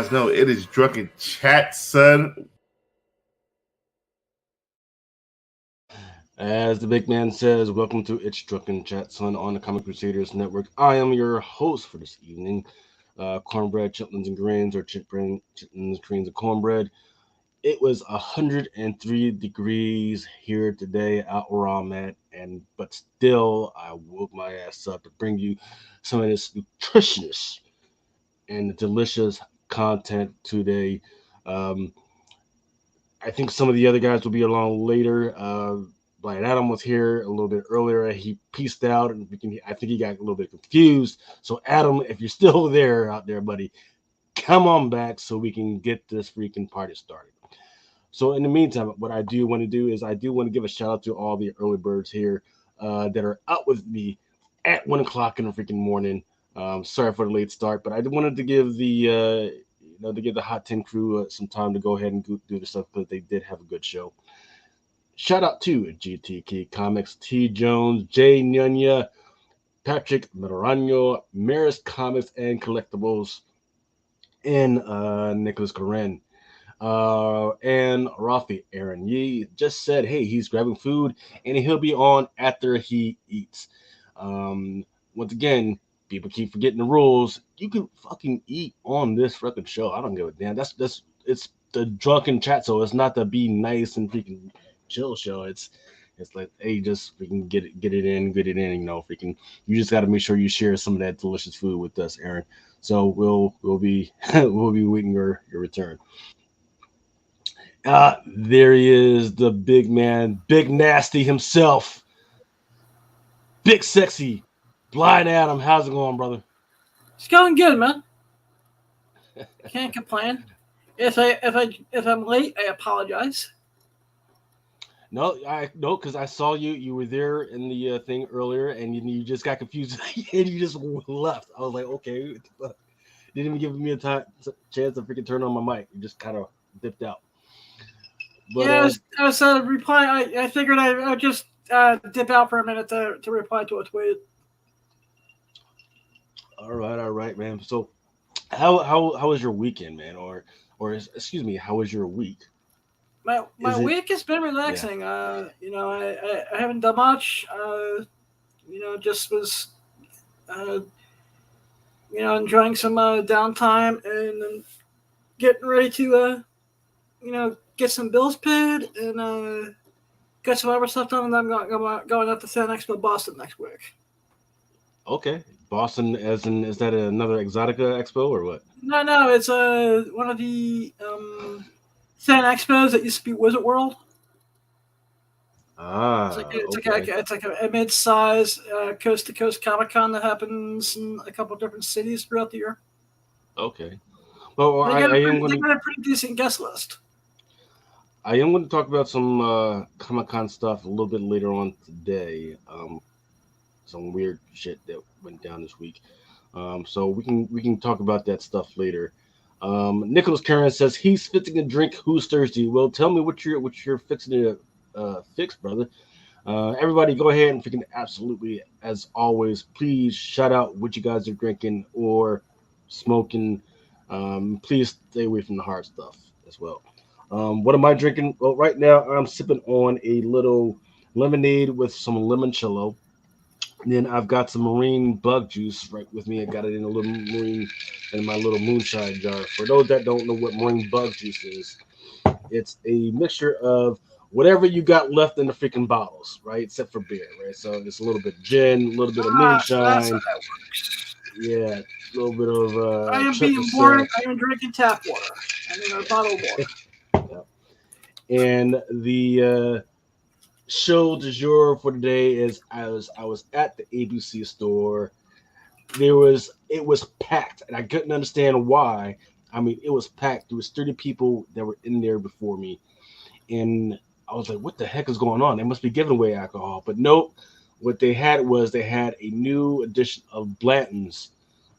guys know it is Drunken Chat, son. As the big man says, welcome to It's Drunken Chat, son, on the Comic Crusaders Network. I am your host for this evening. Cornbread, chitlins, and grains, or chitlins, greens, and cornbread. It was 103 degrees here today out where I'm at, but still I woke my ass up to bring you some of this nutritious and delicious content today. I think some of the other guys will be along later. Brian Adam was here a little bit earlier. He pieced out, and I think he got a little bit confused. So, Adam, if you're still there out there, buddy, come on back so we can get this freaking party started. So, in the meantime, what I do want to do is I do want to give a shout out to all the early birds here that are out with me at 1 o'clock in the freaking morning. Sorry for the late start, but I wanted to give the Hot 10 crew some time to go ahead and do the stuff because they did have a good show. Shout out to GTK Comics, T. Jones, Jay Nunya, Patrick Medrano, Maris Comics and Collectibles, and Nicholas Corinne. And Rafi Aaron Yee just said, hey, he's grabbing food and he'll be on after he eats. Once again, people keep forgetting the rules. You can fucking eat on this fucking show. I don't give a damn. It's the Drunken Chat, so it's not the be nice and freaking chill show. It's like, hey, just freaking get it in. Freaking, you just got to make sure you share some of that delicious food with us, Aaron. So we'll be waiting your return. There he is, the big man, Big Nasty himself, Big Sexy, Blind Adam. How's it going, brother? It's going good, man. Can't complain. If I'm late, I apologize. No, because I saw you were there in the thing earlier, and you just got confused and you just left. I was like, okay, didn't even give me a chance to freaking turn on my mic. You just kind of dipped out. But, yeah, I was replying. I figured I'd just dip out for a minute to reply to a tweet. All right, man. So, how was your weekend, man? Or excuse me, how was your week? My week has been relaxing. Yeah. I haven't done much. Just was, enjoying some downtime and getting ready to, get some bills paid and get some other stuff done. And I'm going out to Fan Expo Boston next week. Okay, Boston, as in, is that another Exotica Expo or what? No, it's one of the Fan Expos that used to be Wizard World. It's like a mid-size coast-to-coast Comic-Con that happens in a couple of different cities throughout the year. Okay. Well, they got a pretty decent guest list. I am going to talk about some Comic-Con stuff a little bit later on today. Some weird shit that went down this week. So we can talk about that stuff later. Nicholas Karen says he's fixing a drink. Who's thirsty? Well, tell me what you're fixing to fix, brother. Everybody, go ahead and freaking absolutely, as always, please shout out what you guys are drinking or smoking. Please stay away from the hard stuff as well. What am I drinking? Well, right now I'm sipping on a little lemonade with some limoncello. And then I've got some marine bug juice right with me. I got it in a little in my little moonshine jar. For those that don't know what marine bug juice is, it's a mixture of whatever you got left in the freaking bottles, right? Except for beer, right? So it's a little bit of gin, a little bit of moonshine. Yeah, a little bit of. I am being bored. I am drinking tap water. I mean, bottled water. Yeah. And the show du jour for today is I was at the ABC store. It was packed, and I couldn't understand why. I mean, it was packed. There was 30 people that were in there before me, and I was like, "What the heck is going on? They must be giving away alcohol." But nope. What they had a new edition of Blanton's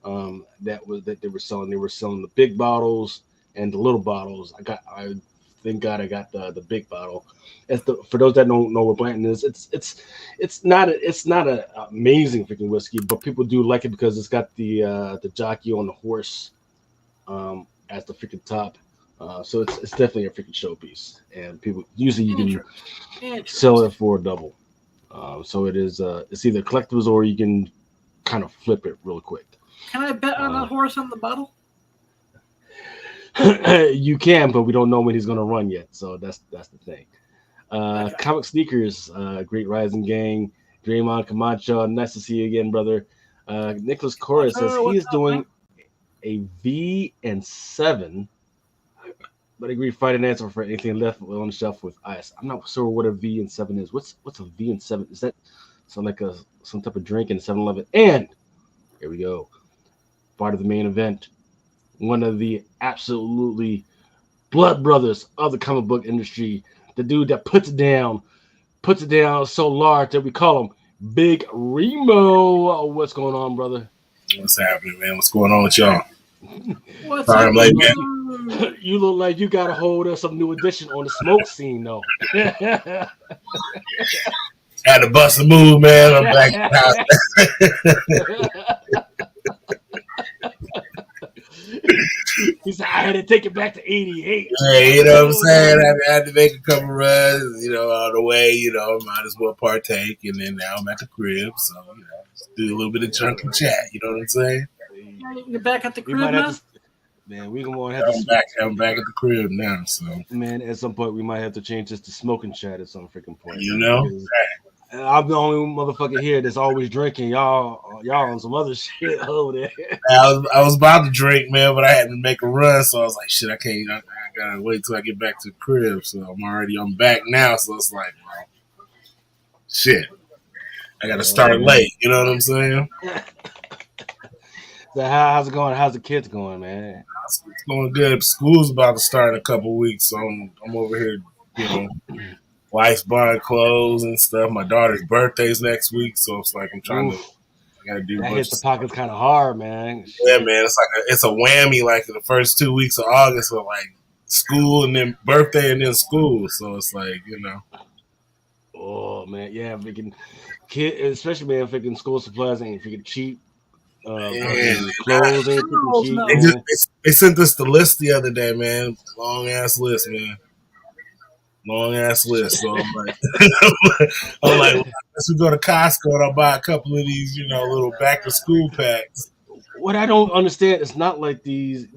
that they were selling. They were selling the big bottles and the little bottles. Thank God I got the big bottle. For those that don't know what Blanton is, it's not an amazing freaking whiskey, but people do like it because it's got the jockey on the horse as the freaking top. So it's definitely a freaking showpiece, and people usually you can sell it for a double. So it is it's either collectibles or you can kind of flip it real quick. Can I bet on the horse on the bottle? You can, but we don't know when he's going to run yet. So that's the thing. Okay. Comic sneakers, Great Rising Gang, Draymond Camacho, nice to see you again, brother. Nicholas Correa says he's doing a V and 7, but I agree find an answer for anything left on the shelf with ice. I'm not sure what a V and 7 is. What's a V and 7? Is that like some type of drink in 7-Eleven? And here we go. Part of the main event. One of the absolutely blood brothers of the comic book industry. The dude that puts it down so large that we call him Big Remo. What's going on, brother? What's happening, man? What's going on with y'all? What's Sorry, up, I'm late, man. You look like you got a hold of some new addition on the smoke scene, though. Had to bust a move, man. I'm back in the house. He said, I had to take it back to 88. Hey, you know what I'm saying? I had to make a couple runs, on the way, might as well partake. And then now I'm at the crib, so, just do a little bit of drunken chat, you know what I'm saying? You're back at the crib now? Man, we're going to have to... I'm back at the crib now, so. Man, at some point, we might have to change this to smoking chat at some freaking point. I'm the only motherfucker here that's always drinking. Y'all on some other shit over there. I was about to drink, man, but I had to make a run, so I was like, shit, I can't. I gotta wait till I get back to the crib. So I'm back now, so it's like, well, shit, I gotta start late. You know what I'm saying? So how's it going? How's the kids going, man? It's going good. School's about to start in a couple weeks, so I'm over here, wife's buying clothes and stuff. My daughter's birthday's next week, so it's like I'm trying to. I gotta do. That hits the pockets kind of hard, man. Yeah, man. It's a whammy. Like in the first 2 weeks of August, with like school and then birthday and then school. So it's like Oh man, yeah. Freaking kid, especially man, freaking school supplies ain't freaking cheap. Clothes ain't freaking cheap. They sent us the list the other day, man. Long ass list, man. Long ass list. So I'm like, let's go to Costco and I'll buy a couple of these, little back to school packs. What I don't understand is not like these.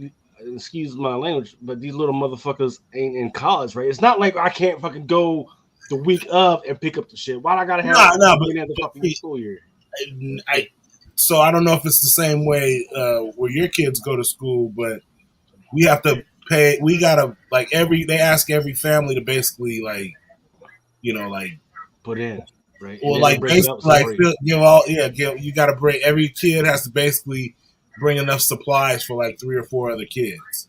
Excuse my language, but these little motherfuckers ain't in college, right? It's not like I can't fucking go the week of and pick up the shit. Why I gotta have the fucking school year? So I don't know if it's the same way where your kids go to school, but we have to pay. We gotta they ask every family to basically put in, right? Well, you gotta break. Every kid has to basically bring enough supplies for 3 or 4 other kids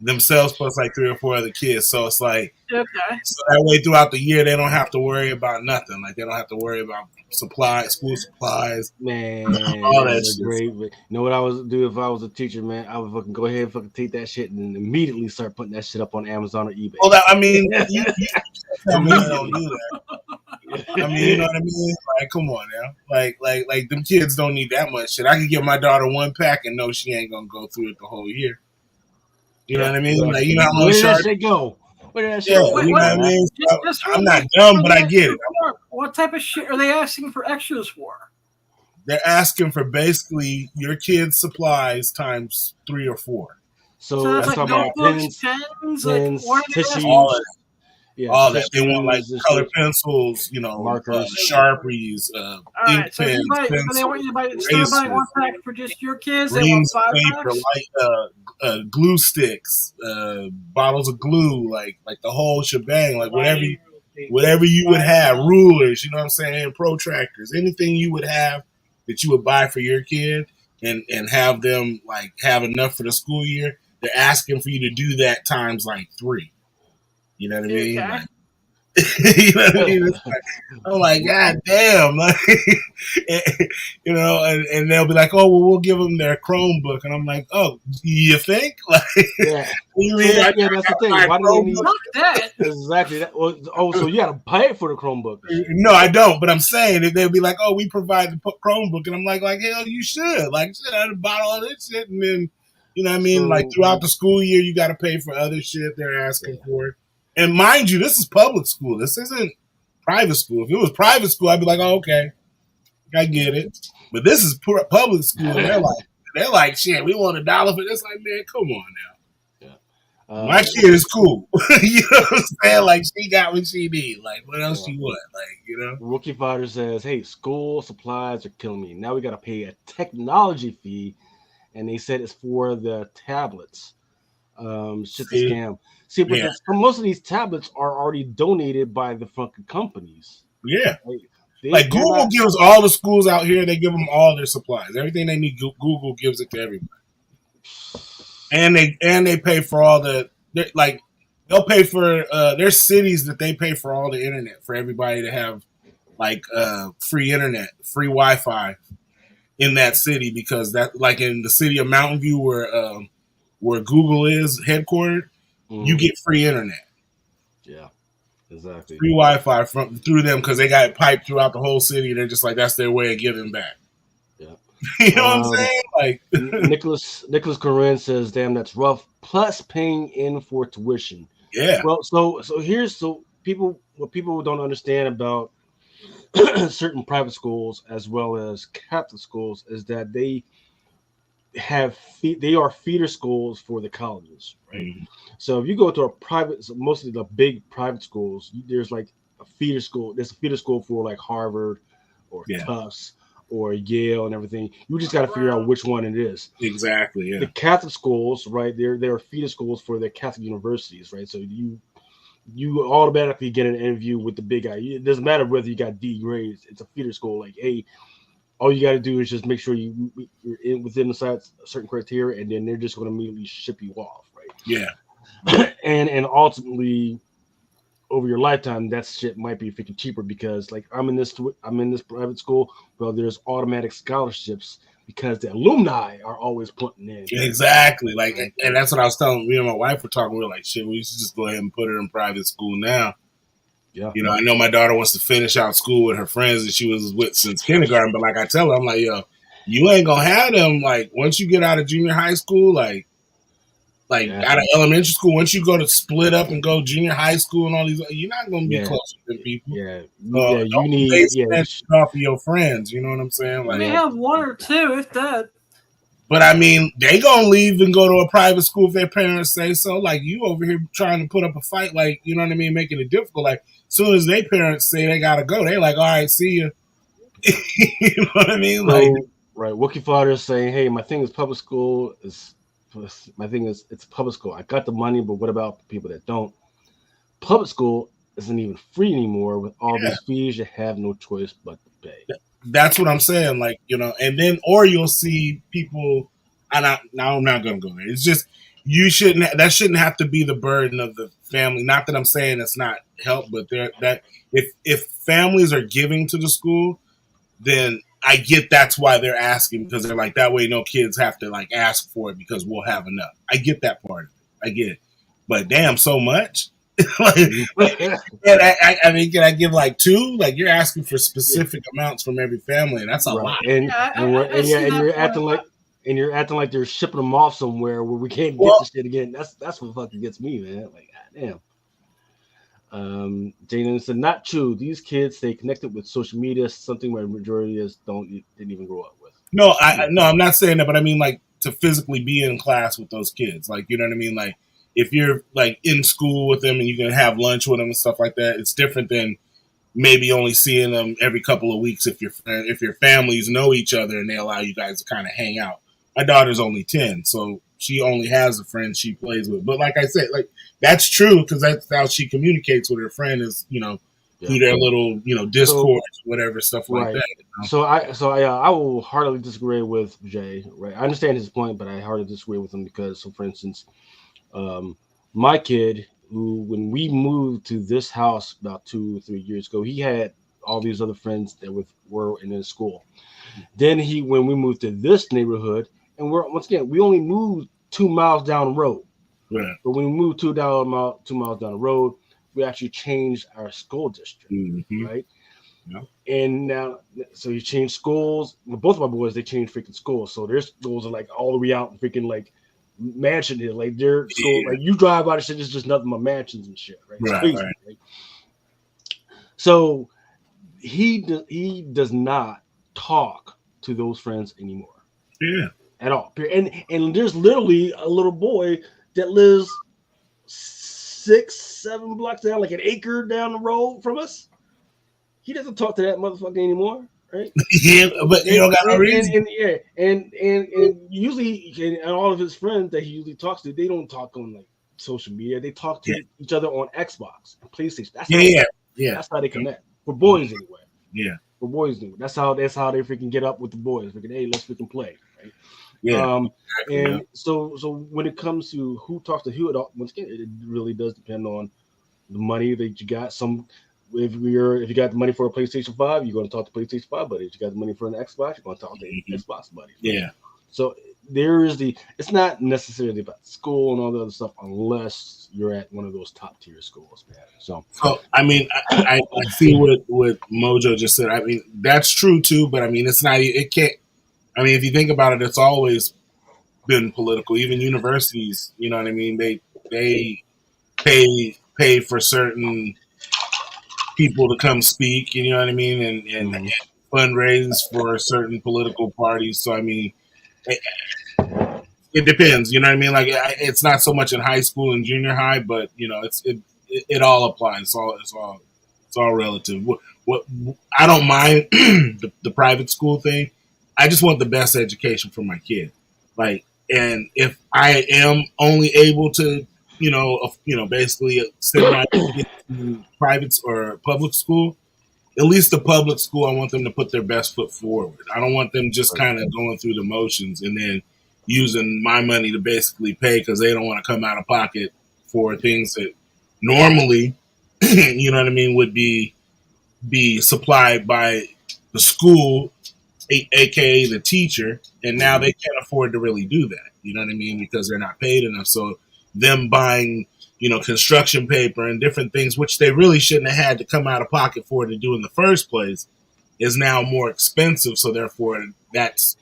themselves, plus 3 or 4 other kids. So it's so that way throughout the year they don't have to worry about nothing. They don't have to worry about school supplies. Man, all that shit. Great. You know what I would do if I was a teacher, man? I would fucking go ahead and fucking take that shit and immediately start putting that shit up on Amazon or eBay. Well, you don't do that. I mean, you know what I mean? Come on now. Like them kids don't need that much shit. I could give my daughter 1 pack and know she ain't gonna go through it the whole year. You know what I mean? How long where did that shit go? You know what I mean? I'm not dumb, but I get it. What type of shit are they asking for extras for? They're asking for basically your kids' supplies times 3 or 4. So that's talking about pens, tissues, all that. They want color pencils, markers, Sharpies, ink pens, pencils, they want you to buy 1 pack for just your kids. They reams want 5 of paper, glue sticks, bottles of glue, like the whole shebang, whatever you would have, rulers, you know what I'm saying, protractors, anything you would have that you would buy for your kid and have them have enough for the school year. They're asking for you to do that times 3. You know what I mean? Okay. You know what I mean? I'm like, God damn, and they'll be like, oh, well, we'll give them their Chromebook, and I'm like, oh, you think? That's the thing. Why do they need that? Exactly. So you got to pay for the Chromebook? No, I don't. But I'm saying they'll be like, oh, we provide the Chromebook, and I'm like hell, you should. I'd buy all this shit, and then You know what I mean? So, Like throughout the school year, you got to pay for other shit they're asking Yeah. for. And mind you, this is public school. This isn't private school. If it was private school, I'd be like, oh, okay, I get it. But this is public school, and they're like, shit, we want $1 for this. Like, man, come on now. Yeah. My kid is cool. You know what I'm saying? Like, she got what she need. Like, what else she want? Like, you know? Rookie Fighter says, "Hey, school supplies are killing me. Now we got to pay a technology fee, and they said it's for the tablets. Shit's a scam. See, but Yeah. most of these tablets are already donated by the fucking companies. Yeah. They, Like Google gives all the schools out here, they give them all their supplies. Everything they need, Google gives it to everybody. And they pay for all like they'll pay for there's cities that they pay for all the internet for everybody to have like free internet, free Wi-Fi in that city, because that, like in the city of Mountain View where Google is headquartered, you get free internet. Yeah. Exactly. Free Wi-Fi through them, because they got it piped throughout the whole city. They're just like, that's their way of giving back. Yeah. You know what I'm saying? Like Nicholas Corinne says, "Damn, that's rough. Plus paying in for tuition." Yeah. Well, so what people don't understand about certain private schools as well as Catholic schools is that they are feeder schools for the colleges, right? Mm-hmm. So if you go to a private, so mostly the big private schools, there's like a feeder school. There's a feeder school for like Harvard or Tufts or Yale and everything. You just got to figure out which one it is. Exactly. Yeah. The Catholic schools, right? They're feeder schools for the Catholic universities, right? So you automatically get an interview with the big guy. It doesn't matter whether you got D grades. It's a feeder school. Like, hey, all you got to do is just make sure you're within the certain criteria, and then they're just going to immediately ship you off, right? Yeah. and ultimately, over your lifetime, that shit might be freaking cheaper, because like I'm in this private school. Well, there's automatic scholarships because the alumni are always putting in. Exactly. Like, and that's what I was telling me and my wife were talking. We were like, shit, we should just go ahead and put her in private school now. Yeah. You know, I know my daughter wants to finish out school with her friends that she was with since kindergarten, but like I tell her, I'm like, yo, you ain't gonna have them like once you get out of junior high school, like out of elementary school. Once you go to split up and go junior high school and all these, you're not gonna be closer to people. You need off of your friends. You know what I'm saying? Like, they have one or two, if that. But I mean, they gonna leave and go to a private school if their parents say so. Like, you over here trying to put up a fight, like, you know what I mean, making it difficult. Like, as soon as their parents say they gotta go, they like, all right, see you. You know what I mean? Like, right. Wookie Fodder is saying, hey, my thing is public school is it's public school. I got the money, but what about the people that don't? Public school isn't even free anymore with all these fees. You have no choice but to pay. That's what I'm saying. Like, you know, and then, or you'll see people, I'm not going to go there. It's just, that shouldn't have to be the burden of the family. Not that I'm saying it's not help, but that if families are giving to the school, then I get that's why they're asking, because they're like, that way no kids have to like ask for it because we'll have enough. I get that part of it. I get it. But damn, so much? I mean, can I give like 2? Like, you're asking for specific amounts from every family, and that's a lot. And you're acting like they're shipping them off somewhere where we can't get the shit again. That's what fucking gets me, man. Like, goddamn. Jane said, not true. These kids stay connected with social media, something where majority of us didn't even grow up with. No, I'm not saying that, but I mean, like, to physically be in class with those kids, like, you know what I mean, like. If you're like in school with them and you can have lunch with them and stuff like that, it's different than maybe only seeing them every couple of weeks if your families know each other and they allow you guys to kind of hang out. My daughter's only 10, so she only has a friend she plays with. But like I said, like, that's true, because that's how she communicates with her friend is, you know, through their little, you know, Discord, whatever, stuff like that. You know? So I will heartily disagree with Jay. Right, I understand his point, but I heartily disagree with him because, so for instance. My kid, who when we moved to this house about 2 or 3 years ago, he had all these other friends that were in his school. Then when we moved to this neighborhood, and we only moved 2 miles down the road. Right. But when we moved 2 miles down the road, we actually changed our school district, right? Yeah. And now, so you change schools. Both of my boys, they changed freaking schools. So their schools are like all the way out in freaking like mansion here. Like their school, like you drive by the shit, it's just nothing but mansions and shit, right? It's crazy, right? So he does not talk to those friends anymore. Yeah. At all. And there's literally a little boy that lives 6-7 blocks down, like an acre down the road from us. He doesn't talk to that motherfucker anymore, right? Yeah, but you don't got no reason. And usually, and all of his friends that he usually talks to, they don't talk on like social media. They talk to each other on Xbox and PlayStation. That's how they connect. For boys anyway. Yeah. For boys anyway. That's how they freaking get up with the boys. Freaking, hey, let's freaking play, right? Yeah. So when it comes to who talks to who, once again, it really does depend on the money that you got. If you got the money for a PlayStation 5, you're going to talk to PlayStation 5 buddies. If you got the money for an Xbox, you're going to talk to Xbox buddies. Right? Yeah. So it's not necessarily about school and all the other stuff unless you're at one of those top tier schools, man. So I mean, I see what Mojo just said. I mean, that's true too, but I mean, it can't. I mean, if you think about it, it's always been political. Even universities, you know what I mean? They pay for certain people to come speak, you know what I mean, and fundraise for certain political parties. So I mean, it depends, you know what I mean. Like it's not so much in high school and junior high, but you know, it all applies. It's all relative. What I don't mind the private school thing. I just want the best education for my kid. Like, and if I am only able to, basically send my kid to private or public school, at least the public school, I want them to put their best foot forward. I don't want them just kind of going through the motions and then using my money to basically pay because they don't want to come out of pocket for things that normally, you know what I mean, would be supplied by the school, aka the teacher, and now they can't afford to really do that. You know what I mean? Because they're not paid enough. So them buying, construction paper and different things, which they really shouldn't have had to come out of pocket for to do in the first place, is now more expensive. So therefore, that's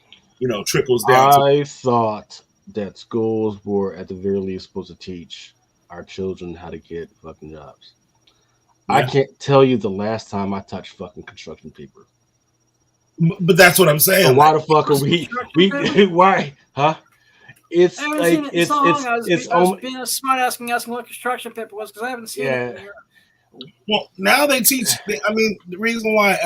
trickles down. I thought that schools were at the very least supposed to teach our children how to get fucking jobs. Yeah. I can't tell you the last time I touched fucking construction paper. But that's what I'm saying. So why the fuck are we why? Huh? It's like it's I was being a smart ass and asking what construction paper was because I haven't seen it in here. Well, now they teach. I mean, the reason why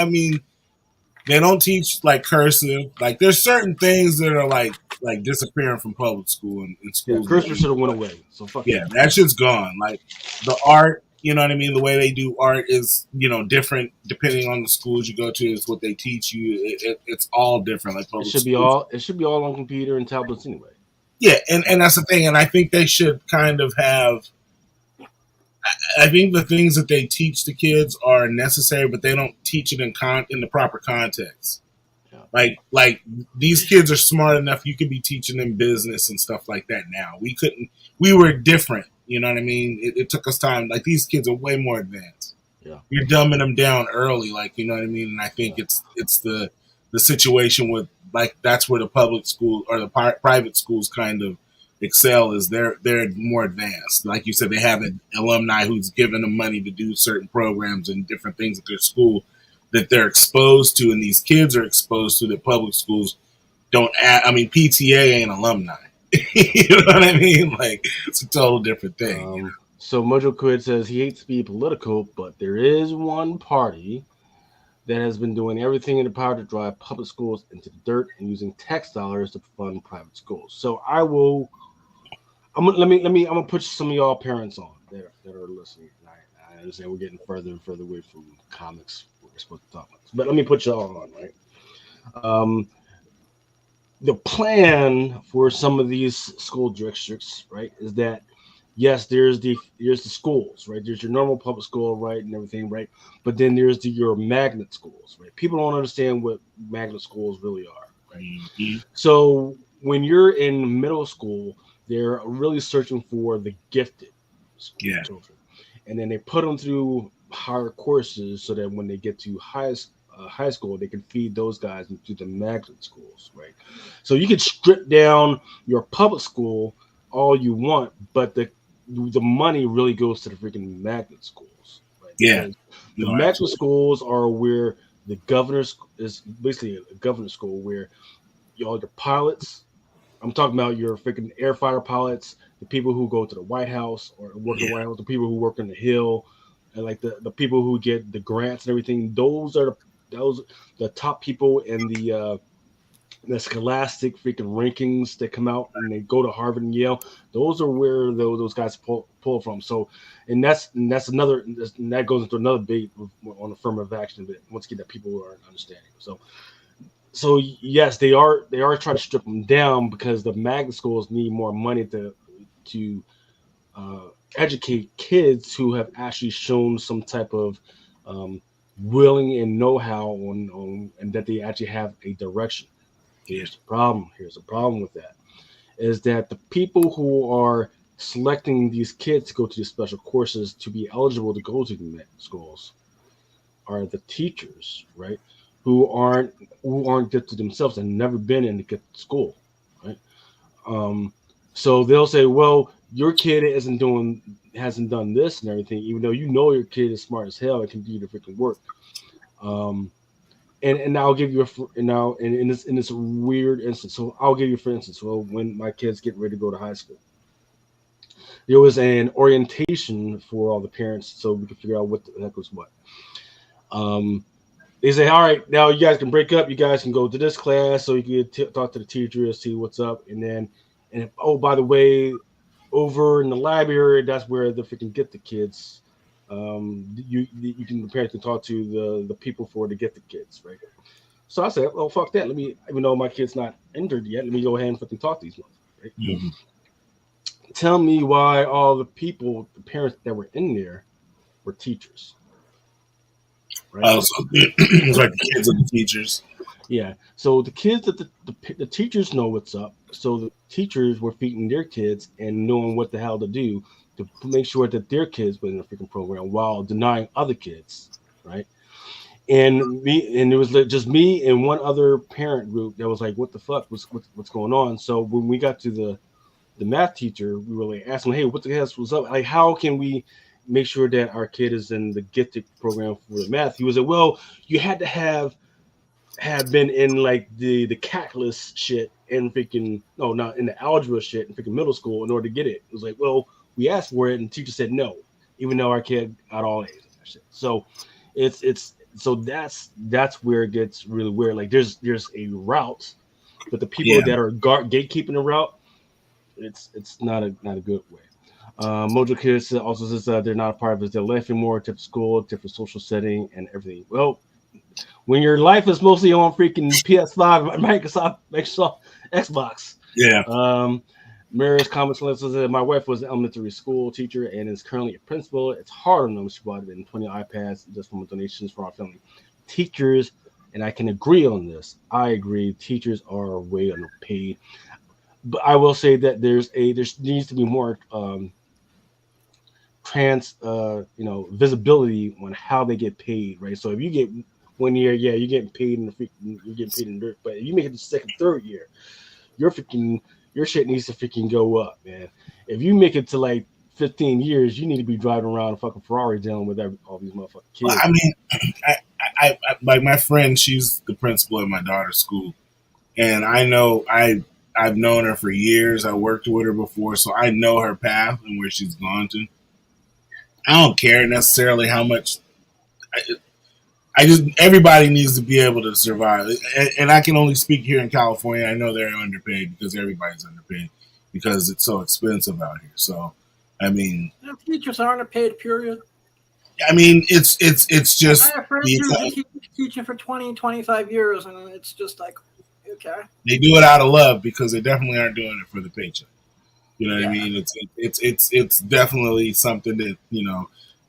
they don't teach like cursive. Like there's certain things that are like disappearing from public school and schools. Yeah, cursive should have went away. So fuck that shit's gone. Like the art. You know what I mean? The way they do art is, different depending on the schools you go to. Is what they teach you. It's all different. Like it should be all on computer and tablets anyway. Yeah, and that's the thing. And I think they should kind of have. I think the things that they teach the kids are necessary, but they don't teach it in the proper context. Yeah. Like these kids are smart enough. You could be teaching them business and stuff like that. Now we couldn't. We were different. You know what I mean? It took us time. Like these kids are way more advanced. Yeah, you're dumbing them down early. Like you know what I mean? And I think it's the situation with like that's where the public school or the private schools kind of excel is they're more advanced. Like you said, they have an alumni who's giving them money to do certain programs and different things at their school that they're exposed to, and these kids are exposed to that public schools don't. I mean, PTA ain't alumni. You know what I mean? Like it's a total different thing. So Mojo Quid says he hates to be political, but there is one party that has been doing everything in the power to drive public schools into the dirt and using tax dollars to fund private schools. So I'm gonna put some of y'all parents on there that are listening. I understand we're getting further and further away from comics we're supposed to talk about, but let me put y'all on, right? The plan for some of these school districts, right, is that yes, there's the schools, right? There's your normal public school, right, and everything, right? But then there's your magnet schools, right? People don't understand what magnet schools really are, right? Mm-hmm. So when you're in middle school, they're really searching for the gifted children, and then they put them through higher courses so that when they get to high school, they can feed those guys into the magnet schools, right? So you could strip down your public school all you want, but the money really goes to the freaking magnet schools. Right? Yeah. The magnet schools are where the governor's is basically a governor school where all the pilots. I'm talking about your freaking air fighter pilots, the people who go to the White House or work in the White House, the people who work on the Hill, and like the people who get the grants and everything. Those are the top people in the scholastic freaking rankings that come out and they go to Harvard and Yale. Those are where those guys pull from. So, and that's another, and that goes into another debate on affirmative action. But once again, that people aren't understanding. So yes, they are trying to strip them down because the magnet schools need more money to educate kids who have actually shown some type of willing and know-how on and that they actually have a direction. Here's the problem. Here's the problem with that is that the people who are selecting these kids to go to these special courses to be eligible to go to the magnet schools are the teachers, right? Who aren't gifted themselves and never been in the gifted school, right? So they'll say, well, your kid hasn't done this and everything, even though you know your kid is smart as hell and can do the freaking work. And I'll give you in this weird instance. So I'll give you, for instance, well, when my kids get ready to go to high school, there was an orientation for all the parents so we could figure out what the heck was what. They say, all right, now you guys can break up. You guys can go to this class so you can talk to the teacher and see what's up. And by the way, over in the library, that's where they freaking get the kids. The parents can talk to the people to get the kids, right? So I said, well, fuck that. Even though my kid's not injured yet, let me go ahead and fucking talk to these ones, right? Mm-hmm. Tell me why all the parents that were in there were teachers. Right? Oh, so it's like the kids and the teachers. Yeah. So the kids that the teachers know what's up. So the teachers were feeding their kids and knowing what the hell to do to make sure that their kids were in the freaking program while denying other kids, right? And it was just me and one other parent group that was like, what the fuck? What's going on? So when we got to the math teacher, we were like asking, hey, what the hell was up? Like, how can we make sure that our kid is in the gifted program for the math? He was like, well, you had to have been in like the calculus shit and freaking not in the algebra shit in freaking middle school in order to get it. It was like, well, we asked for it and the teacher said no, even though our kid got all A's and that shit. So that's where it gets really weird. Like there's a route, but the people that are gatekeeping the route, it's not a good way. Mojo Kids also says they're not a part of their life anymore, different school, different social setting, and everything. Well, when your life is mostly on freaking PS5, Microsoft Xbox. Yeah. Mary's comments says my wife was an elementary school teacher and is currently a principal. It's hard on them. She bought in 20 iPads just from donations from our family. Teachers, and I can agree on this. I agree. Teachers are way underpaid. But I will say that there needs to be more visibility on how they get paid, right? So if you get 1 year, you're getting paid in dirt. But if you make it the second, third year, your shit needs to freaking go up, man. If you make it to like 15 years, you need to be driving around a fucking Ferrari dealing with all these motherfucking kids. Well, I mean, I like my friend, she's the principal at my daughter's school, and I know I've known her for years. I worked with her before, so I know her path and where she's gone to. I don't care necessarily how much. Everybody needs to be able to survive, and I can only speak here in California. I know they're underpaid because everybody's underpaid because it's so expensive out here. So, I mean, teachers are underpaid. Period. I mean, it's just I have friends who been teaching for 20, 25 years, and it's just like, okay. They do it out of love because they definitely aren't doing it for the paycheck. You know what I mean? It's definitely something that,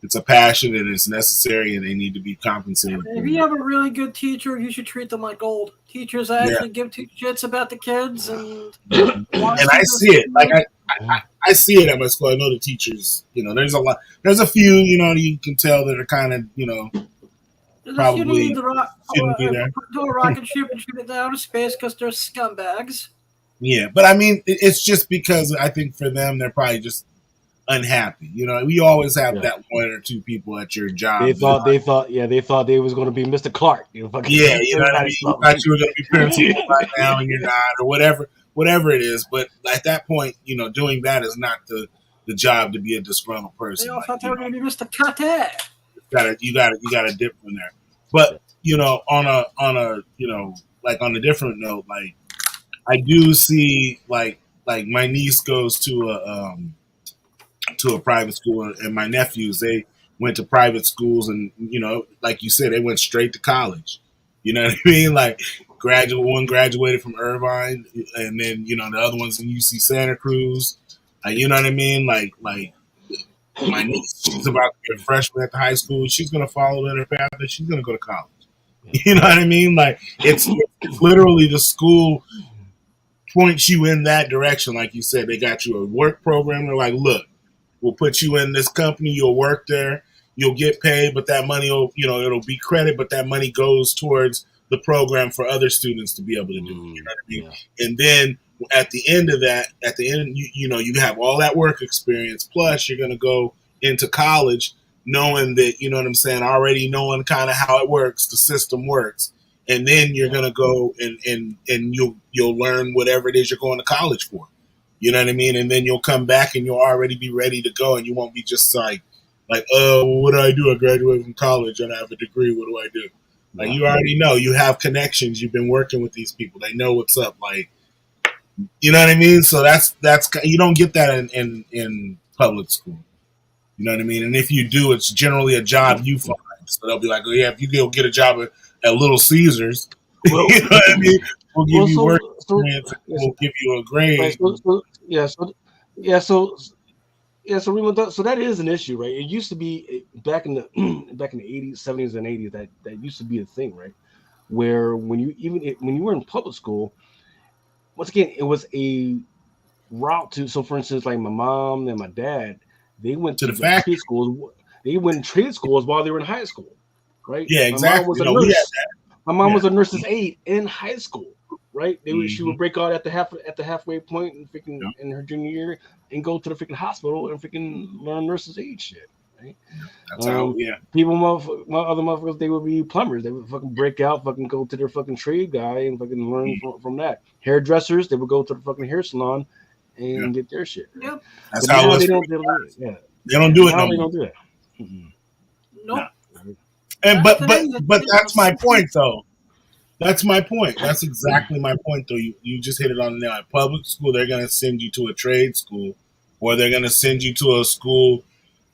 it's a passion and it's necessary and they need to be compensated. If you have a really good teacher, you should treat them like gold. Teachers actually give two shits about the kids and I see it. Like I see it at my school. I know the teachers, there's a few, you can tell that are kind of, probably shouldn't be there. Do a rocket ship and shoot it down to space because they're scumbags. Yeah, but I mean, it's just because I think for them, they're probably just unhappy. You know, we always have that one or two people at your job. They thought they was going to be Mr. Clark. You know, fucking Yeah, you know what I mean. You thought you were going to be principal by now, and you're not, or whatever it is. But at that point, you know, doing that is not the job to be a disgruntled person. They all thought they were going to be Mr. Kate. You gotta dip from there. But you know, on a you know, like on a different note, like I do see like my niece goes to a private school, and my nephews, they went to private schools, and you know, like you said, they went straight to college. You know what I mean? Like one graduated from Irvine, and then you know the other one's in UC Santa Cruz. You know what I mean? Like my niece, she's about to be a freshman at the high school. She's gonna follow in her path, and she's gonna go to college. You know what I mean? Like it's literally the school points you in that direction. Like you said, they got you a work program. They're like, look, we'll put you in this company. You'll work there. You'll get paid, but that money will, you know, it'll be credit, but that money goes towards the program for other students to be able to do. You know what I mean? Yeah. And then at the end of that, you know, you have all that work experience. Plus, you're going to go into college knowing that, you know what I'm saying, already knowing kind of how it works, the system works. And then you're going to go and you'll learn whatever it is you're going to college for. You know what I mean? And then you'll come back and you'll already be ready to go, and you won't be just like, what do I do? I graduated from college and I have a degree. What do I do? Like, you already know. You have connections. You've been working with these people. They know what's up. Like, you know what I mean? So that's you don't get that in public school. You know what I mean? And if you do, it's generally a job you find. So they'll be like, oh, yeah, if you go get a job at Little Caesars, well, you know what I mean? We'll give you work experience. We'll give you a grade. Right, so that is an issue, right? It used to be back in the 80s, 70s, and 80s that used to be a thing, right? Where when you were in public school, once again, it was a route to. So, for instance, like my mom and my dad, they went to the trade schools. They went to trade schools while they were in high school, right? Yeah, exactly. My mom was a nurse. My mom was a nurse's aide in high school, right? She would break out at the halfway point and freaking in her junior year and go to the freaking hospital and freaking learn nurse's aide shit, right? That's how, people, other motherfuckers, they would be plumbers. They would fucking break out, fucking go to their fucking trade guy and fucking learn from that. Hairdressers, they would go to the fucking hair salon and get their shit. Right? Yep. That's how it is. They don't do it no more. They don't do that. Nope. And but that's my point though. That's my point. That's exactly my point though. You just hit it on the nail. At public school, they're gonna send you to a trade school, or they're gonna send you to a school,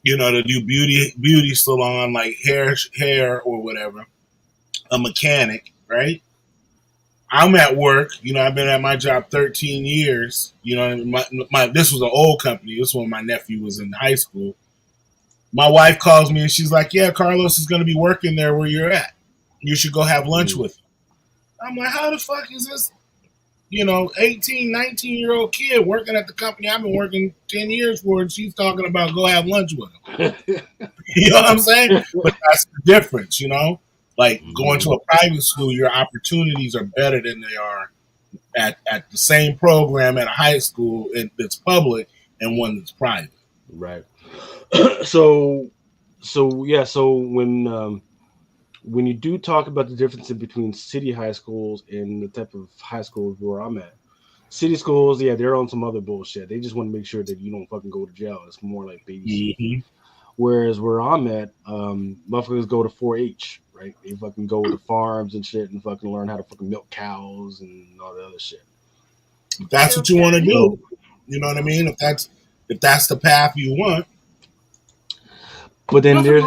you know, to do beauty salon, like hair or whatever. A mechanic, right? I'm at work. You know, I've been at my job 13 years. You know, my this was an old company. This one, my nephew was in high school. My wife calls me and she's like, yeah, Carlos is going to be working there where you're at. You should go have lunch with him. I'm like, how the fuck is this, 18, 19-year-old kid working at the company I've been working 10 years for, and she's talking about go have lunch with him. You know what I'm saying? But that's the difference, Like going to a private school, your opportunities are better than they are at the same program at a high school that's public and one that's private. Right. So when you do talk about the difference between city high schools and the type of high schools where I'm at, city schools, they're on some other bullshit. They just want to make sure that you don't fucking go to jail. It's more like babysitting. Mm-hmm. Whereas where I'm at, motherfuckers go to 4-H, right? They fucking go to farms and shit and fucking learn how to fucking milk cows and all the other shit. If that's what you want to do, you know what I mean? If that's the path you want. But then there's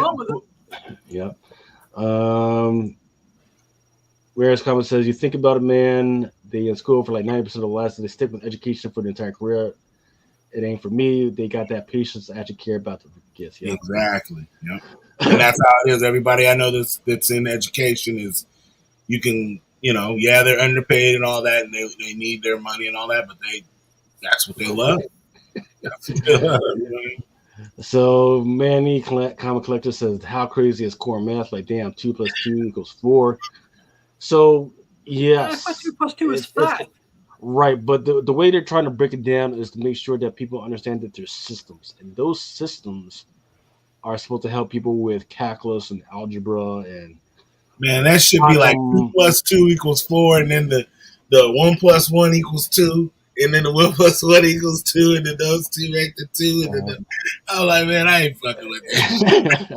whereas comment says, you think about it, man, they in school for like 90% of the lives, so they stick with education for the entire career. It ain't for me. They got that patience to actually care about the kids. Yeah. Exactly. Yep. And that's how it is. Everybody I know that's in education is, you can, they're underpaid and all that, and they need their money and all that, but that's what they love. That's what they love. So Manny Comic Collector says, how crazy is core math? Like, damn, 2 + 2 = 4. So yes, 2 + 2 is 5. Right, but the way they're trying to break it down is to make sure that people understand that there's systems, and those systems are supposed to help people with calculus and algebra and Man, that should be like 2 quantum. plus 2 equals 4, and then the 1 plus 1 equals 2, and then the 1 plus 1 equals 2, and then those two make the 2, and then I'm like, man, I ain't fucking with that.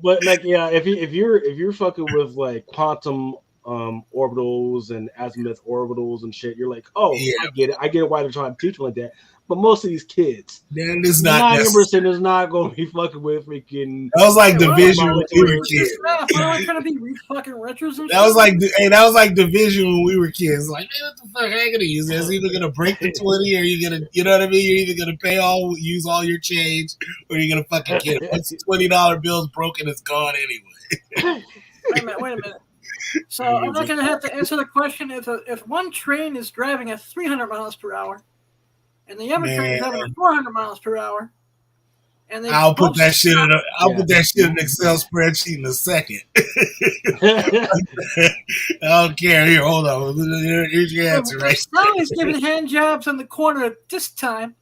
But yeah, yeah, if you're fucking with like quantum orbitals and azimuth orbitals and shit, you're like, oh, Yeah. I get it why they're trying to teach them like that. But most of these kids, Man, it's not 90% is not going to be fucking with freaking. That was like division when we were kids. What are we trying to be fucking retros and shit? That was like division when we were kids. Like, man, what the fuck? I ain't gonna use this. Either gonna break the 20, or you're gonna, you know what I mean? You're either gonna use all your change, or you're gonna fucking get it. Once the $20 bill's broken, it's gone anyway. Wait a minute. So I'm not gonna have to answer the question if one train is driving at 300 miles per hour, and the other train is driving at 400 miles per hour. And I'll put that shit in an Excel spreadsheet in a second. I don't care. Here, hold on. Here's your answer, right? Sally's giving hand jobs on the corner at this time,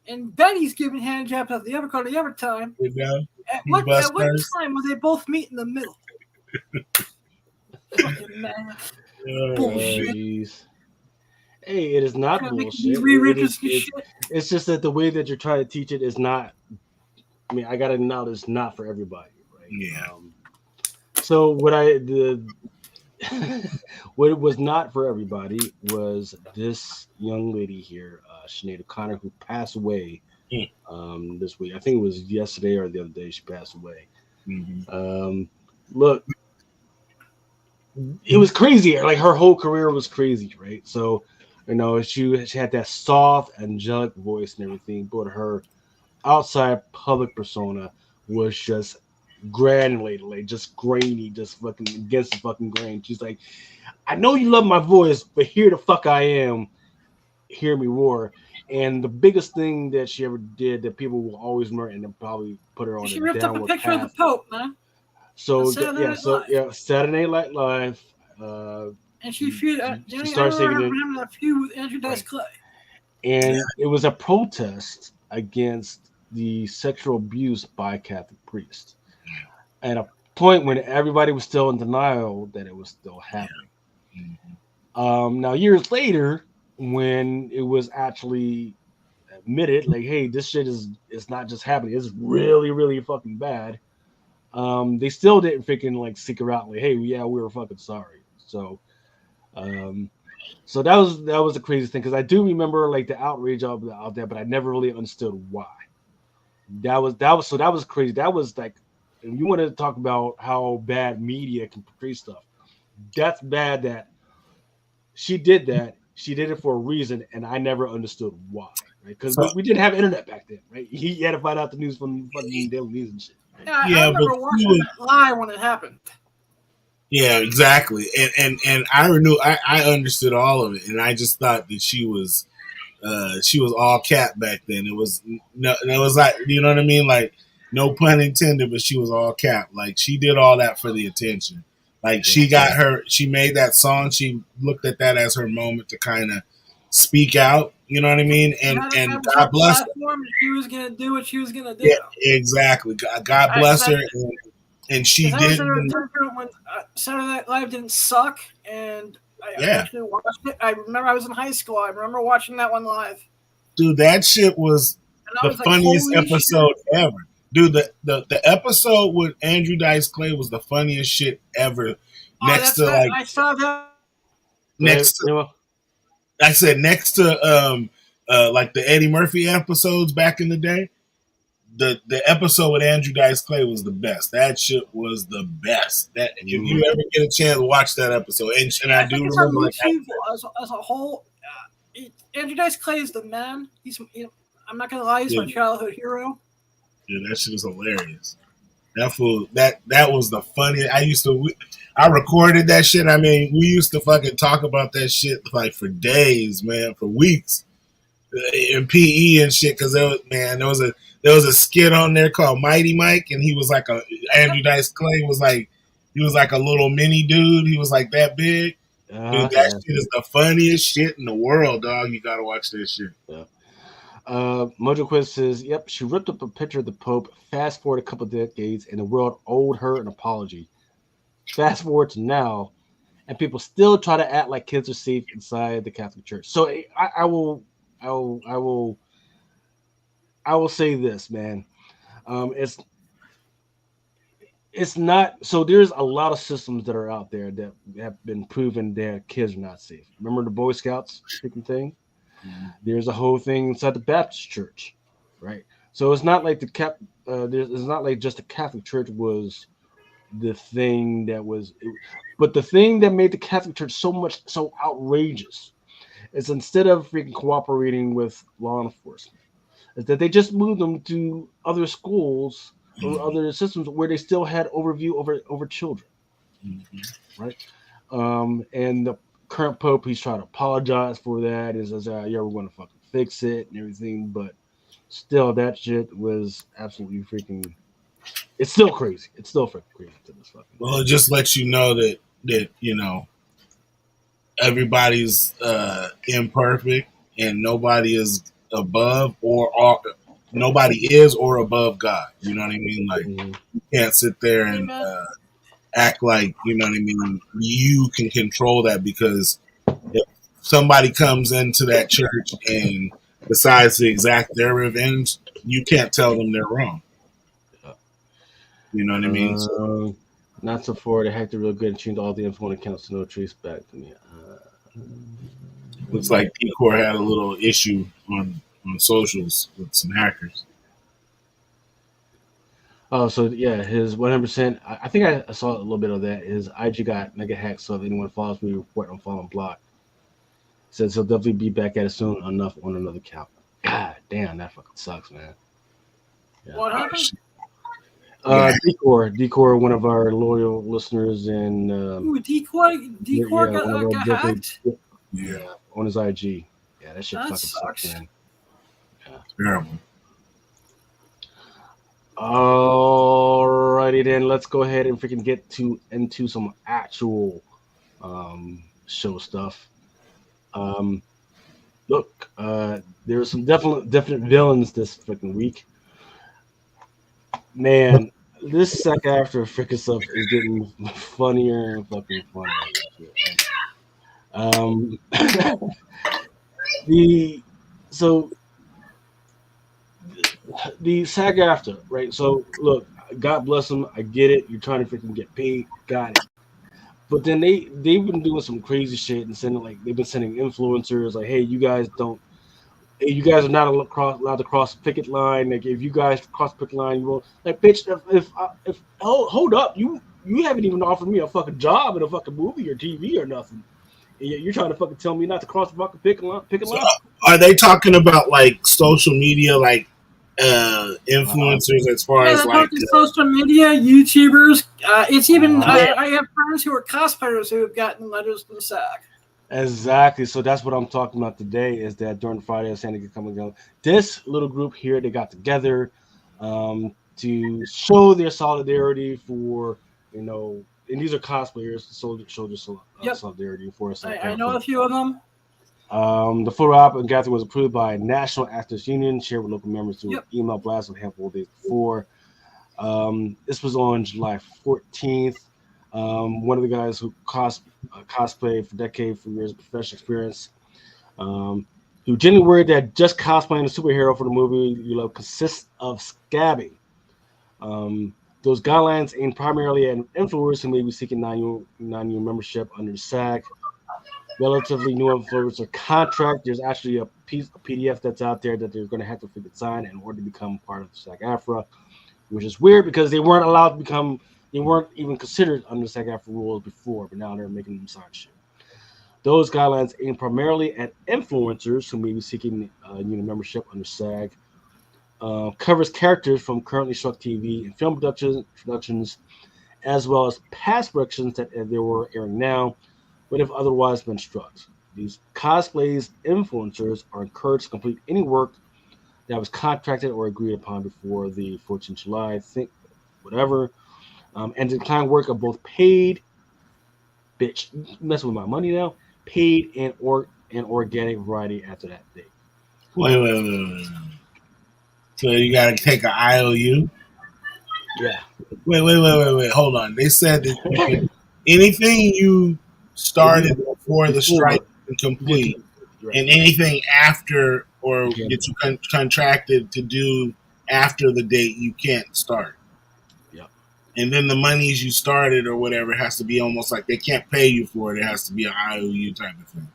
and Betty's giving hand jobs at the other corner the other time. You know? At what time will they both meet in the middle? Fucking math. Bullshit. Hey, it is not bullshit. It's just that the way that you're trying to teach it is not. I mean, I gotta acknowledge it's not for everybody, right? Yeah. So what what was not for everybody was this young lady here, Sinead OConnor, who passed away this week. I think it was yesterday or the other day she passed away. Mm-hmm. Look, it was crazy. Like her whole career was crazy, right? So, you know, she had that soft, angelic voice and everything, but her outside public persona was just granulated, like just grainy, just fucking against the fucking grain. She's like, I know you love my voice, but here the fuck I am, hear me roar. And the biggest thing that she ever did that people will always remember and then probably put her on she a ripped up a picture path. of the Pope, man. So Saturday Night Live. And she started singing a feud with Andrew Dice Clay. And it was a protest against the sexual abuse by Catholic priests. At a point when everybody was still in denial that it was still happening. Now, years later, when it was actually admitted, like, hey, this shit is not just happening, it's really, really fucking bad. They still didn't freaking like seek her out, like, hey, yeah, we were fucking sorry. So that was the crazy thing, because I do remember like the outrage out there, but I never really understood why. That was crazy. That was like, if you want to talk about how bad media can portray stuff, that's bad. That she did that. She did it for a reason, and I never understood why. Right? Because we didn't have internet back then, right? He had to find out the news from fucking daily news and shit. Right? Yeah, I remember watching that live when it happened. Yeah, exactly. And I understood all of it, and I just thought that she was all cap back then. It was like, you know what I mean? Like, no pun intended, but she was all cap. Like, she did all that for the attention. Like, she made that song. She looked at that as her moment to kind of speak out. You know what I mean? And God bless her. She was gonna do what she was gonna do. Yeah, exactly. God bless her. And she did. When Saturday Night Live didn't suck, and I actually watched it. I remember I was in high school. I remember watching that one live. Dude, that shit was the funniest episode ever. Dude, the episode with Andrew Dice Clay was the funniest shit ever. I saw that. I said next to like the Eddie Murphy episodes back in the day. The episode with Andrew Dice Clay was the best. That shit was the best. That if you ever get a chance to watch that episode, and I do remember like as a whole, Andrew Dice Clay is the man. I'm not gonna lie, he's my childhood hero. Yeah, that shit is hilarious. That fool, that was the funniest. I recorded that shit. I mean, we used to fucking talk about that shit like for days, man, for weeks in PE and shit. Because there was a skit on there called Mighty Mike, and he was like Andrew Dice Clay was like a little mini dude. He was like that big, Dude, that shit is the funniest shit in the world, dog. You gotta watch this shit. Yeah. Mojo Quiz says, yep, she ripped up a picture of the Pope. Fast forward a couple of decades, and the world owed her an apology. Fast forward to now, and people still try to act like kids are safe inside the Catholic Church. So I will say this, man. It's not so. There's a lot of systems that are out there that have been proven that kids are not safe. Remember the Boy Scouts freaking thing? Mm-hmm. There's a whole thing inside the Baptist Church, right? So it's not like it's not like just the Catholic Church was the thing that was, but the thing that made the Catholic Church so outrageous is instead of freaking cooperating with law enforcement, is that they just moved them to other schools or other systems where they still had overview over children, right? And the current Pope, he's trying to apologize for that. He says, yeah, we're going to fucking fix it and everything, but still, that shit was absolutely freaking. It's still crazy. It's still freaking crazy to this fucking. Well, it just lets you know that everybody's imperfect and nobody is above nobody is or above God. You know what I mean? Like you can't sit there and act like you can control that, because if somebody comes into that church and decides to exact their revenge, you can't tell them they're wrong. You know what I mean? So, not so far. They hacked it real good and changed all the info and accounts to no trace back to me. looks like P-Core had a little issue on socials with some hackers. Oh, so yeah, his 100%. I think I saw a little bit of that. His IG got mega hacked, so if anyone follows me, report on follow and block. Says he'll definitely be back at it soon enough on another account. God damn, that fucking sucks, man. Yeah. What happened? Decor, one of our loyal listeners, and Decor got hacked. Yeah, on his IG. Yeah, that shit fucking sucks, man. Yeah. Terrible. Alrighty then, let's go ahead and freaking get into some actual show stuff. Look, there were some definite villains this freaking week. Man, this SAG-AFTRA freaking stuff is getting funnier and fucking funnier. The SAG-AFTRA, right? So look, God bless them. I get it. You're trying to freaking get paid. Got it. But then they've been doing some crazy shit and they've been sending influencers like, hey, you guys are not allowed to cross the picket line. Like, if you guys cross the picket line, you won't. Like, bitch, if hold up, you haven't even offered me a fucking job in a fucking movie or TV or nothing. And you're trying to fucking tell me not to cross the fucking picket line. Are they talking about like social media, like influencers, as far as like social media, YouTubers? It's even I have friends who are cosplayers who have gotten letters from SAG. Exactly. So that's what I'm talking about today, is that during Friday of Santa coming down, this little group here, they got together to show their solidarity for, and these are cosplayers, so show their solidarity for us. I know a few of them. The photo op and gathering was approved by National Actors Union, shared with local members through an email blast a handful of days before. This was on July 14th. One of the guys who cosplayed for years of professional experience, who genuinely worried that just cosplaying a superhero for the movie consists of scabbing. Those guidelines aim primarily at influencers who may be seeking non-union membership under the SAG. Relatively new influencer contract. There's actually a PDF that's out there that they're going to have to freaking sign in order to become part of SAG-AFTRA, which is weird because they weren't allowed to become. They weren't even considered under SAG-AFTRA rules before, but now they're making them sign shit. Those guidelines aim primarily at influencers who may be seeking union membership under SAG. Covers characters from currently struck TV and film productions, as well as past productions that they were airing now, but if otherwise been struck. These cosplays influencers are encouraged to complete any work that was contracted or agreed upon before the 14th July, and decline work of both paid bitch, you messing with my money now. Paid and organic variety after that date. Wait. So you got to take an IOU? Yeah. Wait. Hold on. They said that you can, anything you started before the strike is complete, and anything after or that you contracted to do after the date, you can't start. Yep. And then the monies you started or whatever has to be almost like they can't pay you for it. It has to be an IOU type of thing.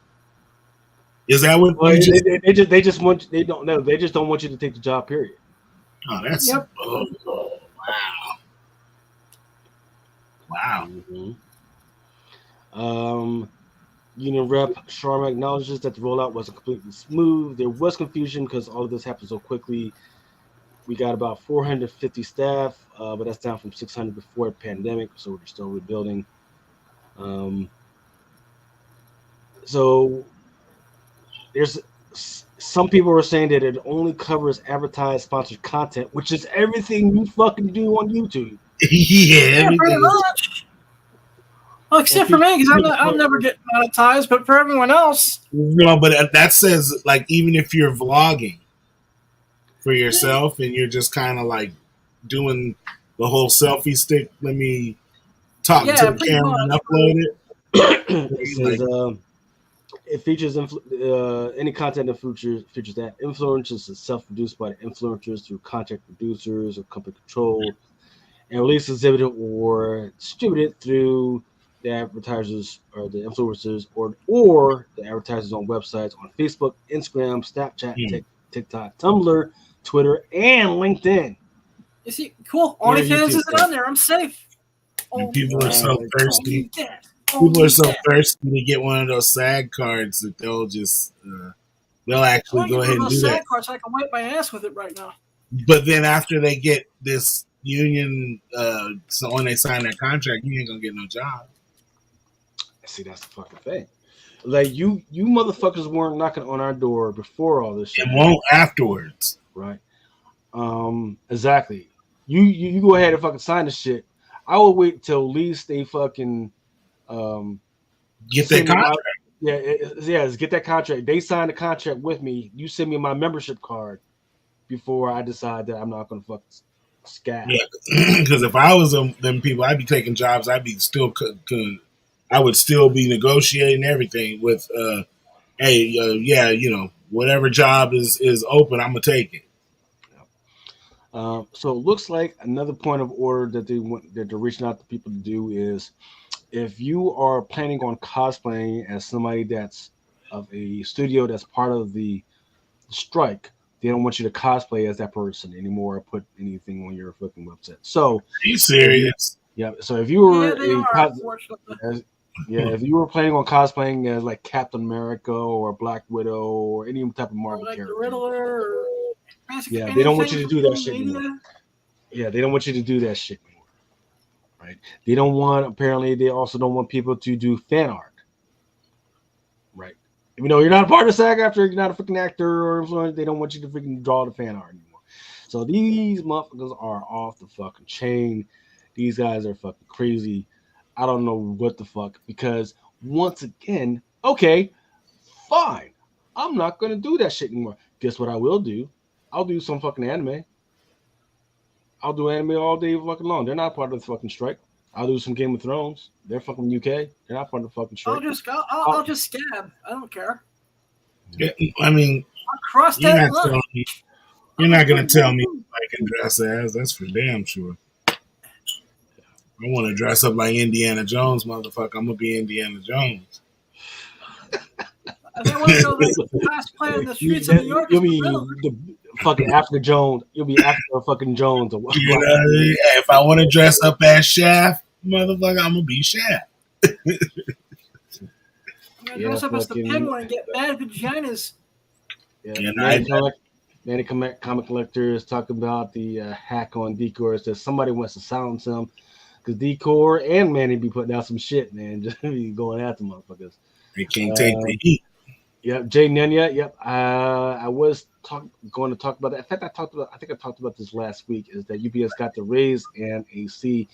Is that what well, you just? They just want they don't know. They just don't want you to take the job. Period. Oh, that's wow. Mm-hmm. Union Rep Sharma acknowledges that the rollout wasn't completely smooth. There was confusion because all of this happened so quickly. We got about 450 staff, but that's down from 600 before the pandemic, so we're still rebuilding. So there's some people are saying that it only covers advertised sponsored content, which is everything you fucking do on YouTube. Yeah, pretty much. Well, except for me, because I'm never getting monetized, but for everyone else. No, but that says like even if you're vlogging for yourself and you're just kind of like doing the whole selfie stick, let me talk to the camera and upload it. It says it features any content that features that influencers is self-produced by the influencers through contract producers or company control, and released, exhibited, or distributed through the advertisers or the influencers or the advertisers on websites on Facebook, Instagram, Snapchat, TikTok, Tumblr, Twitter, and LinkedIn. You see, cool. OnlyFans isn't on there. I'm safe. People are so thirsty. People are so thirsty to get one of those SAG cards that they'll just they'll actually go ahead and do that. SAG cards, I can wipe my ass with it right now. But then after they get this union, so when they sign that contract, you ain't gonna get no job. See, that's the fucking thing. Like you motherfuckers weren't knocking on our door before all this shit. It won't afterwards, right? Exactly. You go ahead and fucking sign the shit. I will wait till at least they fucking get that contract. Get that contract. They sign the contract with me. You send me my membership card before I decide that I'm not gonna fucking scab. Yeah, because if I was them people, I'd be taking jobs. I'd be still. I would still be negotiating everything with, whatever job is open, I'm gonna take it. So it looks like another point of order that they're reaching out to people to do is, if you are planning on cosplaying as somebody that's of a studio that's part of the strike, they don't want you to cosplay as that person anymore or put anything on your fucking website. So, are you serious? Yeah. So if you were if you were planning on cosplaying as like Captain America or Black Widow or any type of Marvel character, the Riddler, they don't want you to do that shit anymore. Yeah, they don't want you to do that shit anymore. Right? They don't want. Apparently, they also don't want people to do fan art. Right? Even though you're not a part of SAG-AFTRA, you're not a freaking actor or influencer, they don't want you to freaking draw the fan art anymore. So these motherfuckers are off the fucking chain. These guys are fucking crazy. I don't know what the fuck, because once again, okay, fine. I'm not going to do that shit anymore. Guess what I will do? I'll do some fucking anime. I'll do anime all day fucking long. They're not part of the fucking strike. I'll do some Game of Thrones. They're fucking UK. They're not part of the fucking strike. I'll just scab. I don't care. Yeah, I mean, I'll cross that line. You're not going to tell me I can dress as. That's for damn sure. I want to dress up like Indiana Jones, motherfucker. I'm going to be Indiana Jones. I want to go cosplay in the streets of New York. You'll be the fucking Africa Jones. You'll be Africa fucking Jones. If I want to dress up as Shaft, motherfucker, I'm going to be Shaft. I'm going to dress up as the penguin and get mad vaginas. Manny Comic Collector is talking about the hack on Decor. It says somebody wants to silence him because Decor and Manny be putting out some shit, man. Just be going after motherfuckers. They can't take the heat. Yep, Jay Nenya. Yep, I was going to talk about that. In fact, I think I talked about this last week. Is that UPS got the raise and AC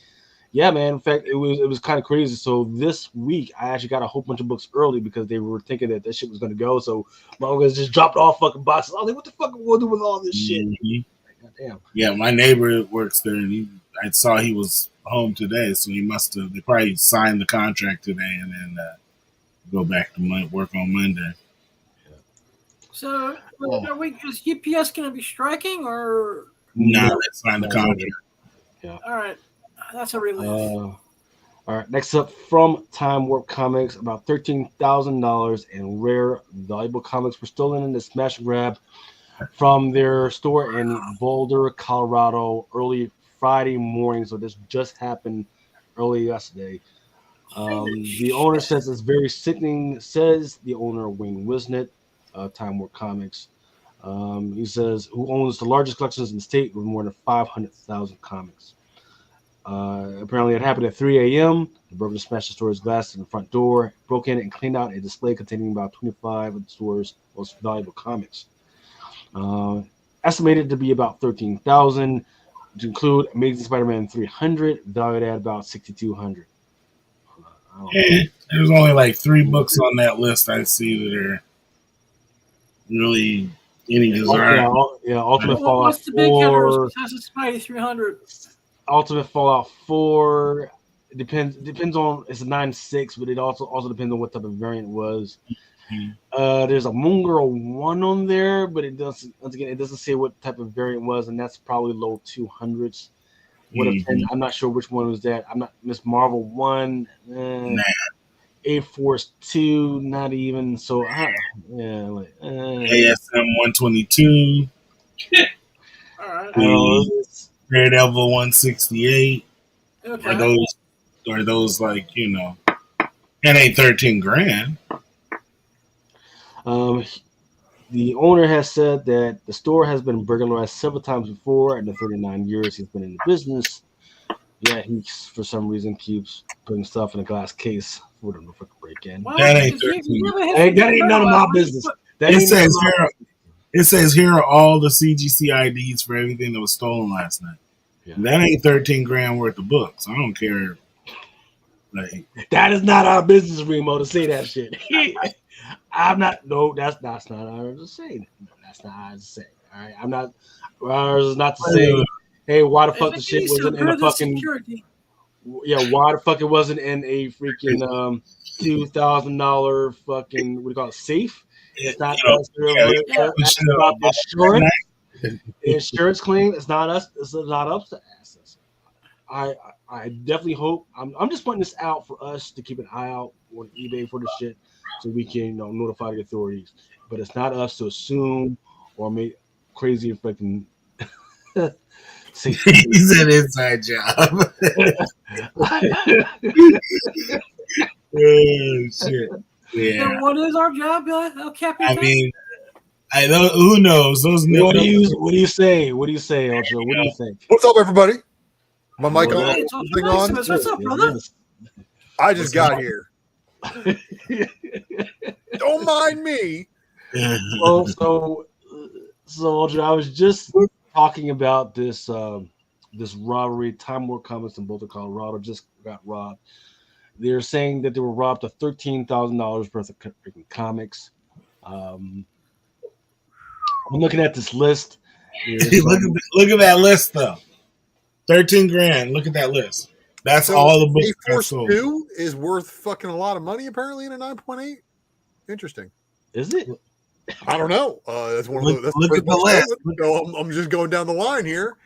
Yeah, man. In fact, it was kind of crazy. So this week, I actually got a whole bunch of books early because they were thinking that shit was going to go. So my uncles just dropped off fucking boxes. I was like, what the fuck am I going to do with all this shit? Mhm. God damn. Yeah, my neighbor works there, and I saw he was home today, so he must have. They probably signed the contract today, and then go back to work on Monday. So, is UPS going to be striking or? No, they signed the contract. Yeah. All right, that's a relief. All right. Next up, from Time Warp Comics, about $13,000 in rare, valuable comics were stolen in the smash and grab from their store in Boulder, Colorado, early Friday morning. So this just happened early yesterday. The owner says it's very sickening. Says the owner, Wayne Wisnett, Time Warp Comics. He says, who owns the largest collections in the state with more than 500,000 comics. Apparently, it happened at 3 a.m. The burglar smashed the store's glass in the front door, broke in and cleaned out a display containing about 25 of the store's most valuable comics. Estimated to be about 13,000, to include Amazing Spider-Man 300, valued at about 6,200. There's only like 3 books on that list I see that are really any desire. Ultimate Fallout What's the big hitters 4. besides the Spidey 300? Ultimate Fallout 4 depends on, it's a 9.6, but it also depends on what type of variant it was. There's a Moon Girl 1 on there, but it doesn't say what type of variant it was, and that's probably low 200s. I'm not sure which one was that. I'm not Miss Marvel 1, A-Force 2, not even. So ASM 122. All right. Daredevil 168. Okay. Are those like, that ain't 13 grand. The owner has said that the store has been burglarized several times before in the 39 years he's been in the business. Yeah, he, for some reason, keeps putting stuff in a glass case for them to break in. Well, That ain't 13. That ain't none of my business. It says here are all the CGC IDs for everything that was stolen last night. Yeah. That ain't 13 grand worth of books. I don't care. Like, that is not our business, Remo, to say that shit. I'm not. No, that's not ours to say. No, that's not ours to say. All right, I'm not. Ours is not to say, hey, why the fuck the shit wasn't in a fucking. Security. Yeah, why the fuck it wasn't in a freaking $2,000 fucking, what do you call it, safe? It's not us. That's about the insurance. The insurance claim. It's not us. It's not us to ask us. I definitely hope. I'm just putting this out for us to keep an eye out on eBay for the shit, so we can notify the authorities. But it's not us to assume or make crazy fucking. He's an inside job. Oh shit! Yeah. And what is our job, Captain? I mean, I know who knows those. What do you say? What do you say, Ultra? What do you think? What's up, everybody? My mic on? What's up, brother? I just got here. Don't mind me. Well, so Ultra, I was just talking about this this robbery. Time Warp Comics in Boulder, Colorado just got robbed. They're saying that they were robbed of $13,000 worth of comics. I'm looking at this list. Look at that list, though. 13 grand. Look at that list. That's all the books. A-Force 2 is worth fucking a lot of money, apparently, in a 9.8. Interesting. Is it? I don't know. That's one of those. Look at the list. So I'm just going down the line here.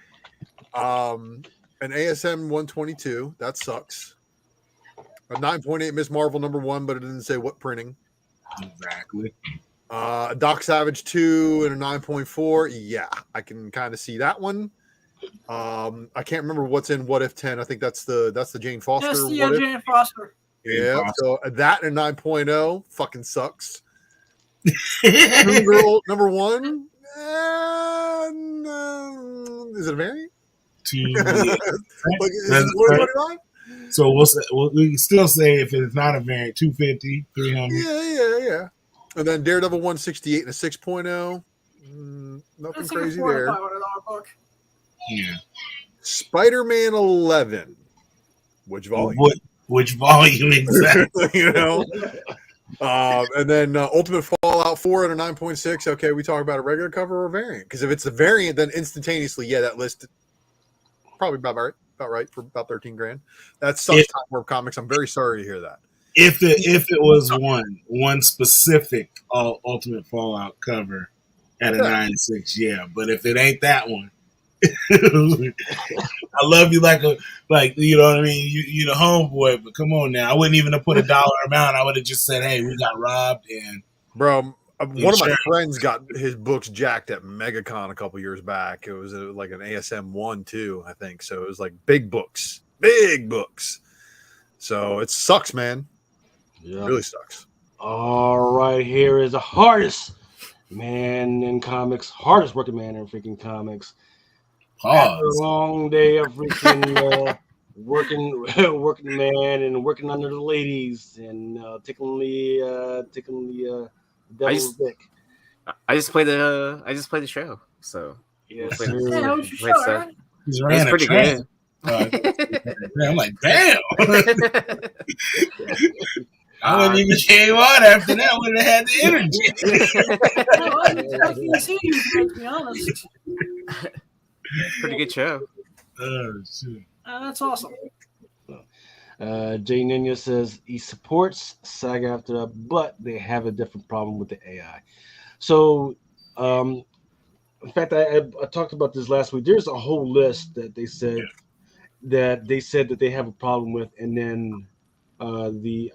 An ASM 122. That sucks. A 9.8 Miss Marvel #1, but it didn't say what printing. Exactly. Doc Savage 2 and a 9.4. Yeah, I can kind of see that one. I can't remember what's in What If 10. I think that's the Jane Foster. That's the Jane Foster. Yeah, so that and a 9.0 fucking sucks. Moon Girl #1. Is it a variant? So we can still say if it's not a variant, 250, 300. Yeah. And then Daredevil 168 and a 6.0. Nothing crazy there. Yeah. Spider-Man 11. Which volume? Which volume exactly? You know. And then Ultimate Fallout 4 at a 9.6. Okay, we talk about a regular cover or a variant. Because if it's a variant, then instantaneously, yeah, that list probably about right for about 13 grand. That sucks. Time Warp Comics. I'm very sorry to hear that. If it was one specific Ultimate Fallout cover at a 9.6, yeah. But if it ain't that one, I love you like you know what I mean. You the homeboy, but come on now. I wouldn't even have put a dollar amount. I would have just said, "Hey, we got robbed." And bro, one of my friends got his books jacked at MegaCon a couple years back. It was like an ASM 1-2, I think. So it was like big books. So it sucks, man. Yeah, it really sucks. All right, here is the hardest man in comics, hardest working man in freaking comics. After a long day of freaking working man and working under the ladies and tickling the devil's dick. I just played the show, so yes, he's pretty good. I'm like, damn. I wouldn't even came on after that. Wouldn't have had the energy. I can see you, to be honest. Pretty good show. Shit. That's awesome. Jay Nina says he supports SAG-AFTRA, but they have a different problem with the AI. So, in fact, I talked about this last week. There's a whole list that they said that they have a problem with, and then the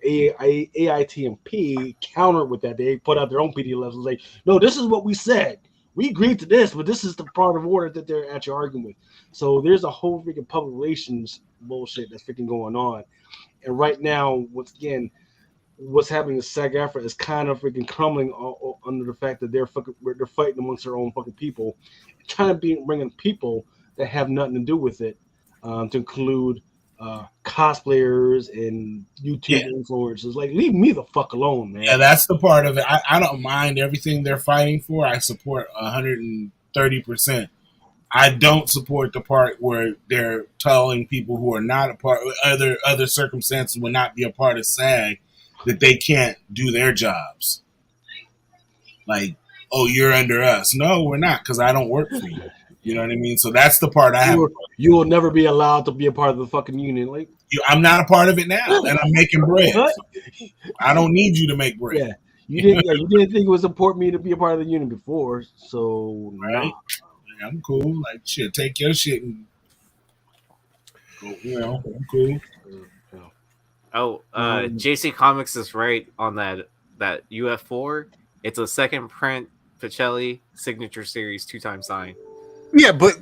AITMP countered with that. They put out their own PD levels like, no, this is what we said. We agreed to this, but this is the part of order that they're actually arguing with. So there's a whole freaking public relations bullshit that's freaking going on. And right now, once again, what's happening to SAG-AFTRA is kind of freaking crumbling under the fact that they're fighting amongst their own fucking people, trying to bring in people that have nothing to do with it, to include cosplayers and YouTube influencers. Like, leave me the fuck alone, man. Yeah, that's the part of it. I don't mind everything they're fighting for. I support 130%. I don't support the part where they're telling people who are not a part, other circumstances will not be a part of SAG, that they can't do their jobs. Like, oh, you're under us. No, we're not, because I don't work for you. You know what I mean? So that's the part I have. You will never be allowed to be a part of the fucking union. Like, I'm not a part of it now, and I'm making bread. I don't need you to make bread. Yeah, you didn't think it was important me to be a part of the union before, so right. I'm cool. Like, shit, take your shit and go. You know, I'm cool. Oh, JC Comics is right on that UF4. It's a second print Pacelli signature series 2-time sign. Yeah, but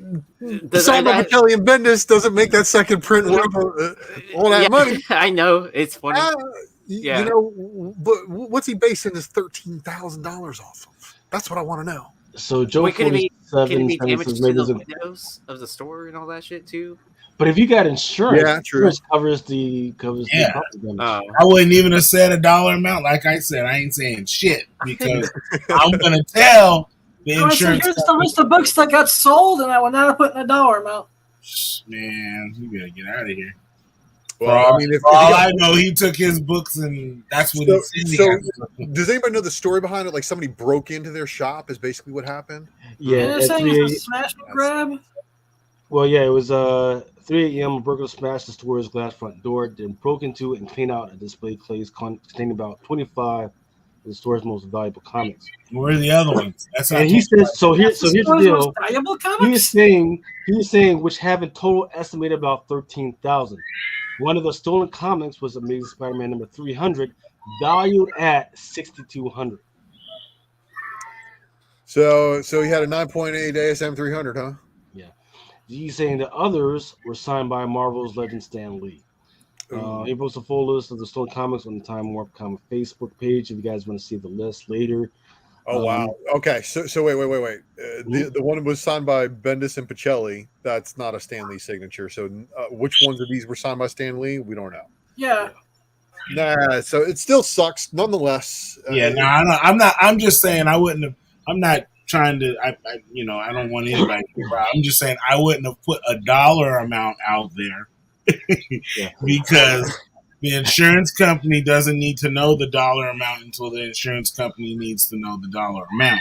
signed by Pacelli and Bendis doesn't make that second print worth all that money. I know, it's funny. You know, but what's he basing his $13,000 off of? That's what I want to know. So Joe, can it be damage to the windows of the store and all that shit too? But if you got insurance, insurance covers the damage. I wouldn't even have said a dollar amount. Like I said, I ain't saying shit because I'm gonna tell the insurance. Here's the list of books that got sold, and I would not have put in a dollar amount. Man, you gotta get out of here. Well, I mean, if all I know, he took his books and that's what he's in. So, does anybody know the story behind it? Like somebody broke into their shop is basically what happened. Yeah, they're saying it's a smash and grab. Well, yeah, it was 3 a.m. A burglar smashed the store's glass front door, then broke into it and cleaned out a display case containing about 25 of the store's most valuable comics. Where are the other ones? That's and he says so. Here's the deal. He was saying which have in total estimated about 13,000. One of the stolen comics was Amazing Spider-Man number 300, valued at 6,200. So he had a 9.8 ASM 300, huh? Yeah. He's saying the others were signed by Marvel's legend Stan Lee. He posts a full list of the stolen comics on the Time Warp Comic Facebook page. If you guys want to see the list later. Oh wow! Okay, so wait. The one was signed by Bendis and Pacelli. That's not a Stan Lee signature. So which ones of these were signed by Stan Lee? We don't know. Yeah. Nah. So it still sucks, nonetheless. I'm not. I'm just saying I wouldn't have. I'm not trying to. I don't want anybody to cry. I'm just saying I wouldn't have put a dollar amount out there because the insurance company doesn't need to know the dollar amount until the insurance company needs to know the dollar amount.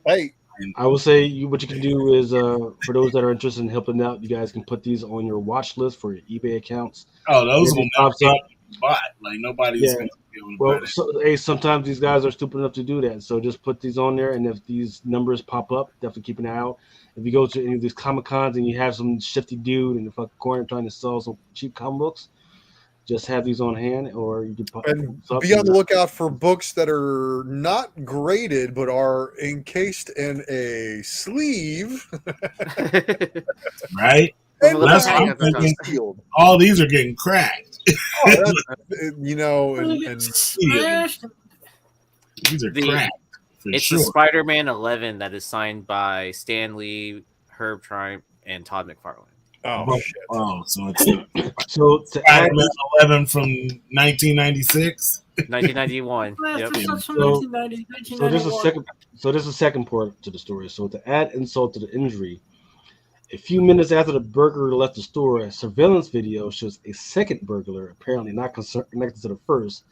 Hey, I will say what you can do is for those that are interested in helping out, you guys can put these on your watch list for your eBay accounts. Oh, those If will it never pops get up, bought. Like nobody's Yeah. going to be able to well, buy so, hey, sometimes these guys are stupid enough to do that. So just put these on there, and if these numbers pop up, definitely keep an eye out. If you go to any of these Comic Cons and you have some shifty dude in the fucking corner trying to sell some cheap comic books, just have these on hand, or you can pop and up be on the lookout for books that are not graded but are encased in a sleeve. it. Right? And With That's a what tag I'm at the top. thinking. sealed. All these are getting cracked. Oh, you know, and Smashed. These are The- cracked for It's sure. the Spider-Man 11 that is signed by Stan Lee, Herb Trimpe, and Todd McFarlane. oh shit. Oh, so it's So to add, Spider-Man 11 from 1996. 1991. Last Yep. episode's from So- 1990, so there's a 1991. second. So there's a second part to the story. So to add insult to the injury, a few minutes after the burglar left the store, a surveillance video shows a second burglar, apparently not connected to the first,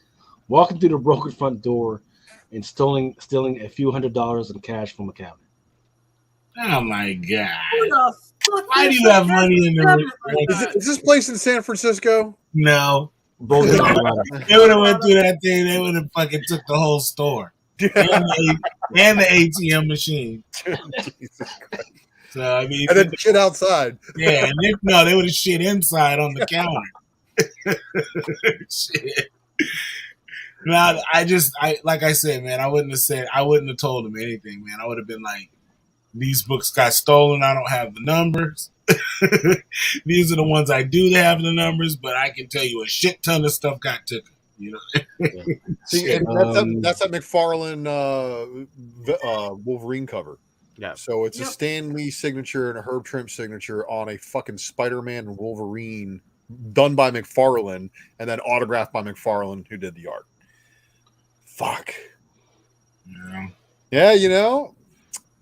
walking through the broken front door and stealing a few $100s in cash from a cabinet. Oh my god! Who the fuck Why do is you have that money in the cabinet like Is, that? is this place in San Francisco? No, Both Colorado. they would have went through that thing. They would have fucking took the whole store and the ATM machine. Jesus Christ. So I mean, And then shit outside. yeah, and they would have shit inside on the counter. Shit. No, I like I said, man, I wouldn't have told him anything, man. I would have been like, these books got stolen. I don't have the numbers. These are the ones I do have the numbers, but I can tell you a shit ton of stuff got taken. You know, See, Shit. and that's that McFarlane Wolverine cover. Yeah. So it's a Yep. Stan Lee signature and a Herb Trimpe signature on a fucking Spider-Man and Wolverine done by McFarlane and then autographed by McFarlane, who did the art. Fuck. Yeah. Yeah, you know.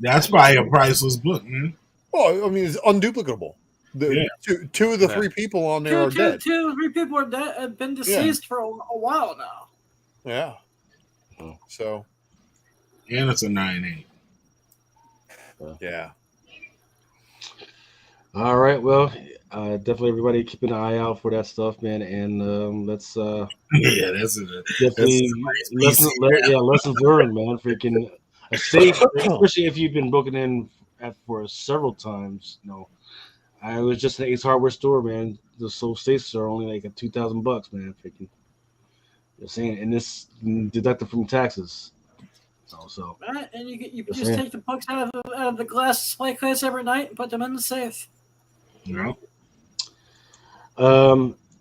That's probably a priceless book, man. Well, I mean, it's unduplicable. Yeah. Two of the Yeah. three people on there are dead. Two or three people are dead, have been deceased for a while now. Yeah. Oh. So, And it's a 9.8. yeah. All right, well, definitely everybody keep an eye out for that stuff, man, and let's Yeah, that's a definitely lessons learned, man. Freaking a safe, especially if you've been booking in for several times. You know, I was just in Ace Hardware store, man. The safes are only like $2,000, man. Freaking, you're saying, and this deducted from taxes. So Right? And you Just just saying. take the books out of the glass display case every night and put them in the safe. you know.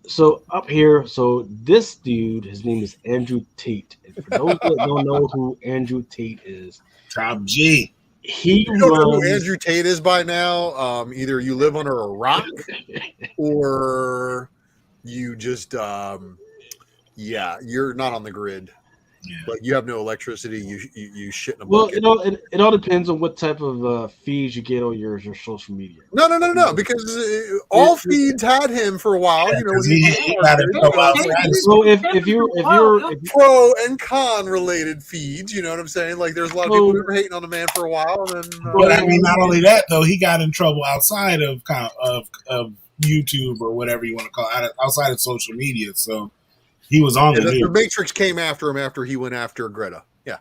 So up here, so this dude, his name is Andrew Tate. And for those that don't know who Andrew Tate is, Top G. he You don't know who runs. Andrew Tate is by now. Either you live under a rock or you just, you're not on the grid. Yeah. But you have no electricity. You shit in a Well, bucket. it all depends on what type of feeds you get on your social media. No, because all feeds had him for a while. You know, Because when he got in trouble outside. So if you're pro and con related feeds. You know what I'm saying? Like, there's a lot of people who were hating on the man for a while, and then But I mean, not only that though, he got in trouble outside of YouTube or whatever you want to call it, outside of social media. So he was on the the news. Matrix came after him after he went after Greta. Yeah.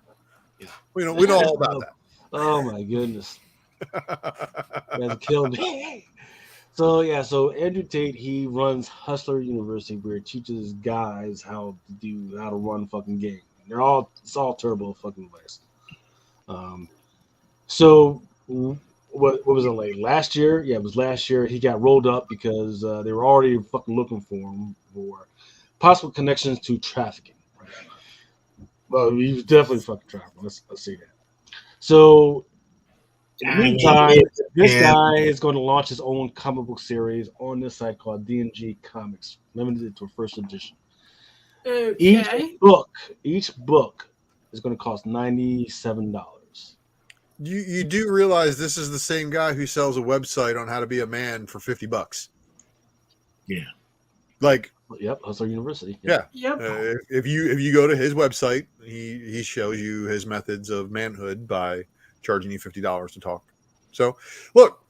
We know all about oh my goodness, that's killed me. So Andrew Tate, he runs Hustler University, where he teaches guys how to run fucking game. It's all turbo fucking place. So what was it like last year? Yeah, it was last year. He got rolled up because they were already fucking looking for him for possible connections to trafficking. Right? Well, he was definitely fucking trafficking. Let's see that. So in the meantime, this guy is going to launch his own comic book series on this site called D&G Comics, limited to a first edition. Okay. Each book is going to cost $97. You do realize this is the same guy who sells a website on how to be a man for $50. Yeah. Like, Yep, Hustler University. yeah. Yep. If you go to his website, he shows you his methods of manhood by charging you $50 to talk. So, look,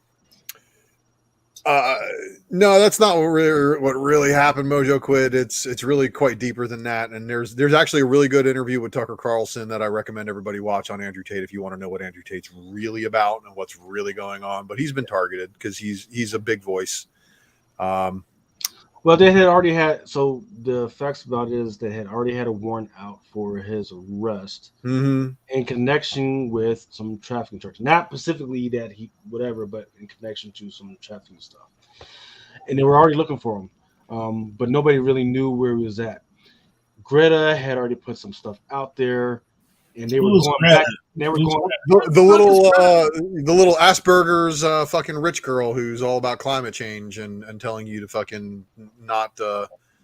no, that's not what really happened. Mojo quit. It's really quite deeper than that. And there's actually a really good interview with Tucker Carlson that I recommend everybody watch on Andrew Tate if you want to know what Andrew Tate's really about and what's really going on. But he's been targeted because he's a big voice. Well, they had already had, so the facts about it is they had already had a warrant out for his arrest in connection with some trafficking charges. Not specifically that he, whatever, but in connection to some trafficking stuff. And they were already looking for him, but nobody really knew where he was at. Greta had already put some stuff out there, and they were going back. They were going the little Asperger's fucking rich girl who's all about climate change and telling you to fucking not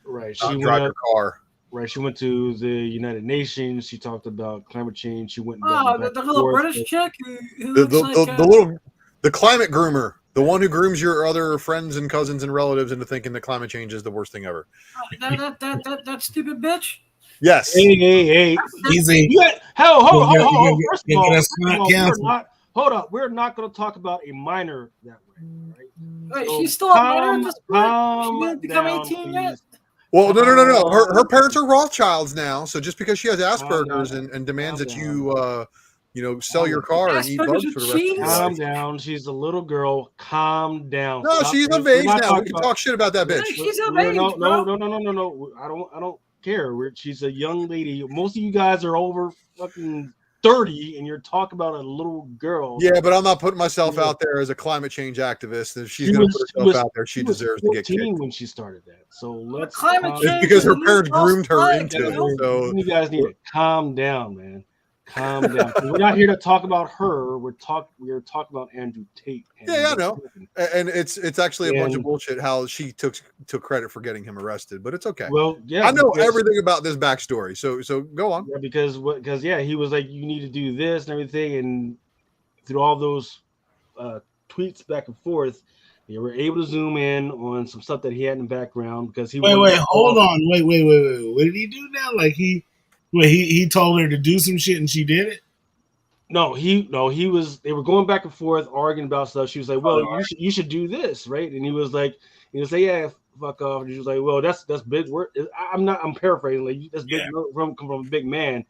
right. She She drive your car. Right. She went to the United Nations. She talked about climate change. She went. The little British chick who looks like the climate groomer. The one who grooms your other friends and cousins and relatives into thinking that climate change is the worst thing ever. That stupid bitch. Yes. Hey. Easy. Hold on. First of all, hold up. We're not going to talk about a minor that way, right? Wait, she's still a minor at this point? She didn't become 18 yet? Well, no. Her parents are Rothschilds now, so just because she has Asperger's and demands that you sell your car and eat bugs for the rest of your life. Calm down. She's a little girl. Calm down. No, she's of age now. We can talk shit about that bitch. She's of age, no. I don't care. She's a young lady. Most of you guys are over fucking 30, and you're talking about a little girl. Yeah, but I'm not putting myself out there as a climate change activist. If she's going to put herself out there, she deserves to get kicked. When she started that, so let's. It's because her parents groomed her into it. So you guys need to calm down, man. Calm down. We're not here to talk about her. We're talking about Andrew Tate. Yeah, I know. And it's actually a bunch of bullshit how she took credit for getting him arrested, but it's okay. Well, yeah, I know everything about this backstory. So go on. Yeah, because he was like, you need to do this and everything, and through all those tweets back and forth, they were able to zoom in on some stuff that he had in the background because he. Hold on. Wait. What did he do now? Like he told her to do some shit and she did it? He was. They were going back and forth arguing about stuff. She was like, "Well, you should do this, right?" And he was like, "Yeah, fuck off." And she was like, "Well, that's big word." I'm paraphrasing. Like that's big come from a big man.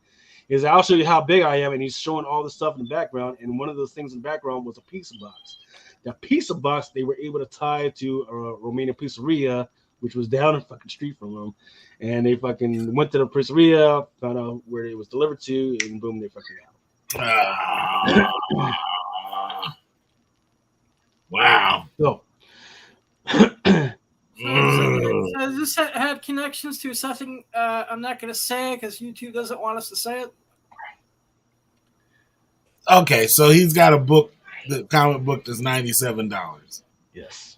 Is I'll show you how big I am, and he's showing all the stuff in the background. And one of those things in the background was a pizza box. That pizza box they were able to tie to a Romanian pizzeria, which was down the fucking street from them. And they fucking went to the pizzeria, found out where it was delivered to, and boom, they fucking out. Wow. So this had connections to something I'm not going to say because YouTube doesn't want us to say it. Okay, so he's got a book, the comic book that's $97. Yes.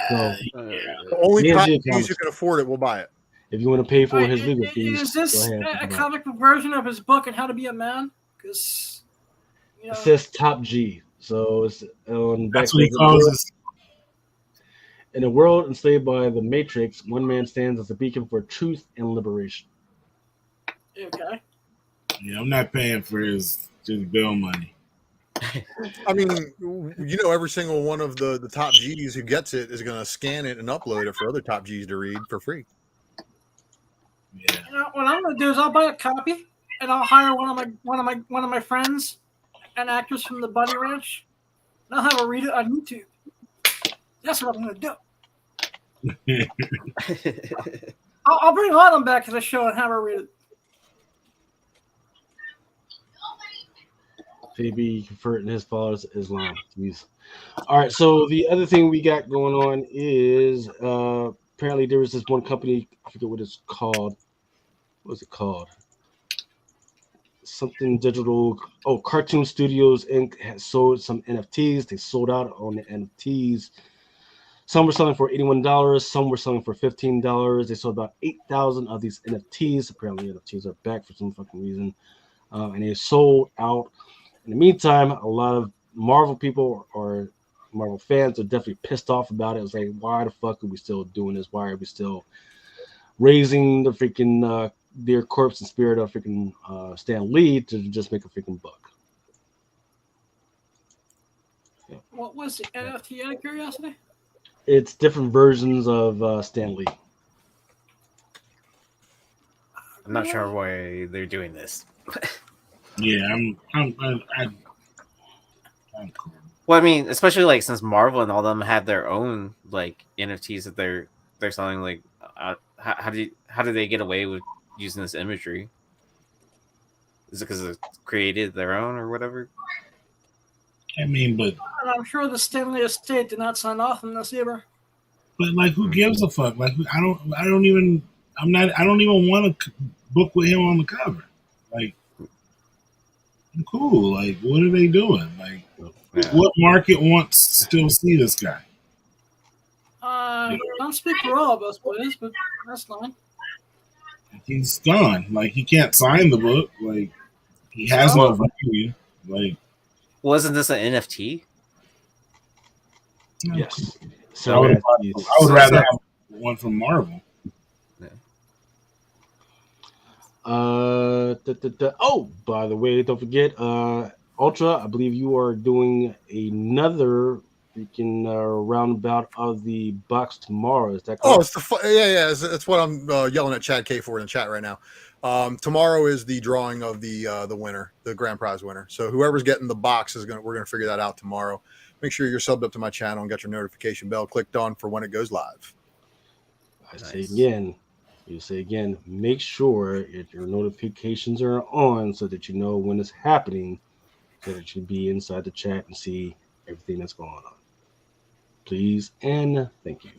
The only G's who can afford it will buy it. If you want to pay for his legal fees, is this a comic book version of his book on how to be a man? Because it says Top G, so it's on. That's what he calls us. In a world enslaved by the Matrix, one man stands as a beacon for truth and liberation. Okay. Yeah, I'm not paying for his bill money. I mean, every single one of the top G's who gets it is going to scan it and upload it for other top G's to read for free. Yeah. What I'm going to do is I'll buy a copy and I'll hire one of my friends and actors from the Bunny Ranch, and I'll have her read it on YouTube. That's what I'm going to do. I'll bring Autumn back to the show and have her read it. Maybe converting his followers to Islam. Jeez. All right, so the other thing we got going on is apparently there was this one company, I forget what it's called. What's it called? Something digital. Oh, Cartoon Studios Inc. has sold some NFTs. They sold out on the NFTs. Some were selling for $81. Some were selling for $15. They sold about 8,000 of these NFTs. Apparently, NFTs are back for some fucking reason. And they sold out. In the meantime, a lot of Marvel people are Marvel fans are definitely pissed off about it. It's like, why the fuck are we still doing this? Why are we still raising the freaking their corpse and spirit of freaking Stan Lee to just make a freaking buck? Yeah. What was the NFT out of curiosity? It's different versions of Stan Lee. I'm not sure why they're doing this. Yeah, I'm cool. Well, I mean, especially like since Marvel and all them have their own like NFTs that they're selling. Like, how do they get away with using this imagery? Is it because they created their own or whatever? I mean, but I'm sure the Stanley estate did not sign off on this either. But like, who gives a fuck? Like, I don't even want to book with him on the cover. Like, I'm cool. Like, what are they doing? Like, what market wants to still see this guy? Don't speak for all of us, boys, but that's fine. He's gone. Like, he can't sign the book. Like, he has no value. Like, wasn't this an NFT? Yes. So I would rather have one from Marvel. Yeah. Oh, by the way, don't forget, Ultra, I believe you are doing another freaking roundabout of the box tomorrow. Is that correct? Oh, it's the It's what I'm yelling at Chad K for in the chat right now. Tomorrow is the drawing of the winner, the grand prize winner. So whoever's getting the box we're gonna figure that out tomorrow. Make sure you're subbed up to my channel and got your notification bell clicked on for when it goes live. I say again, make sure if your notifications are on so that you know when it's happening, so that you be inside the chat and see everything that's going on. Please and thank you.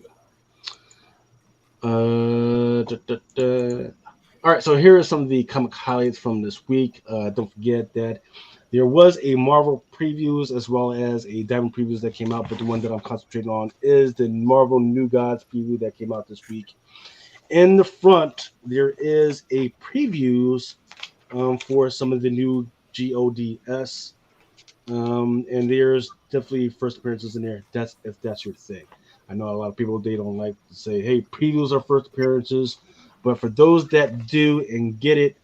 All right, so here are some of the comic highlights from this week. Don't forget that there was a Marvel previews as well as a Diamond previews that came out, but the one that I'm concentrating on is the Marvel New Gods preview that came out this week. In the front, there is a previews for some of the new g.o.a.t. And there's definitely first appearances in there. If that's your thing. I know a lot of people, they don't like to say, hey, previews are first appearances, but for those that do and get it,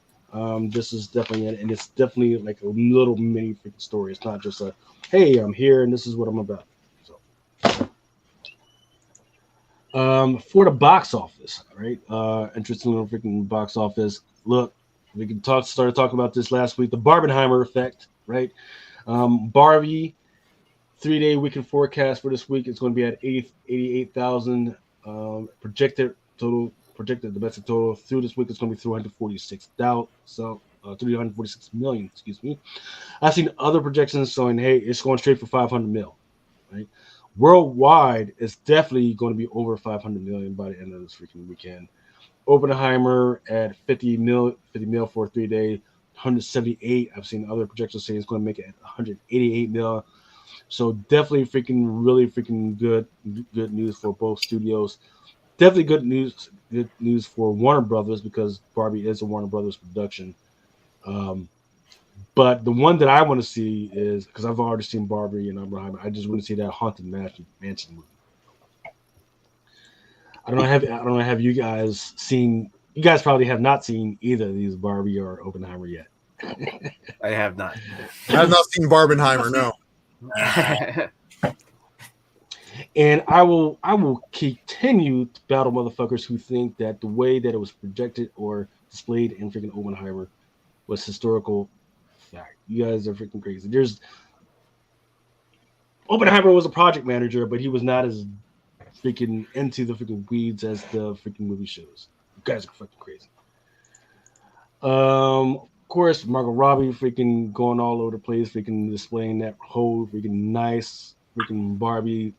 this is definitely it, and it's definitely like a little mini freaking story. It's not just a, hey, I'm here and this is what I'm about. So, for the box office, right? Interesting little freaking box office. Look, we can started talking about this last week. The Barbenheimer effect, right? Barbie 3-day weekend forecast for this week is going to be at 88,000 projected domestic total through this week. It's going to be 346 million. Excuse me. I've seen other projections showing, hey, it's going straight for 500 mil. Right? Worldwide, it's definitely going to be over 500 million by the end of this freaking weekend. Oppenheimer at 50 mil for a 3-day, 178. I've seen other projections saying it's going to make it at 188 mil. So definitely really freaking good news for both studios. Definitely good news for Warner Brothers because Barbie is a Warner Brothers production. But the one that I want to see is, because I've already seen Barbie and Oppenheimer, I just want to see that Haunted Mansion movie. I don't know. Have you guys seen? You guys probably have not seen either of these, Barbie or Oppenheimer, yet. I have not. I have not seen Barbenheimer. No. And I will continue to battle motherfuckers who think that the way that it was projected or displayed in freaking Oppenheimer was historical fact. You guys are freaking crazy. Oppenheimer was a project manager, but he was not as freaking into the freaking weeds as the freaking movie shows. You guys are fucking crazy. Of course, Margot Robbie freaking going all over the place, freaking displaying that whole freaking nice freaking Barbie.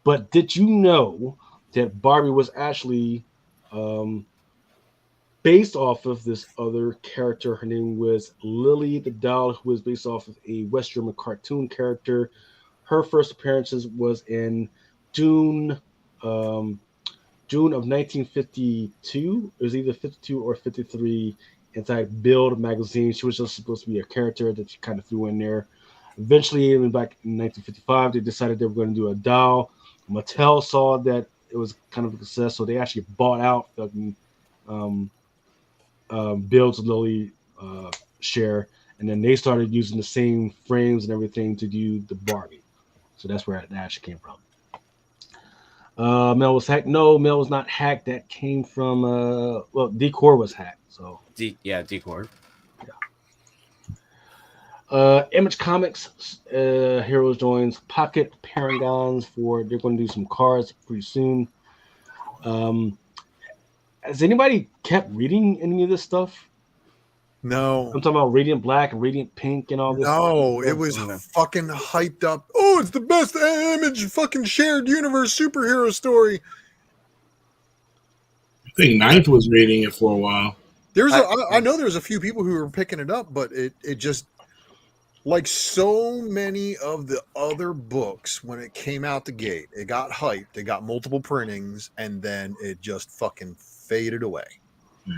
But did you know that Barbie was actually based off of this other character? Her name was Lily the Doll, who was based off of a West German cartoon character. Her first appearances was in June of 1952. It was either 52 or 53 inside Build magazine. She was just supposed to be a character that she kind of threw in there. Eventually, even back in 1955, they decided they were going to do a doll. Mattel saw that it was kind of a success, so they actually bought out fucking Bill's Lily share, and then they started using the same frames and everything to do the Barbie. So that's where that actually came from. Mel was hacked. No, Mel was not hacked. That came from well, Decor was hacked. So Decor. Image Comics Heroes joins Pocket Paragons for they're going to do some cards pretty soon. Has anybody kept reading any of this stuff? No. I'm talking about Radiant Black and Radiant Pink and all this. No, stuff. it was fucking hyped up. Oh, it's the best Image fucking shared universe superhero story. I think Ninth was reading it for a while. I know there's a few people who were picking it up, but it just like so many of the other books when it came out the gate, it got hyped, it got multiple printings, and then it just fucking faded away. Yeah.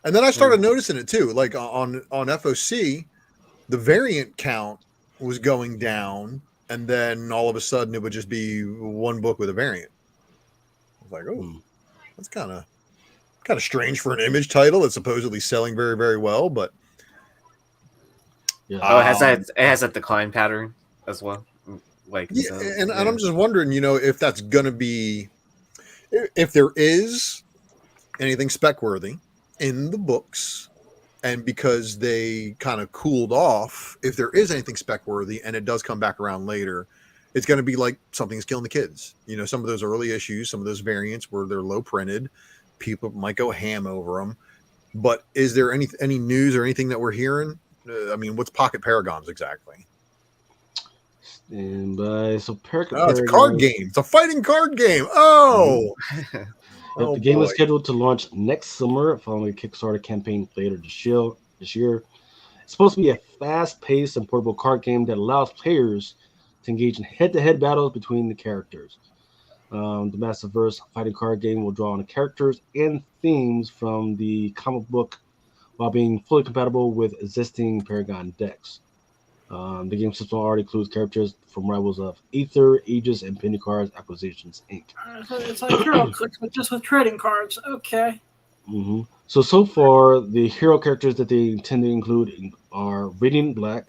And then I started noticing it too, like on FOC, the variant count was going down, and then all of a sudden it would just be one book with a variant. I was like, oh, that's kind of strange for an Image title that's supposedly selling very, very well, but yeah. Oh, it has a decline pattern as well. Like and I'm just wondering, if that's gonna be, if there is anything spec worthy in the books, and because they kind of cooled off, if there is anything spec worthy and it does come back around later, it's going to be like Something's Killing the Kids. Some of those early issues, some of those variants where they're low printed, people might go ham over them. But is there any news or anything that we're hearing? What's Pocket Paragons exactly? And so it's a card game. It's a fighting card game. Oh. The game is scheduled to launch next summer following a Kickstarter campaign later this year. It's supposed to be a fast-paced and portable card game that allows players to engage in head-to-head battles between the characters. The Massiverse fighting card game will draw on the characters and themes from the comic book while being fully compatible with existing Paragon decks. The game system already includes characters from rivals of Ether, Aegis, and Penny Cards Acquisitions, Inc. It's like Hero Clicks, but just with trading cards. Okay. Mm-hmm. So far, the hero characters that they intend to include are Radiant Black,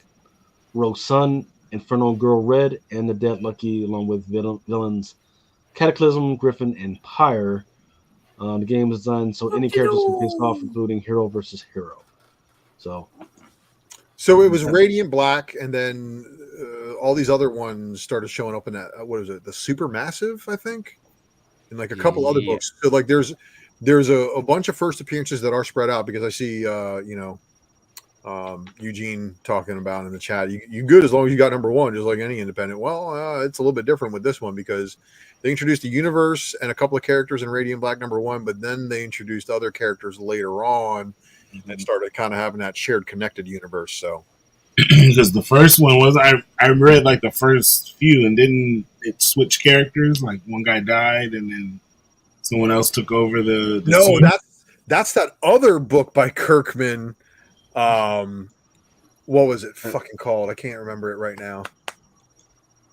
Rogue Sun, Infernal Girl Red, and the Dead Lucky, along with villains Cataclysm, Griffin, and Pyre. The game is designed so any characters can face off, including hero versus hero. So it was Radiant Black, and then all these other ones started showing up in that. What is it? The Supermassive, I think, and like a couple other books. So like there's a bunch of first appearances that are spread out, because I see Eugene talking about in the chat. You good as long as you got number one, just like any independent. Well, it's a little bit different with this one because they introduced the universe and a couple of characters in Radiant Black number one, but then they introduced other characters later on and started kind of having that shared connected universe. So because the first one was I read like the first few, and then it switched characters. Like one guy died, and then someone else took over the no scene. That's that other book by Kirkman. What was it fucking called? I can't remember it right now.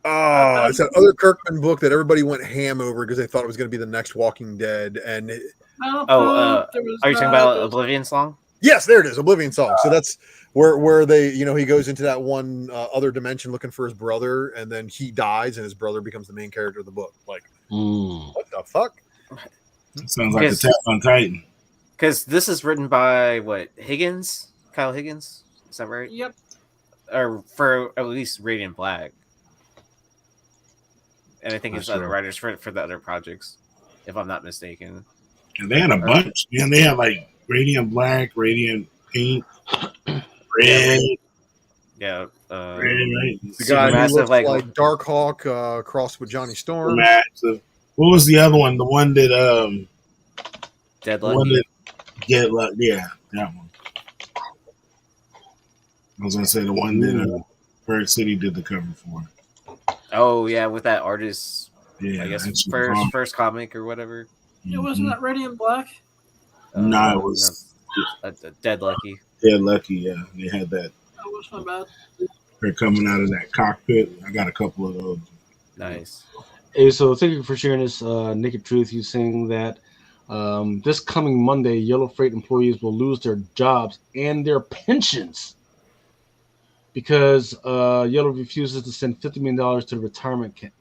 It's that other Kirkman book that everybody went ham over because they thought it was going to be the next Walking Dead. And are you talking about Oblivion Song? Yes, there it is, Oblivion Song. So that's where they, he goes into that one other dimension looking for his brother, and then he dies, and his brother becomes the main character of the book. Like, what the fuck? It sounds like Attack on Titan. Because this is written by Kyle Higgins, is that right? Yep. Or for at least Radiant Black. And I think it's other writers for the other projects, if I'm not mistaken. And they had a bunch. Man, they had like Radiant Black, Radiant Pink, Red. Yeah. Red, right? The guy who looks like Darkhawk crossed with Johnny Storm. Massive. What was the other one? The one that Dead Lucky. Yeah, that one. I was gonna say the one that Bird City did the cover for. Oh yeah, with that artist. Yeah, I guess first comic or whatever. It wasn't that Radiant Black. No, it was Dead Lucky. Dead Lucky. Yeah, they had that. That's not bad. They're coming out of that cockpit. I got a couple of those. Nice. Hey, so thank you for sharing this. Naked Truth, you saying that this coming Monday, Yellow Freight employees will lose their jobs and their pensions because Yellow refuses to send $50 million to the retirement accounts.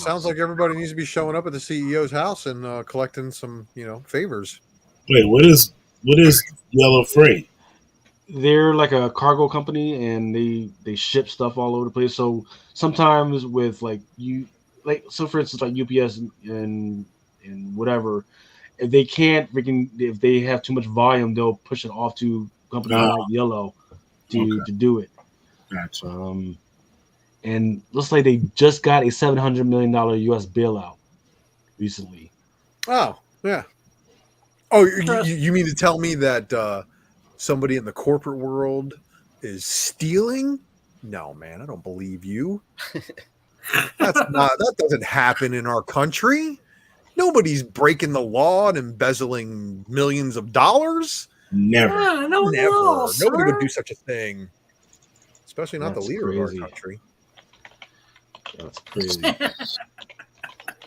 Sounds like everybody needs to be showing up at the CEO's house and collecting some, favors. Wait, what is Yellow Freight? They're like a cargo company, and they ship stuff all over the place. So sometimes with for instance, like UPS and whatever, if they can't if they have too much volume, they'll push it off to companies like Yellow to do it. Gotcha. And looks like they just got a $700 million US bailout recently. Oh, yeah. Oh, you mean to tell me that somebody in the corporate world is stealing? No, man, I don't believe you. That doesn't happen in our country. Nobody's breaking the law and embezzling millions of dollars. Never. Yeah, no Never. law, Nobody sir. would do such a thing. Especially not That's the leader crazy. of our country. That's crazy.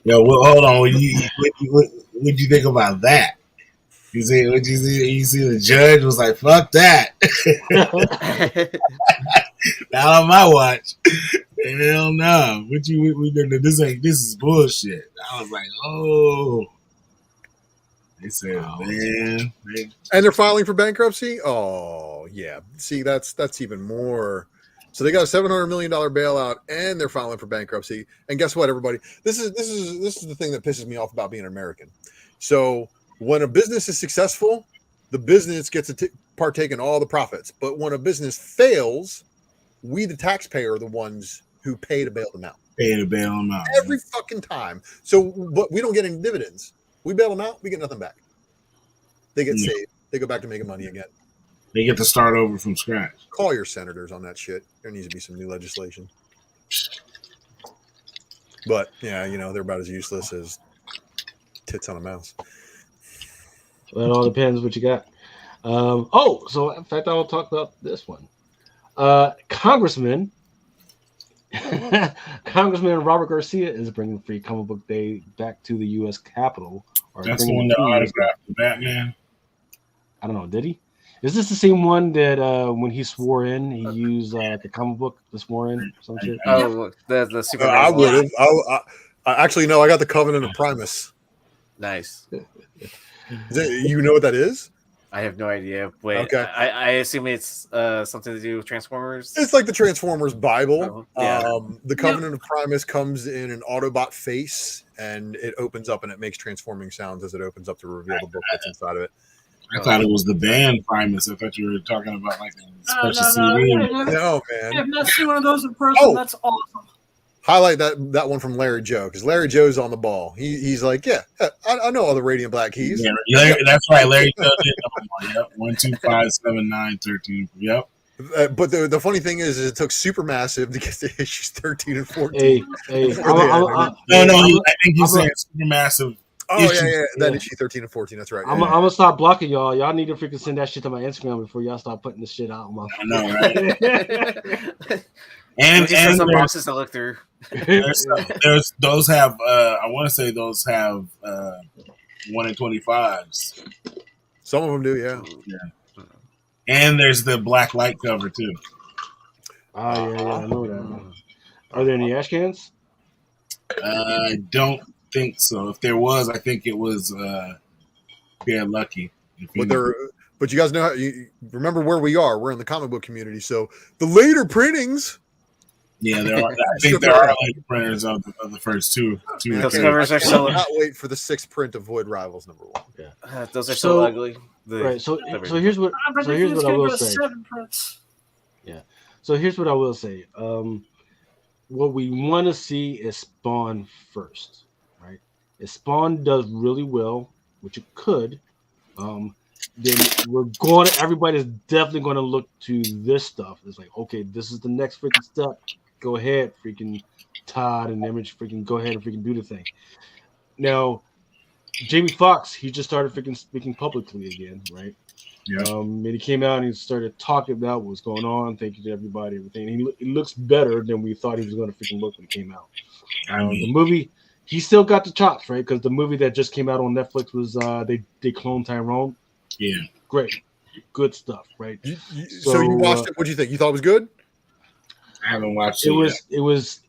Yo, well, hold on. What you think about that? You see the judge was like, "Fuck that." Not on my watch. Hell no. This is bullshit. I was like, oh. They said, man. And they're filing for bankruptcy? Oh, yeah. See, that's even more. So they got a $700 million bailout and they're filing for bankruptcy. And guess what, everybody? This is the thing that pisses me off about being an American. So when a business is successful, the business gets to partake in all the profits. But when a business fails, we, the taxpayer, are the ones who pay to bail them out. Every fucking time. So, but we don't get any dividends. We bail them out, we get nothing back. They get saved. They go back to making money again. They get to start over from scratch. Call your senators on that shit. There needs to be some new legislation. But, yeah, they're about as useless as tits on a mouse. Well, it all depends what you got. So in fact, I'll talk about this one. Congressman Robert Garcia is bringing Free Comic Book Day back to the U.S. Capitol. That's the one that autographed the Batman. I don't know. Did he? Is this the same one that when he swore in, he used the comic book to swore in? Some shit? Oh, the Superman. I would have. Actually, no, I got the Covenant of Primus. Nice. You know what that is? I have no idea. Wait, okay. I assume it's something to do with Transformers. It's like the Transformers Bible. Yeah. The Covenant of Primus comes in an Autobot face, and it opens up and it makes transforming sounds as it opens up to reveal the book that's inside of it. I thought it was the band Primus. I thought you were talking about like a special CD. No, man. I have not seen one of those in person. That's awesome. Highlight that one from Larry Joe, because Larry Joe's on the ball. He's like, yeah, I know all the Radiant Black Keys. Yeah, that's right. Larry Joe did number one. Yep, 1, 2, 5, 7, 9, 13. Yep. But the funny thing is it took Supermassive to get to issues 13 and 14. Hey, I think you said Supermassive. Oh, yeah. That issue 13 and 14. That's right. I'm gonna stop blocking y'all. Y'all need to freaking send that shit to my Instagram before y'all start putting this shit out. I know, right? and some boxes to look through. There's those have I want to say those have 1 in 25s. Some of them do, yeah. And there's the black light cover too. Oh yeah, I know that. Are there any ash cans? I don't think so. If there was, I think it was Lucky. But you guys know you remember where we are. We're in the comic book community, so the later printings. Yeah, there are. I think there are later printers of the first two. Those covers are so. I cannot wait for the 6th print of Void Rivals #1. Yeah, those are so ugly. Right. So here's what I will say. Yeah. So here's what I will say. What we want to see is Spawn first, right? If Spawn does really well, which it could, then everybody's definitely going to look to this stuff. It's like, okay, this is the next freaking step. Go ahead, freaking Todd and Image, freaking go ahead and freaking do the thing. Now, Jamie Foxx, he just started freaking speaking publicly again, right? Yeah. And he came out and he started talking about what's going on. Thank you to everybody, everything. He looks better than we thought he was going to freaking look when he came out. The movie, he still got the chops, right? Because the movie that just came out on Netflix was they cloned Tyrone. Yeah. Great, good stuff, right? So you watched it. What do you think? You thought it was good? I haven't watched it. It was.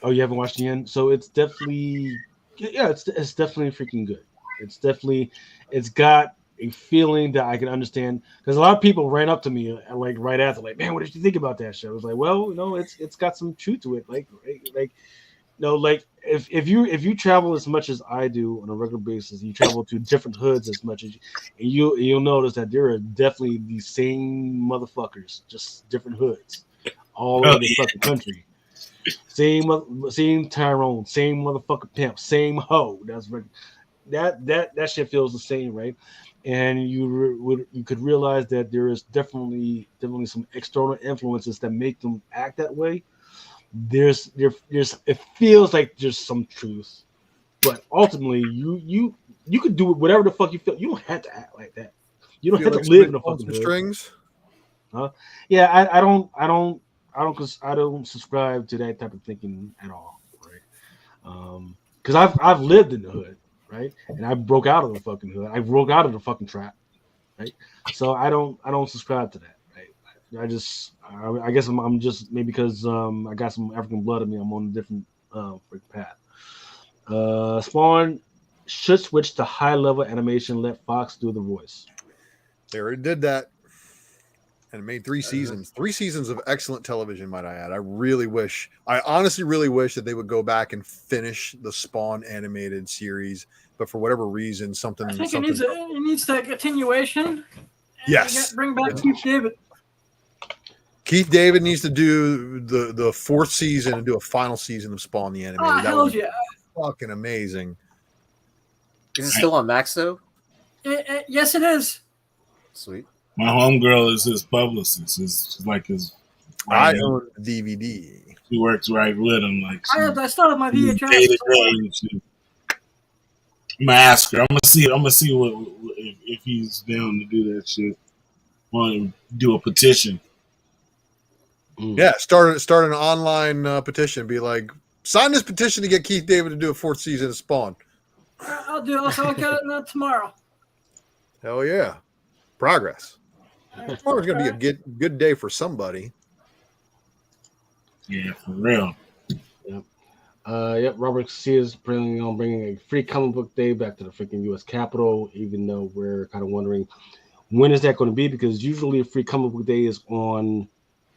Oh, you haven't watched the end? So it's definitely, yeah, it's definitely freaking good. It's got a feeling that I can understand, because a lot of people ran up to me like right after, like, man, what did you think about that show? I was like, well, it's got some truth to it, like if you travel as much as I do on a regular basis, you travel to different hoods as much as you'll notice that there are definitely the same motherfuckers, just different hoods all over the fucking country. Same Tyrone, same motherfucking pimp, same hoe. That's right. That shit feels the same, right? And you could realize that there is definitely some external influences that make them act that way. There's it feels like there's some truth, but ultimately you could do whatever the fuck you feel. You don't have to act like that. You don't have to live in a fucking hood. Strings. Huh? Yeah, I don't subscribe to that type of thinking at all, right? Because I've lived in the hood, right, and I broke out of the fucking hood. I broke out of the fucking trap, right? So I don't subscribe to that, right? I guess I'm just maybe because I got some African blood in me. I'm on a different path. Spawn should switch to high level animation. Let Fox do the voice. They already did that. And it made 3 seasons. 3 seasons of excellent television, might I add. I honestly really wish that they would go back and finish the Spawn animated series, but for whatever reason, I think it needs that continuation. Yes. Bring back Keith David. Keith David needs to do the 4th season and do a final season of Spawn the animated. Oh, hell yeah. Fucking amazing. Is it still on Max though? Yes, it is. Sweet. My homegirl is his publicist. It's like his. I own the DVD. She works right with him. Like I started my VHS. I'm gonna ask her. I'm gonna see what if he's down to do that shit. Want to do a petition? Yeah, start an online petition. Be like, sign this petition to get Keith David to do a 4th season of Spawn. I'll do it. I'll get it tomorrow. Hell yeah, progress. Tomorrow's gonna be a good day for somebody. Yeah, for real. Yep. Robert C is planning on bringing a free comic book day back to the freaking U.S. Capitol, even though we're kind of wondering when is that going to be, because usually a free comic book day is on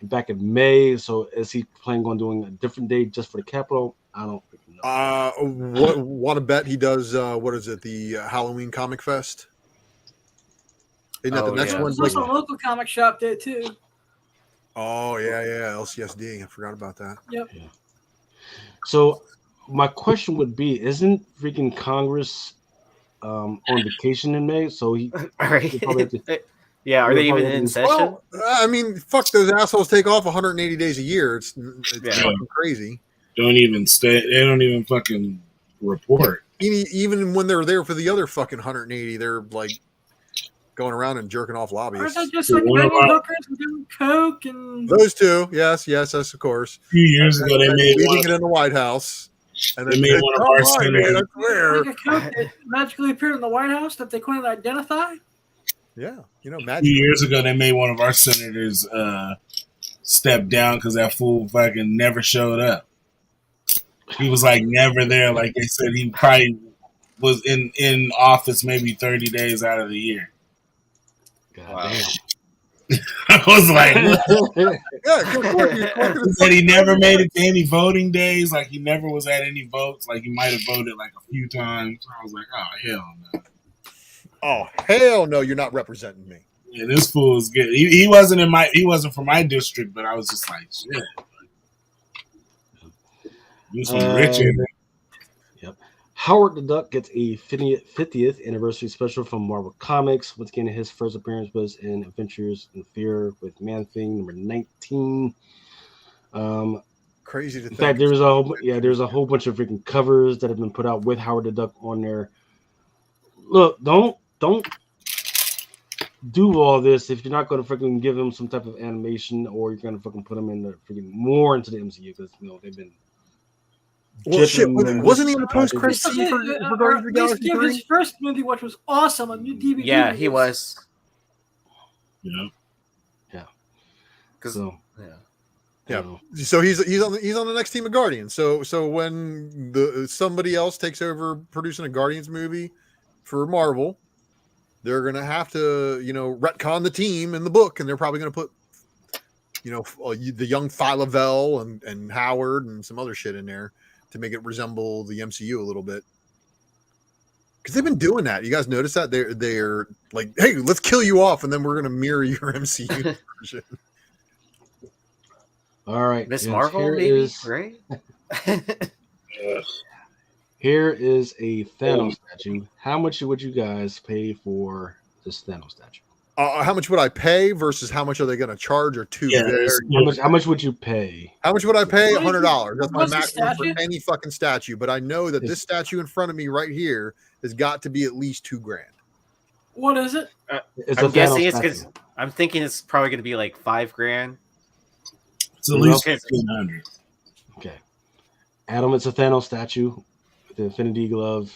back in May. So is he planning on doing a different day just for the Capitol? I don't freaking know. Want to bet he does? What is it? The Halloween Comic Fest. Isn't that the next one? There's also a local comic shop there too. Oh yeah, LCSD. I forgot about that. Yep. Yeah. So my question would be: isn't freaking Congress on vacation in May? So he probably have to. Yeah, are they even in session? Well, I mean, fuck, those assholes take off 180 days a year. It's fucking crazy. Don't even stay. They don't even fucking report. Even when they're there for the other fucking 180, they're like going around and jerking off lobbyists. Aren't they just like banging hookers and doing coke and those two? Yes, of course. A few years ago, they made leaving it in the White House. And they made one of our senators. I swear. like a coke that magically appeared in the White House that they couldn't identify? Yeah, a few years ago, they made one of our senators step down because that fool fucking never showed up. He was like never there. Like they said, he probably was in office maybe 30 days out of the year. God damn. I was like, yeah, he said he never made it to any voting days. Like he never was at any votes. Like he might have voted like a few times. I was like, oh hell no. Oh hell no! You're not representing me. Yeah, this fool is good. He wasn't from my district, but I was just like, shit. He's from rich in there. Yep. Howard the Duck gets a 50th anniversary special from Marvel Comics. Once again, his first appearance was in Adventures in Fear with Man-Thing number 19. Crazy to think. In fact, there's a whole bunch of freaking covers that have been put out with Howard the Duck on there. look, don't do all this if you're not going to freaking give them some type of animation, or you're going to fucking put them in the freaking more into the MCU, because they've been. Well, shit, jipping wasn't he in the and- post-credit scene for Or Guardians of the at least Galaxy give 3? his first movie, which was awesome, a new DVD. Yeah, he release. was. Yeah. Because So, Yeah. So he's on the next team of Guardians. So when somebody else takes over producing a Guardians movie for Marvel, they're gonna have to retcon the team in the book, and they're probably gonna put the young Phyla-Vell and Howard and some other shit in there to make it resemble the MCU a little bit. Because they've been doing that. You guys notice that they're like, hey, let's kill you off, and then we're gonna mirror your MCU version. all right, Miss and Marvel, here maybe, is- right? Here is a Thanos statue. How much would you guys pay for this Thanos statue? How much would I pay versus how much are they going to charge? Or two? Yeah, How much would you pay? How much would I pay? What is $100. That's my what's the maximum for statue? any fucking statue. But I know that this statue in front of me right here has got to be at least $2,000. What is it? It's I'm a guessing Thanos it's statue. because I'm thinking it's probably going to be like $5,000. It's at least Okay. 1,500. Okay, Adam, it's a Thanos statue with the Infinity Glove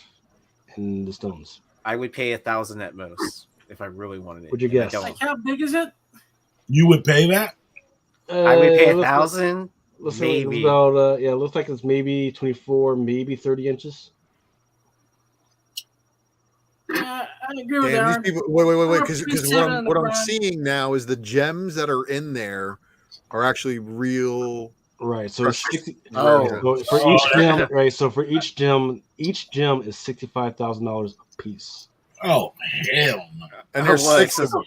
and the stones. I would pay 1,000 at most if I really wanted it. What'd you and I guess? don't. Like, how big is it? You would pay that? I would pay looks like- 1,000. looks like it's maybe. about it looks like it's maybe 24, maybe 30 inches. Yeah, I agree with Damn, Aaron. these people, wait, Or because between what seven I'm and what I'm around. seeing now is the gems that are in there are actually real. Right. So it's 60, Oh. so for each gem, right? So for each gem is $65,000 a piece. Oh, hell no. And there's Oh, what? six of them.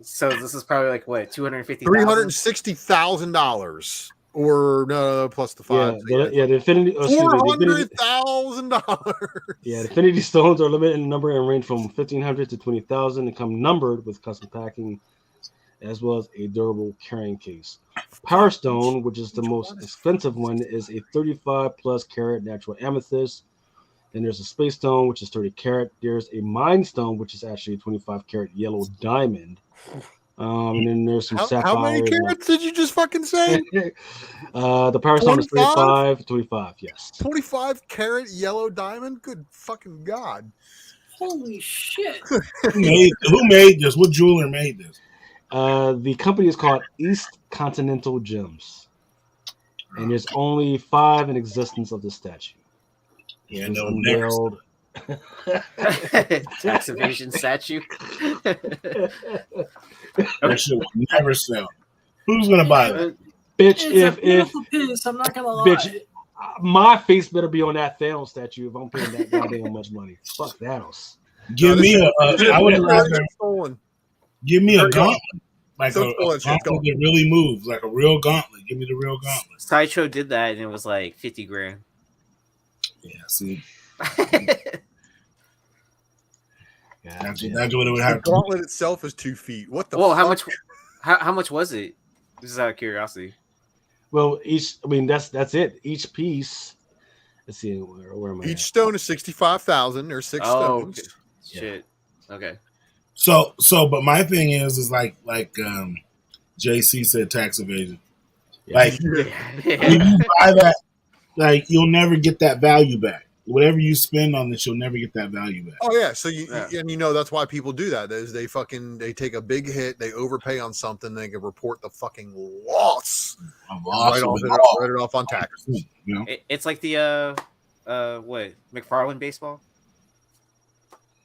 So this is probably like what, 250,000? $360,000, or no, plus the five. The Infinity. Oh, excuse me, the Infinity $400,000. yeah, the Infinity Stones are limited in number and range from 1,500 to 20,000 and come numbered with custom packing, as well as a durable carrying case. Power Stone, which is the most expensive one, is a 35 plus carat natural amethyst. Then there's a Space Stone, which is 30 carat. There's a Mind Stone, which is actually a 25 carat yellow diamond. And then there's some sapphires. How many carats did you just fucking say? The Power Stone is 25, yes. 25 carat yellow diamond? Good fucking God. Holy shit! Who made this? What jeweler made this? The company is called East Continental Gems. And there's only 5 in existence of this statue. Yeah, It was no, never. unveiled. Tax evasion statue. That shit will never sell. Who's gonna buy that? Bitch, It's a if beautiful piece. I'm not gonna lie. bitch, my face better be on that Thanos statue if I'm paying that goddamn much money. Fuck Thanos. Give me a. I would rather stolen. give me a gauntlet, like Don't a spoil that shit, gauntlet that really moves, like a real gauntlet. Give me the real gauntlet. Sideshow did that and it was like 50 grand. Yeah, see, Yeah, that's what it would The have to be. gauntlet itself is 2 feet. What the Well, fuck? how much was it? This is out of curiosity. Well, that's it. Each piece. Let's see, where am I? Each stone is 65,000. There's 6 Oh, stones. okay. Shit. Okay. So, but my thing is like JC said, tax evasion. Like, if you buy that, like, you'll never get that value back. Whatever you spend on this, you'll never get that value back. Oh yeah, so Yeah. and that's why people do that. Is they take a big hit, they overpay on something, they can report the fucking loss, I'm write awesome. it off on taxes. You know? It's like the what, McFarlane baseball?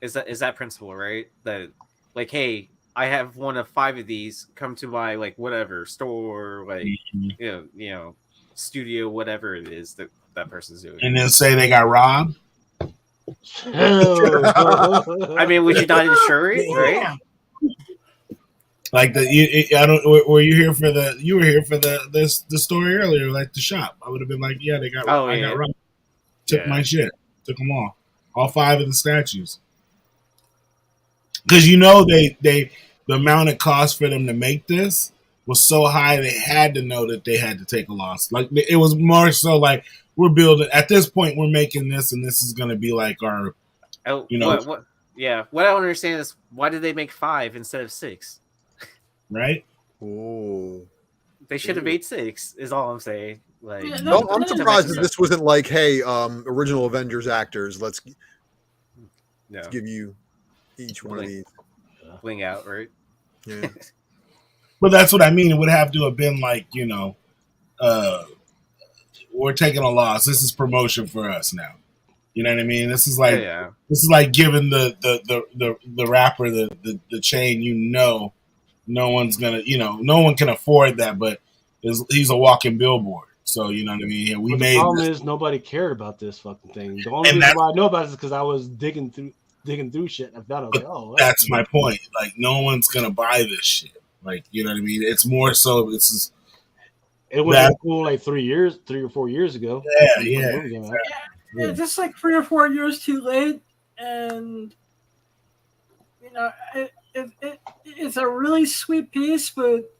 Is that principle, right? That like, hey, I have one of 5 of these, come to my like whatever store, like you know, studio, whatever it is that person's doing. And then say they got robbed. I mean, would you not insure it, right? Like I don't. Were you here for the? You were here for the story earlier, like the shop. I would have been like, yeah, they got. Oh, I yeah. got robbed. Took Yeah. my shit. Took them all 5 of the statues. Because the amount it cost for them to make this was so high, they had to know that they had to take a loss. Like, it was more so like, we're building at this point, we're making this, and this is going to be like our, Oh, You know, Yeah, what I don't understand is why did they make 5 instead of 6? Right? Oh. They should have made 6. Is all I'm saying. Like, Yeah, No, that I'm is surprised true. that this wasn't like, hey, original Avengers actors, let's no, give you each one of these. bling out, right? Yeah. But that's what I mean. It would have to have been like, we're taking a loss. This is promotion for us now. You know what I mean? This is like Yeah. this is like giving the rapper the chain. No one's gonna. No one can afford that, but he's a walking billboard. So you know what I mean. Yeah, we But the made. problem This. is nobody cared about this fucking thing. The only And reason why I know about it is because I was digging through shit. I thought I was like, oh, That's my point. Like, no one's gonna buy this shit. Like, you know what I mean? It's more so. This is. it would have been cool like 3 or 4 years ago. Yeah. Yeah, just like 3 or 4 years too late, and it's a really sweet piece, but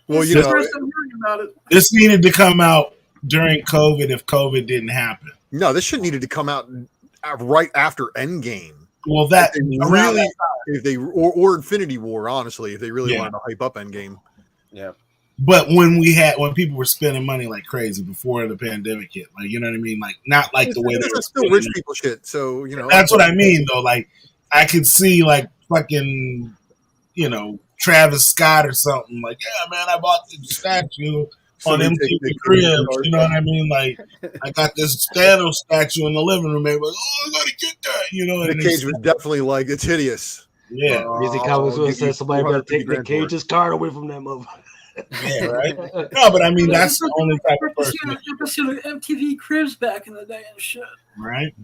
Well, it's you the know, first I'm hearing about it. This needed to come out during COVID if COVID didn't happen. no, this shit needed to come out right after Endgame. Well, that If they really, if they or Infinity War, honestly, if they really wanted to hype up Endgame. Yeah. But when people were spending money like crazy before the pandemic hit, like, you know what I mean? Like, not like the way they were still rich people shit. So, that's what I mean, though. Like, I could see like fucking, Travis Scott or something. Like, yeah, man, I bought the statue on MTV Cribs. You know what I mean? Like, I got this Thanos statue in the living room. Like, oh, I gotta get that. You know, Nick Cage was definitely like, it's hideous. Yeah. Music Comics would have said somebody better take Nick Cage's card away from that motherfucker. Yeah, right. No, but I mean that's the only type of person. Episode of MTV Cribs back in the day and shit. Right.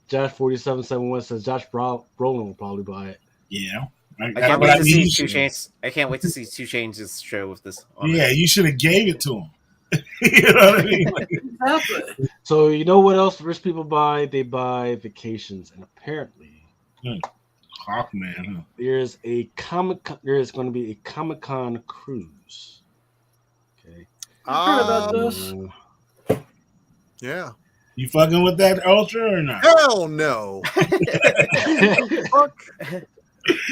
Josh 4771 says Josh Brolin will probably buy it. Yeah. I can't wait to see 2 Chainz. I can't wait to see 2 Chainz' show with this. Yeah, you should have gave it to him. You know what I mean? Exactly. So you know what else rich people buy? They buy vacations, and apparently, Hawkman. Huh? there's a There is going to be a Comic-Con cruise. Okay. I've heard about this. Yeah. You fucking with that Ultra or not? Hell no. Fuck.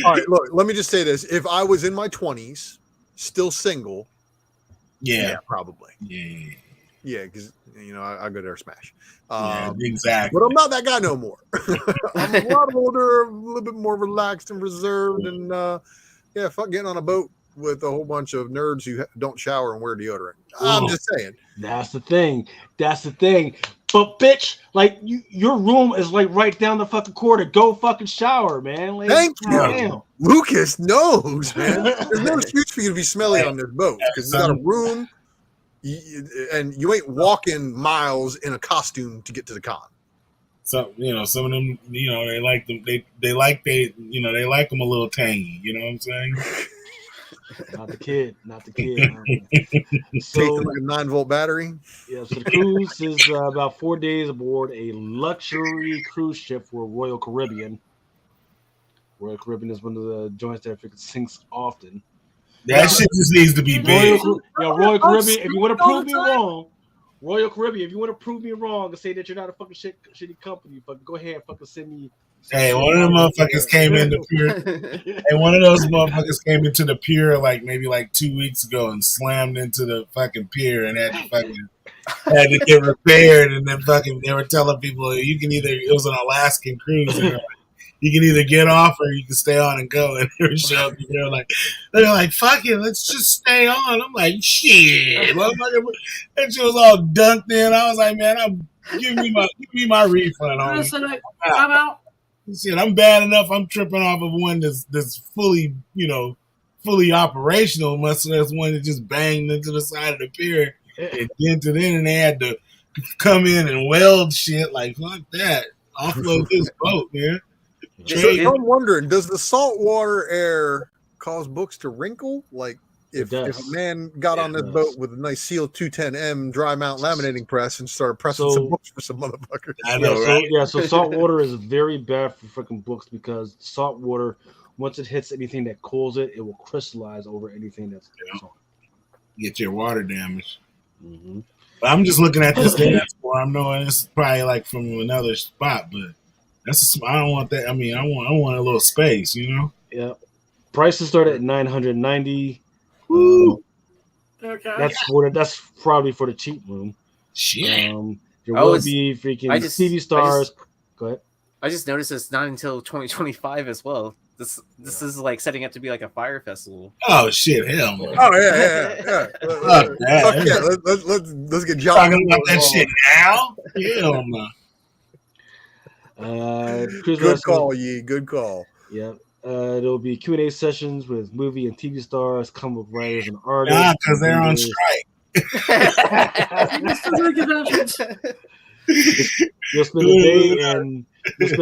All right, look, let me just say this. If I was in my 20s, still single, yeah probably. Yeah. Yeah, because, I go there smash. Exactly. But I'm not that guy no more. I'm a lot older, a little bit more relaxed and reserved. And, fuck getting on a boat with a whole bunch of nerds who don't shower and wear deodorant. I'm just saying. That's the thing. But bitch, like your room is like right down the fucking corridor. Go fucking shower, man. Like, thank you. Damn. Lucas knows, man. There's no excuse for you to be smelly on this boat because you got a room and you ain't walking miles in a costume to get to the con. So, some of them, they like them. They like them a little tangy. You know what I'm saying? Not the kid. So, like a 9-volt battery. Yeah, so the cruise is about 4 days aboard a luxury cruise ship for Royal Caribbean. Royal Caribbean is one of the joints that sinks often. That shit just needs to be big. Royal Caribbean, if you want to prove me wrong, Royal Caribbean, if you want to prove me wrong and say that you're not a fucking shitty company, fucking go ahead and fucking send me. Hey, one of them motherfuckers came into Pier. Hey, one of those motherfuckers came into the pier maybe 2 weeks ago and slammed into the fucking pier and had to get repaired. And then they were telling people you can it was an Alaskan cruise. And you can either get off or you can stay on and go. And they were showing me, they're like, fuck it, let's just stay on. I'm like, shit, motherfucker. And she was all dunked in. I was like, man, give me my refund. I'm out. Shit, I'm bad enough. I'm tripping off of one that's fully, fully operational. Much less one that just banged into the side of the pier and dented in, and they had to come in and weld shit. Like, fuck that. Offload this boat, man. So I'm wondering, does the saltwater air cause books to wrinkle? Like, if a man got on this boat with a nice Seal 210M dry mount laminating press and started pressing some books for some motherfuckers. I know, right? So salt water is very bad for freaking books because salt water, once it hits anything that cools it, it will crystallize over anything that's on. Get your water damage. Mm-hmm. But I'm just looking at this dance for. I'm knowing it's probably from another spot, but I don't want that. I mean, I want a little space, you know. Yeah. Prices start at $990. Woo! Okay. That's probably for the cheap room. Shit. There Oh, will be freaking TV stars. Go ahead. I just noticed it's not until 2025 as well. This is like setting up to be like a fire festival. Oh shit! Hell no. Oh yeah. Fuck that. Fuck yeah. Let's get John Talking about that shit now? Hell no. Good call, Yee. Good call. Yeah. There'll be Q&A sessions with movie and TV stars, comic book writers, and artists. Nah, because they're on strike. You'll spend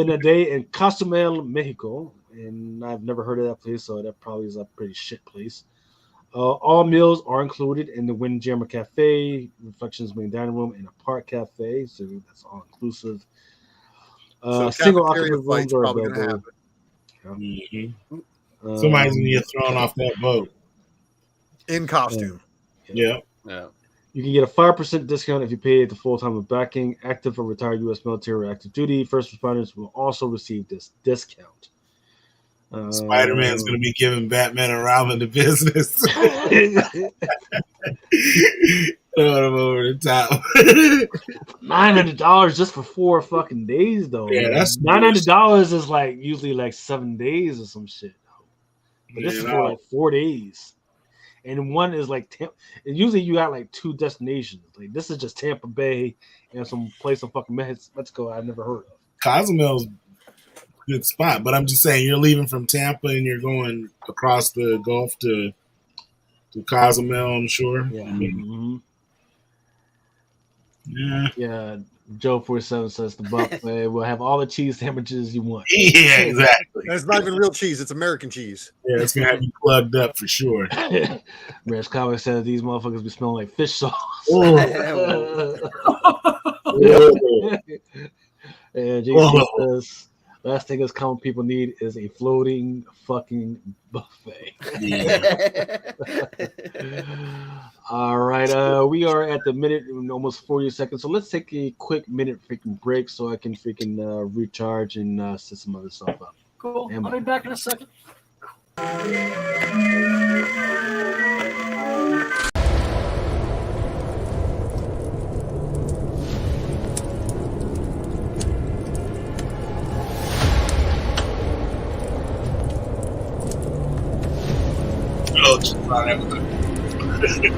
a day in Cozumel, Mexico, and I've never heard of that place, so that probably is a pretty shit place. All meals are included in the Windjammer Cafe, Reflections main dining room, and a park cafe, so that's all inclusive. So Single cafeteria occupancy flight's rooms are probably gonna available. happen. Mm-hmm. Somebody's gonna get thrown off that boat in costume. Yeah. You can get a 5% discount if you pay at the full time of backing. Active or retired U.S. military or active duty first responders will also receive this discount. Spider-Man's going to be giving Batman and Robin the business. Throwing him over the top. $900 just for 4 fucking days, though. Yeah, that's $900 is like usually like 7 days or some shit. But this is for like 4 days. And one is like usually you got like 2 destinations. Like this is just Tampa Bay and some place in fucking Mexico I've never heard of. Cozumel's a good spot, but I'm just saying you're leaving from Tampa and you're going across the Gulf to Cozumel, I'm sure. Yeah. I mean, Yeah. Joe 47 says the buffet will have all the cheese sandwiches you want. Yeah, exactly. It's not even real cheese; it's American cheese. Yeah, it's gonna have you plugged up for sure. Rich Comic says these motherfuckers be smelling like fish sauce. And JC says last thing us common people need is a floating fucking buffet. Yeah. All right, we are at the minute and almost 40 seconds, so let's take a quick minute freaking break so I can freaking recharge and set some other stuff up. Cool. I'll be back in a second. Oh, just about everything.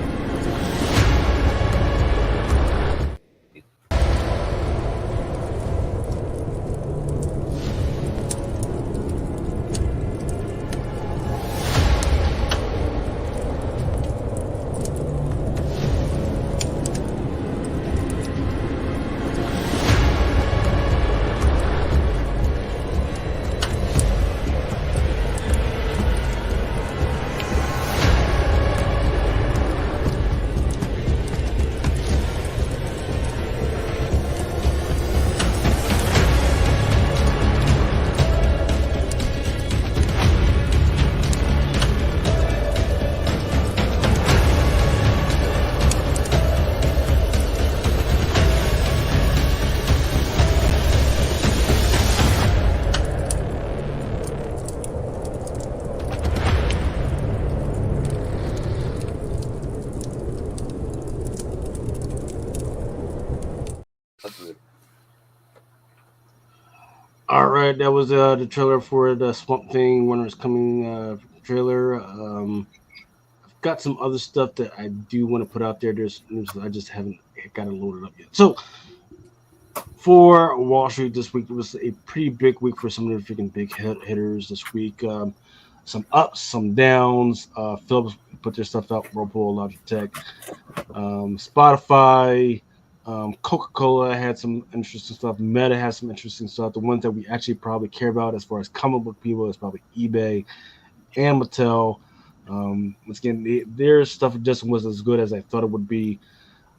All right, that was the trailer for the Swamp Thing Winter is Coming trailer. I've got some other stuff that I do want to put out there. I just haven't got it loaded up yet. So for Wall Street this week, it was a pretty big week for some of the freaking big hitters this week. Some ups, some downs. Philips put their stuff out. Whirlpool, Logitech, Spotify. Coca-Cola had some interesting stuff. Meta has some interesting stuff. The ones that we actually probably care about as far as comic book people is probably eBay and Mattel. Once again, their stuff just wasn't as good as I thought it would be.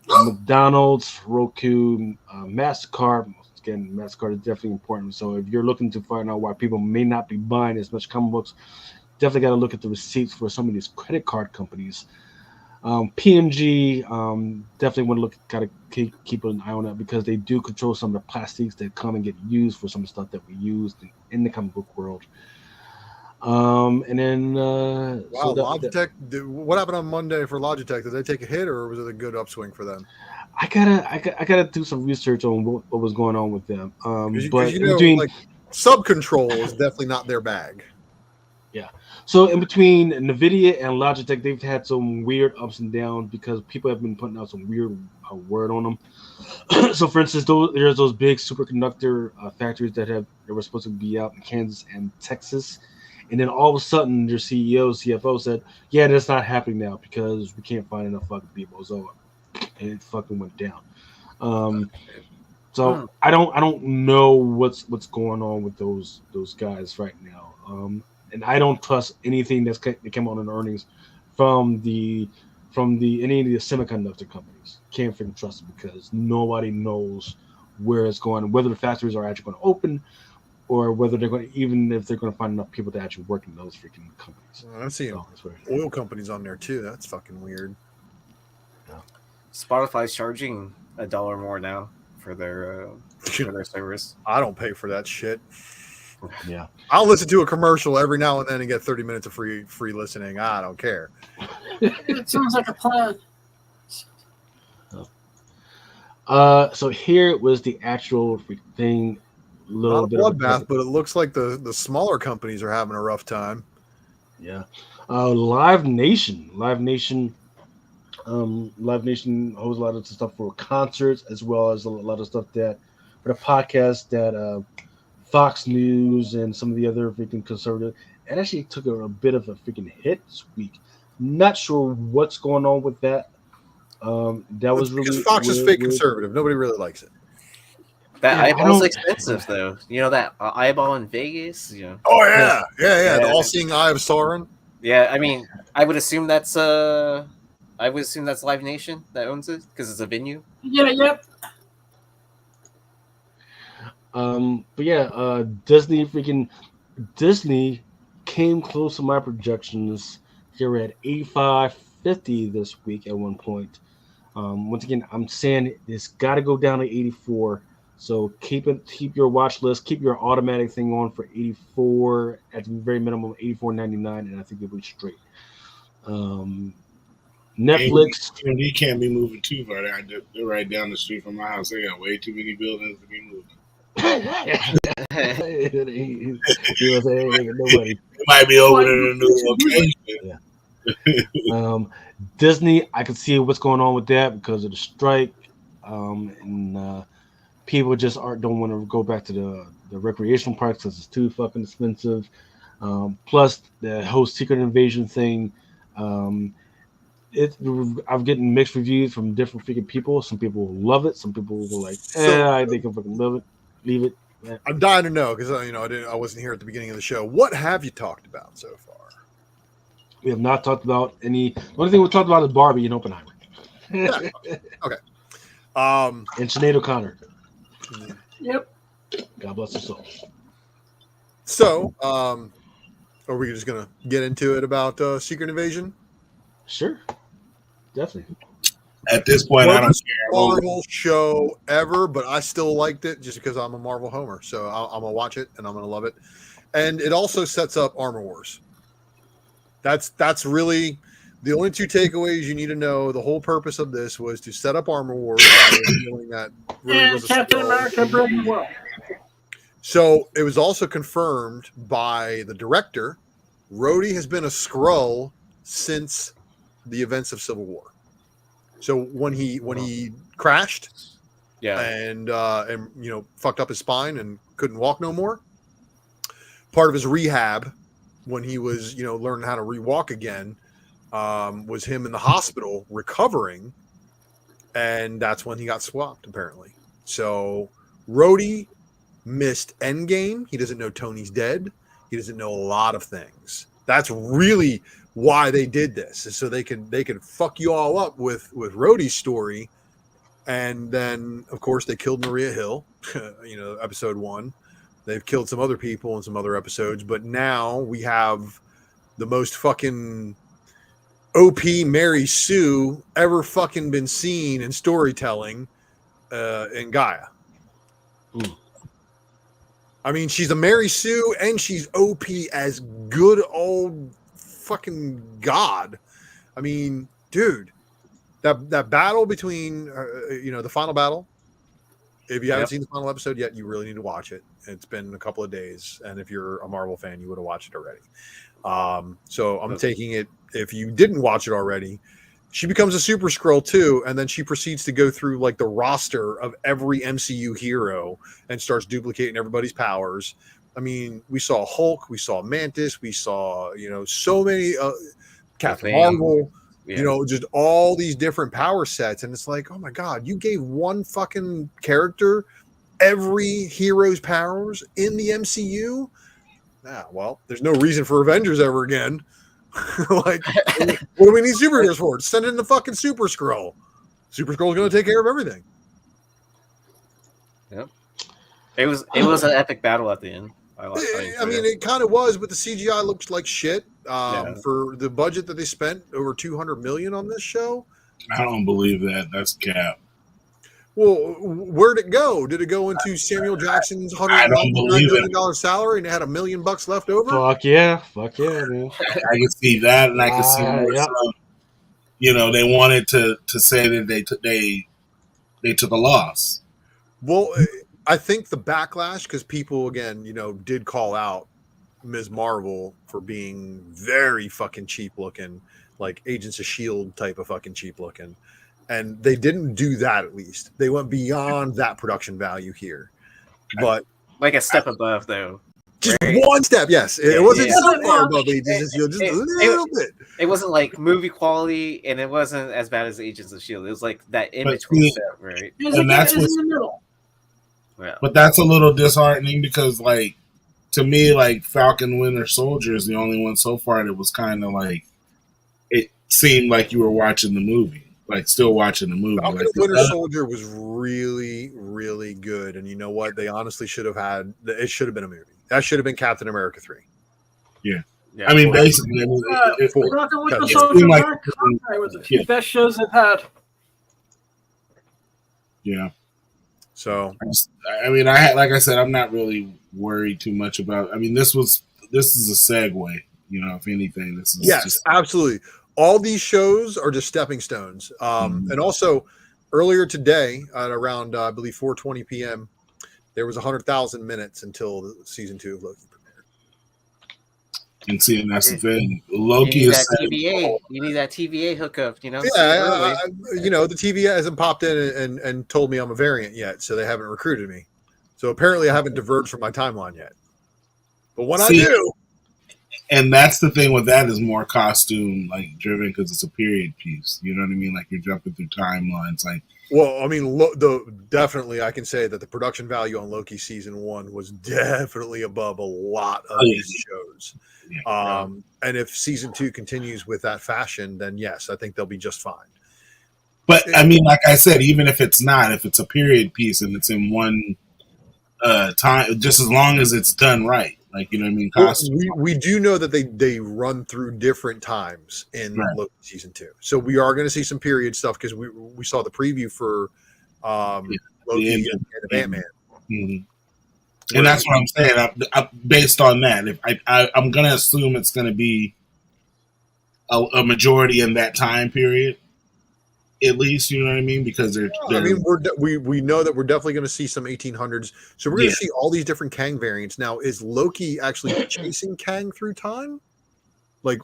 McDonald's, Roku, MasterCard. Once again, MasterCard is definitely important. So if you're looking to find out why people may not be buying as much comic books, definitely got to look at the receipts for some of these credit card companies. PNG, definitely want to look, kind of keep an eye on that because they do control some of the plastics that come and get used for some of the stuff that we use in the comic book world. And then Wow, so Logitech. What happened on Monday for Logitech? Did they take a hit, or was it a good upswing for them? I gotta do some research on what was going on with them. But you in know, between, like sub control is definitely not their bag. yeah. So in between Nvidia and Logitech, they've had some weird ups and downs because people have been putting out some weird word on them. So, for instance, there's those big superconductor factories that were supposed to be out in Kansas and Texas, and then all of a sudden, their CEO, CFO said, "Yeah, that's not happening now because we can't find enough fucking people." So it fucking went down. So I don't know what's going on with those guys right now. And I don't trust anything that came out in earnings from any of the semiconductor companies. Can't freaking trust it because nobody knows where it's going, whether the factories are actually going to open, or whether they're going to, even if they're going to find enough people to actually work in those freaking companies. I'm seeing oil companies on there too. That's fucking weird. Yeah. Spotify's charging $1 more now for their service. I don't pay for that shit. Yeah, I'll listen to a commercial every now and then and get 30 minutes of free listening. I don't care. It sounds like a plan. So here was the actual thing. Not a bloodbath, but it looks like the smaller companies are having a rough time. Yeah. Live Nation holds a lot of stuff for concerts as well as a lot of stuff that for the podcast that Fox News and some of the other freaking conservative. It actually took a bit of a freaking hit this week. Not sure what's going on with that. That was really because Fox is fake conservative. Nobody really likes it. That eyeball's expensive, though. You know that eyeball in Vegas. You know. Oh yeah. The all-seeing eye of Sauron. Yeah, I mean, I would assume that's Live Nation that owns it because it's a venue. Yeah. Yep. But yeah, Disney came close to my projections. Here at 85.50 this week at one point. Once again, I'm saying it's got to go down to 84. So keep your watch list, keep your automatic thing on for 84 at the very minimum, 84.99, and I think it'll be straight. Netflix. He can't be moving too far. They're right down the street from my house. They got way too many buildings to be moving. Nobody. It might be over in a new location. Yeah. Disney, I can see what's going on with that because of the strike, and people just don't want to go back to the recreational parks because it's too fucking expensive. Plus the whole Secret Invasion thing. I'm getting mixed reviews from different freaking people. Some people love it. Some people were like, I think I fucking love it. Leave it. Yeah. I'm dying to know because I wasn't here at the beginning of the show. What have you talked about so far? We have not talked about any. The only thing we talked about is Barbie and Oppenheimer. Okay. And Sinead OConnor. Yep. God bless her soul. So, are we just gonna get into it about Secret Invasion? Sure. Definitely. At this point, I don't care. Marvel show ever, but I still liked it just because I'm a Marvel homer. So I'm gonna watch it and I'm gonna love it. And it also sets up Armor Wars. That's really the only two takeaways you need to know. The whole purpose of this was to set up Armor Wars by revealing that really was Captain America Brave World. So it was also confirmed by the director. Rhodey has been a Skrull since the events of Civil War. So when he crashed, and fucked up his spine and couldn't walk no more. Part of his rehab when he was learning how to re-walk again was him in the hospital recovering, and that's when he got swapped apparently. So Rhodey missed Endgame. He doesn't know Tony's dead. He doesn't know a lot of things. That's really why they did this, is so they can fuck you all up with Rhodey's story. And then of course they killed Maria Hill, episode 1. They've killed some other people in some other episodes, but now we have the most fucking OP Mary Sue ever fucking been seen in storytelling in Gaia. Mm. I mean, she's a Mary Sue and she's OP as good old fucking God. I mean, dude, that battle between, the final battle. If you haven't seen the final episode yet, you really need to watch it. It's been a couple of days, and if you're a Marvel fan, you would have watched it already. So I'm taking it. If you didn't watch it already, she becomes a Super Skrull too, and then she proceeds to go through like the roster of every MCU hero and starts duplicating everybody's powers. I mean, we saw Hulk, we saw Mantis, we saw so many Captain Marvel. Yeah. Just all these different power sets, and it's like, oh my god, you gave one fucking character every hero's powers in the MCU. Well, there's no reason for Avengers ever again. Like, what do we need superheroes for? Send in the fucking Super Skrull. Super Skrull's going to take care of everything. Yep. It was an epic battle at the end. I mean, it kind of was, but the CGI looks like shit. For the budget that they spent, over $200 million on this show. I don't believe that. That's cap. Well, where'd it go? Did it go into Samuel Jackson's $199 million salary and it had $1 million left over? Fuck yeah, man. I can see that, and I can see more they wanted to say that they took a loss. Well, I think the backlash, because people again, did call out Ms. Marvel for being very fucking cheap looking, like Agents of S.H.I.E.L.D. type of fucking cheap looking. And they didn't do that, at least. They went beyond that production value here. But like a step above, though. Just one step, yes. It wasn't so far above Agents of S.H.I.E.L.D., just a little bit. It wasn't like movie quality, and it wasn't as bad as Agents of S.H.I.E.L.D. It was like that in-between step, right? And that's what's in the middle. Yeah. But that's a little disheartening because, like, to me, like, Falcon Winter Soldier is the only one so far that was kind of like, it seemed like you were watching the movie. Like, still watching the movie. Falcon Winter Soldier was really, really good. And you know what? They honestly should have it should have been a movie. That should have been Captain America 3. Yeah. I mean, basically, Falcon Winter Soldier was the best shows they've had. Yeah. So, like I said, I'm not really worried too much about. I mean, this is a segue. If anything, this is absolutely. All these shows are just stepping stones. And also, earlier today at around I believe 4:20 p.m., there was 100,000 minutes until season 2 of Loki premiered. And see, and that's the thing. Loki is TVA. You need that TVA hookup. Yeah, the TVA hasn't popped in and told me I'm a variant yet, so they haven't recruited me. So apparently, I haven't diverged from my timeline yet. But when I do. And that's the thing with that is more costume like driven because it's a period piece. You know what I mean? Like you're jumping through timelines. Like, well, I mean, definitely I can say that the production value on Loki season 1 was definitely above a lot of these shows. Yeah. And if season 2 continues with that fashion, then yes, I think they'll be just fine. But I mean, like I said, even if it's not, if it's a period piece and it's in one time, just as long as it's done right. Like, you know what I mean? We do know that they run through different times in Loki season 2. So we are going to see some period stuff because we saw the preview for Loki and Ant-Man. Mm-hmm. And that's what I'm saying. Based on that, I'm going to assume it's going to be a majority in that time period. At least, you know what I mean? Because they're I mean, we know that we're definitely going to see some 1800s. So we're going to see all these different Kang variants. Now, is Loki actually chasing Kang through time? Like,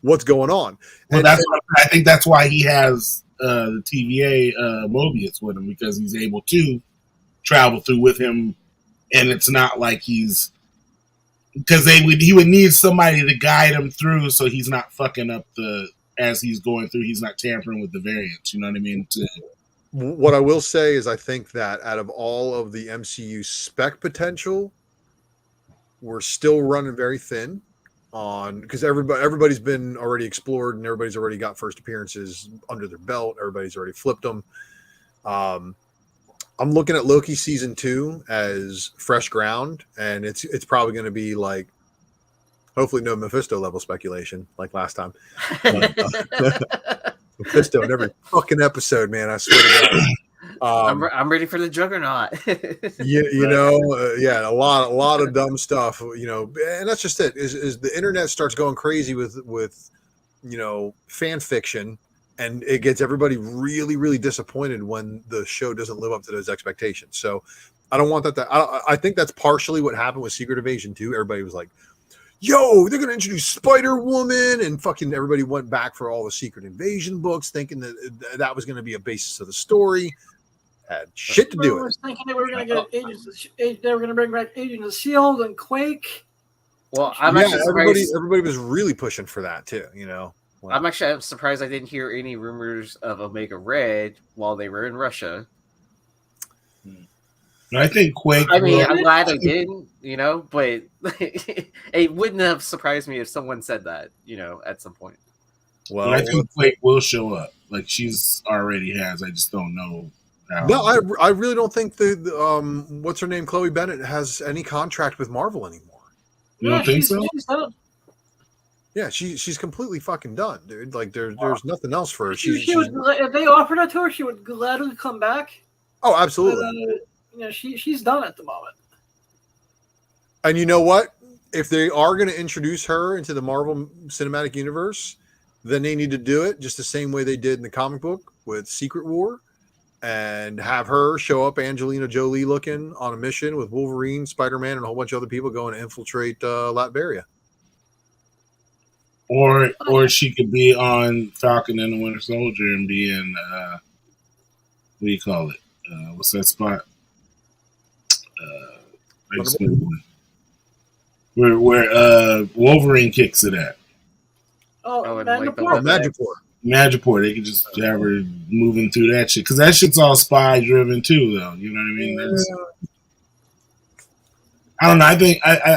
what's going on? Well, I think that's why he has the TVA Mobius with him, because he's able to travel through with him, and it's not like he's because he would need somebody to guide him through, so he's not fucking up as he's going through, he's not tampering with the variants. You know what I mean? What I will say is I think that out of all of the MCU spec potential, we're still running very thin on because everybody's been already explored and everybody's already got first appearances under their belt. Everybody's already flipped them. I'm looking at Loki season 2 as fresh ground, and it's probably going to be like Hopefully, no Mephisto level speculation like last time. But, Mephisto in every fucking episode, man. I swear to God. I'm ready for the juggernaut. Yeah, a lot of dumb stuff. And that's just it. Is the internet starts going crazy with fan fiction, and it gets everybody really, really disappointed when the show doesn't live up to those expectations. So I don't want that. I think that's partially what happened with Secret Invasion too. Everybody was like, yo, they're going to introduce Spider-Woman, and fucking everybody went back for all the Secret Invasion books thinking that was going to be a basis of the story. Had shit to do I with was thinking they were going to get they were going to bring back Agents of S.H.I.E.L.D. and Quake. Well, I'm actually surprised. Everybody was really pushing for that too, I'm surprised I didn't hear any rumors of Omega Red while they were in Russia. I think Quake. I mean, I'm glad I didn't, but it wouldn't have surprised me if someone said that, at some point. Well, I think Quake will show up. Like she's already has. I just don't know how. No, I really don't think the what's her name, Chloe Bennett, has any contract with Marvel anymore. You don't think so? She's done. Yeah, she's completely fucking done, dude. Like there's nothing else for her. She would, if they offered it to her, she would gladly come back. Oh, absolutely. But, she's done at the moment. And you know what? If they are going to introduce her into the Marvel Cinematic Universe, then they need to do it just the same way they did in the comic book with Secret War, and have her show up, Angelina Jolie looking, on a mission with Wolverine, Spider-Man, and a whole bunch of other people going to infiltrate Latveria. Or she could be on Falcon and the Winter Soldier and be in what do you call it? What's that spot? Where Wolverine kicks it at. Magipore. They could just have her moving through that shit, because that shit's all spy driven too, though. You know what I mean? I don't know.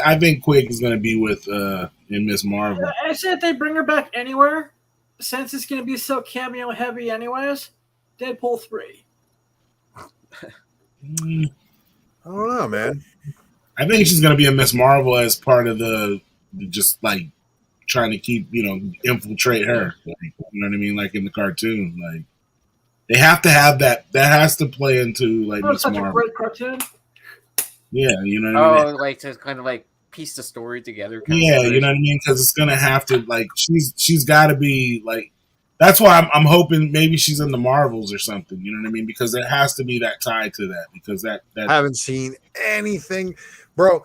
I think Quake is going to be with in Miss Marvel. I said if they bring her back anywhere, since it's going to be so cameo heavy, anyways. Deadpool 3. I don't know, man. I think she's going to be a Miss Marvel as part of the just like trying to keep infiltrate her. Like, you know what I mean? Like in the cartoon, like they have to have that. That has to play into like Miss Marvel. Such a great cartoon. Yeah, you know what I mean? Like to kind of like piece the story together. Yeah, you know what I mean? Because it's gonna have to like she's got to be like. That's why I'm hoping maybe she's in the Marvels or something. You know what I mean? Because it has to be that tied to that. Because that I haven't seen anything, bro.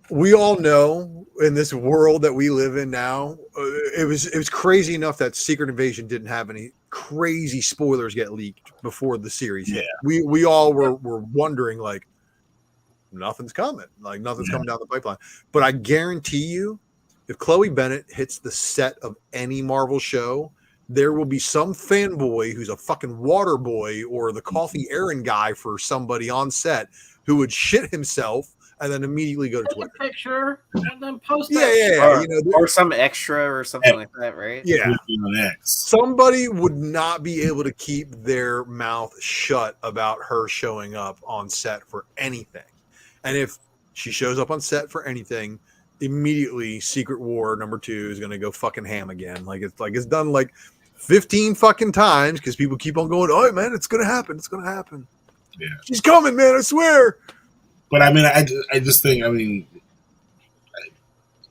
We all know in this world that we live in now, it was crazy enough that Secret Invasion didn't have any crazy spoilers get leaked before the series hit. We all were wondering like nothing's coming, like nothing's coming down the pipeline. But I guarantee you, if Chloe Bennett hits the set of any Marvel show, there will be some fanboy who's a fucking water boy or the coffee errand guy for somebody on set who would shit himself and then immediately go to Twitter. Take a picture and then post it. Or some extra or something like that, right? Yeah. Somebody would not be able to keep their mouth shut about her showing up on set for anything. And if she shows up on set for anything, immediately Secret War #2 is going to go fucking ham again. It's done like 15 fucking times because people keep on going, oh man, it's going to happen. It's going to happen. Yeah. She's coming, man. I swear. But I mean, I just think,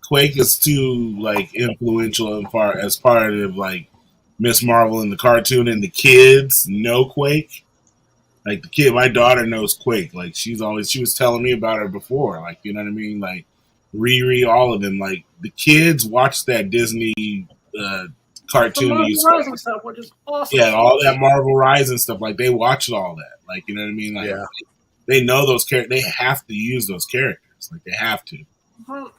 Quake is too like influential as part of like Miss Marvel in the cartoon, and the kids know Quake. Like the kid, my daughter knows Quake. Like she was telling me about her before. Like, you know what I mean? Like Riri, all of them. Like the kids watch that Disney cartoon. Rising stuff, which is awesome. Yeah, all that Marvel Rising stuff. Like they watched all that. Like, you know what I mean? Like they know those characters. They have to use those characters. Like they have to. Marvel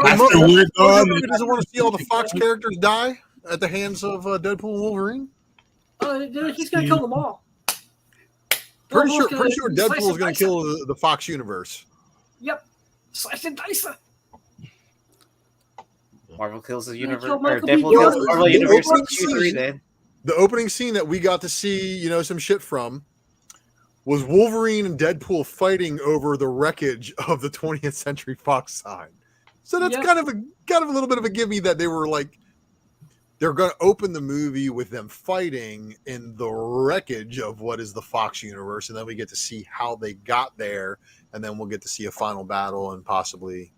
After we're gone, doesn't want to see all the Fox characters die at the hands of Deadpool and Wolverine. He's gonna kill them all. Pretty sure Deadpool is going to kill the Fox universe. Yep, slice and dice. Marvel kills the universe. Or Deadpool kills the Marvel universe. The opening scene that we got to see, some shit from, was Wolverine and Deadpool fighting over the wreckage of the 20th Century Fox sign. So that's Yep. kind of a little bit of a gimme that they were like, they're going to open the movie with them fighting in the wreckage of what is the Fox universe, and then we get to see how they got there, and then we'll get to see a final battle and possibly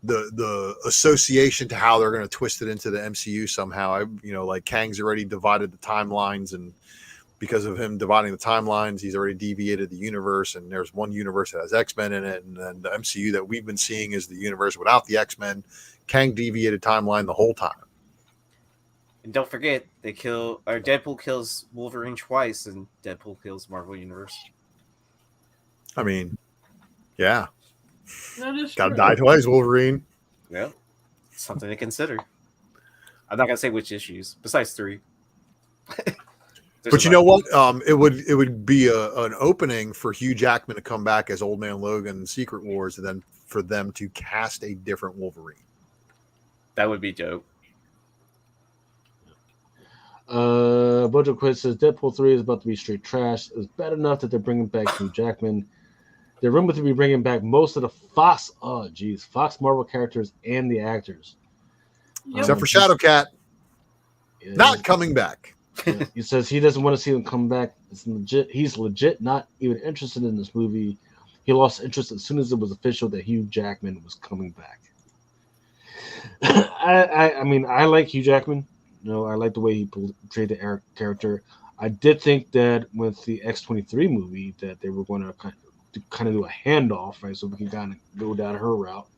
the association to how they're going to twist it into the MCU somehow. Like Kang's already divided the timelines, and because of him dividing the timelines, he's already deviated the universe, and there's one universe that has X-Men in it, and then the MCU that we've been seeing is the universe without the X-Men. Kang deviated timeline the whole time. And don't forget, Deadpool kills Wolverine twice, and Deadpool kills Marvel Universe. I mean, yeah. That is Gotta true. die twice, Wolverine. Yeah, something to consider. I'm not gonna say which issues, besides 3. But you know what? It would be an opening for Hugh Jackman to come back as Old Man Logan in Secret Wars, and then for them to cast a different Wolverine. That would be dope. Bojo Quid says Deadpool 3 is about to be straight trash. It's bad enough that they're bringing back Hugh Jackman. They're rumored to be bringing back most of the Fox Marvel characters and the actors. Yep. Except for Shadowcat. Yeah, Not coming back. yeah. He says he doesn't want to see them come back. He's legit not even interested in this movie. He lost interest as soon as it was official that Hugh Jackman was coming back. I mean, I like Hugh Jackman. I like the way he portrayed the character. I did think that with the X-23 movie that they were going to kind of do a handoff, right? So we can kind of go down her route,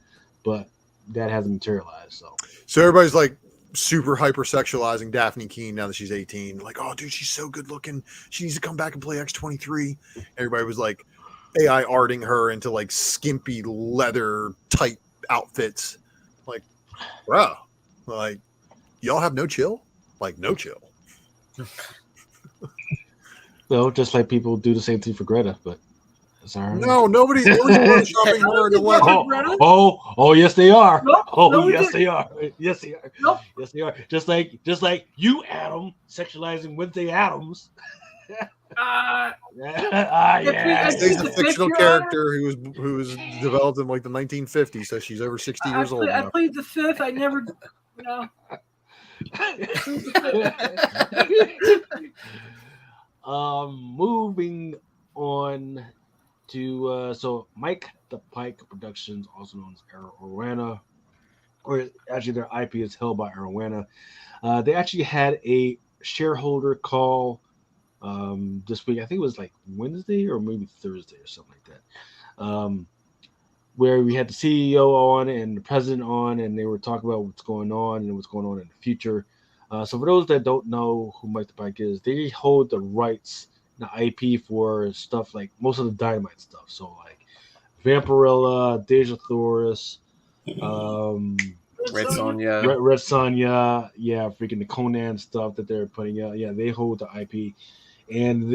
but that hasn't materialized. So everybody's like super hypersexualizing Daphne Keane now that she's 18. Like, oh, dude, she's so good looking. She needs to come back and play X-23. Everybody was like AI arting her into like skimpy leather type outfits. Like, bro, like, y'all have no chill? Like, no chill. Well, just like people do the same thing for Greta, but it's all right. No, nobody's photoshopping her in the leather. Oh, yes, they are. Nope, no, yes, we they are. Yes, they are. Nope. Yes, they are. Just like you, Adam, sexualizing Wednesday Adams. Yeah. She's a fictional character who was developed in like the 1950s, so she's over 60 years old I now. played the fifth. I never, Moving on to so Mike the Pike Productions, also known as Arowana, or actually their IP is held by Arowana. They actually had a shareholder call this week. I think it was like Wednesday or maybe Thursday or something like that. Where we had the CEO on and the president on, and they were talking about what's going on and what's going on in the future. So for those that don't know who Mike the Pike is, they hold the rights, the IP for stuff like most of the Dynamite stuff. So like Vampirella, Deja Thoris, Red Sonja. Red Sonja, yeah, freaking the Conan stuff that they're putting out. Yeah, they hold the IP. And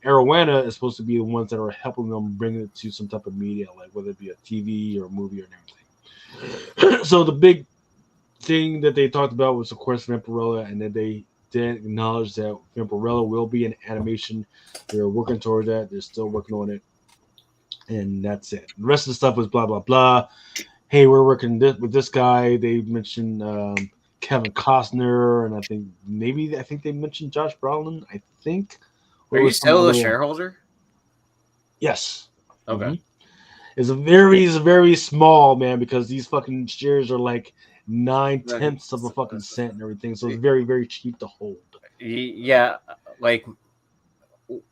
Arowana is supposed to be the ones that are helping them bring it to some type of media, like whether it be a TV or a movie or everything. So the big thing that they talked about was, of course, Vampirella, and that they did acknowledge that Vampirella will be an animation. They're working toward that. They're still working on it. And that's it. The rest of the stuff was blah, blah, blah. Hey, we're working with this guy. They mentioned Kevin Costner, and I think they mentioned Josh Brolin, I think. Are you still a shareholder? Yes. Okay. Mm-hmm. It's a very small, man, because these fucking shares are like 9/10 of a fucking cent and everything. So it's very, very cheap to hold. Yeah, like